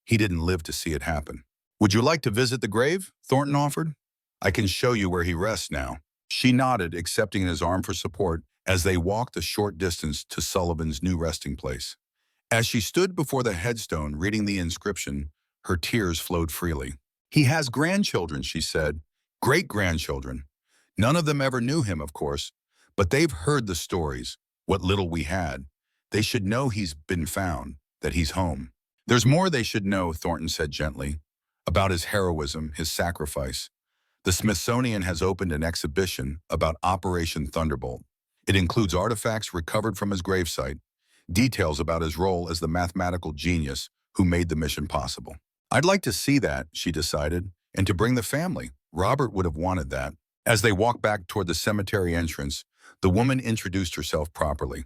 He didn't live to see it happen. Would you like to visit the grave? Thornton offered. I can show you where he rests now. She nodded, accepting his arm for support as they walked a short distance to Sullivan's new resting place. As she stood before the headstone reading the inscription, her tears flowed freely. He has grandchildren, she said. Great-grandchildren. None of them ever knew him, of course, but they've heard the stories, what little we had. They should know he's been found, that he's home. There's more they should know, Thornton said gently, about his heroism, his sacrifice. The Smithsonian has opened an exhibition about Operation Thunderbolt. It includes artifacts recovered from his gravesite, details about his role as the mathematical genius who made the mission possible. I'd like to see that, she decided, and to bring the family. Robert would have wanted that. As they walked back toward the cemetery entrance, the woman introduced herself properly.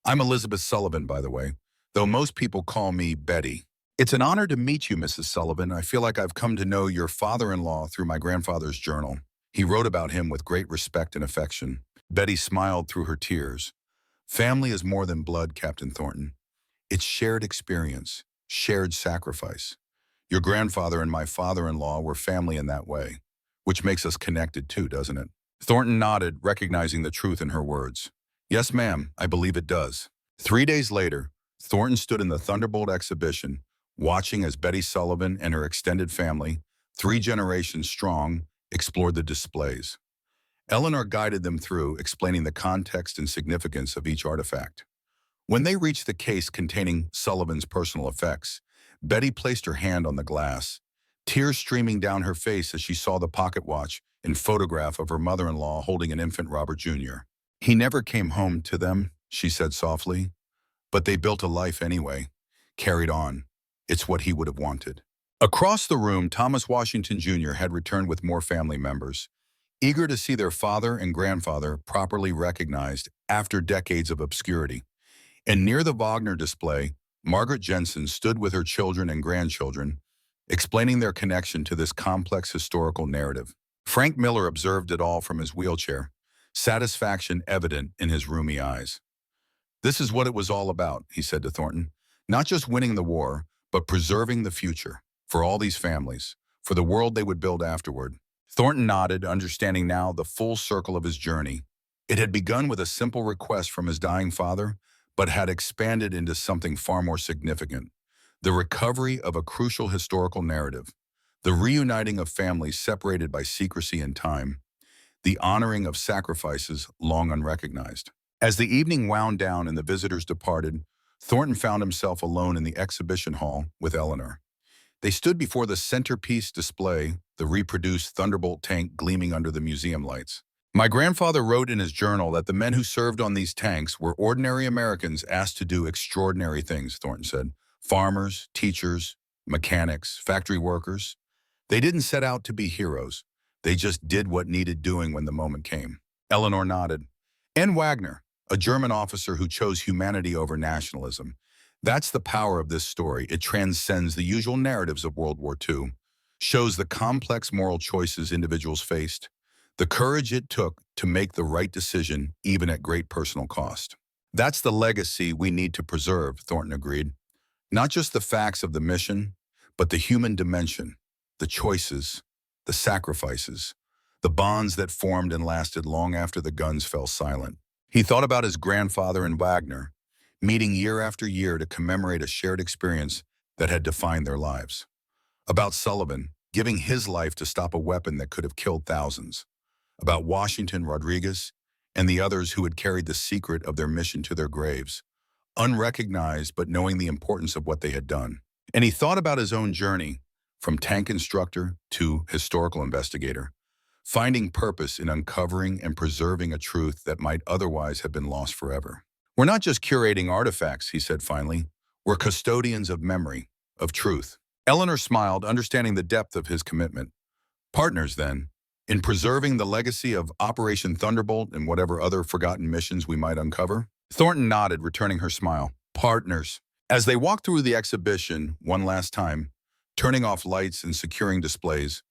I'm Elizabeth Sullivan, by the way, though most people call me Betty. It's an honor to meet you, Mrs. Sullivan. I feel like I've come to know your father-in-law through my grandfather's journal. He wrote about him with great respect and affection. Betty smiled through her tears. Family is more than blood, Captain Thornton. It's shared experience, shared sacrifice. Your grandfather and my father-in-law were family in that way, which makes us connected too, doesn't it? Thornton nodded, recognizing the truth in her words. Yes, ma'am, I believe it does. 3 days later, Thornton stood in the Thunderbolt exhibition, watching as Betty Sullivan and her extended family, 3 generations strong, explored the displays. Eleanor guided them through, explaining the context and significance of each artifact. When they reached the case containing Sullivan's personal effects, Betty placed her hand on the glass, tears streaming down her face as she saw the pocket watch and photograph of her mother-in-law holding an infant Robert Jr. He never came home to them, she said softly, but they built a life anyway, carried on. It's what he would have wanted. Across the room, Thomas Washington Jr. had returned with more family members, eager to see their father and grandfather properly recognized after decades of obscurity. And near the Wagner display, Margaret Jensen stood with her children and grandchildren, explaining their connection to this complex historical narrative. Frank Miller observed it all from his wheelchair, satisfaction evident in his rheumy eyes. This is what it was all about, he said to Thornton. Not just winning the war, but preserving the future for all these families, for the world they would build afterward. Thornton nodded, understanding now the full circle of his journey. It had begun with a simple request from his dying father, but had expanded into something far more significant. The recovery of a crucial historical narrative, the reuniting of families separated by secrecy and time, the honoring of sacrifices long unrecognized. As the evening wound down and the visitors departed, Thornton found himself alone in the exhibition hall with Eleanor. They stood before the centerpiece display, the reproduced Thunderbolt tank gleaming under the museum lights. My grandfather wrote in his journal that the men who served on these tanks were ordinary Americans asked to do extraordinary things, Thornton said. Farmers, teachers, mechanics, factory workers. They didn't set out to be heroes. They just did what needed doing when the moment came. Eleanor nodded. And Wagner, a German officer who chose humanity over nationalism. That's the power of this story. It transcends the usual narratives of World War II, shows the complex moral choices individuals faced, the courage it took to make the right decision even at great personal cost. That's the legacy we need to preserve, Thornton agreed. Not just the facts of the mission, but the human dimension, the choices, the sacrifices, the bonds that formed and lasted long after the guns fell silent. He thought about his grandfather and Wagner, meeting year after year to commemorate a shared experience that had defined their lives. About Sullivan, giving his life to stop a weapon that could have killed thousands. About Washington Rodriguez and the others who had carried the secret of their mission to their graves, unrecognized but knowing the importance of what they had done. And he thought about his own journey, from tank instructor to historical investigator, finding purpose in uncovering and preserving a truth that might otherwise have been lost forever. "We're not just curating artifacts," he said finally. "We're custodians of memory, of truth." Eleanor smiled, understanding the depth of his commitment. "Partners, then, in preserving the legacy of Operation Thunderbolt and whatever other forgotten missions we might uncover?" Thornton nodded, returning her smile. "Partners." As they walked through the exhibition one last time, turning off lights and securing displays,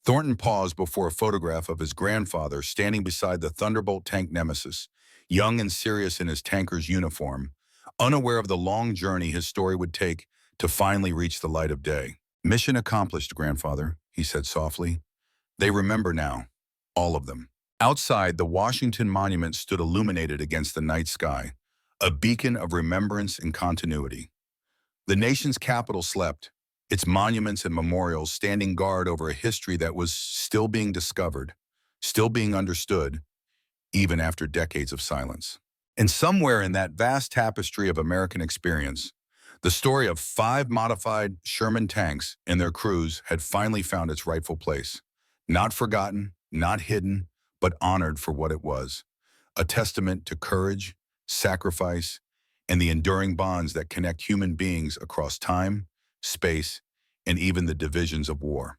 Thornton paused before a photograph of his grandfather standing beside the Thunderbolt tank nemesis, young and serious in his tanker's uniform, unaware of the long journey his story would take to finally reach the light of day. "Mission accomplished, grandfather," he said softly. "They remember now, all of them." Outside, the Washington Monument stood illuminated against the night sky, a beacon of remembrance and continuity. The nation's capital slept, its monuments and memorials standing guard over a history that was still being discovered, still being understood, even after decades of silence. And somewhere in that vast tapestry of American experience, the story of 5 modified Sherman tanks and their crews had finally found its rightful place. Not forgotten, not hidden, but honored for what it was. A testament to courage, sacrifice, and the enduring bonds that connect human beings across time, space, and even the divisions of war.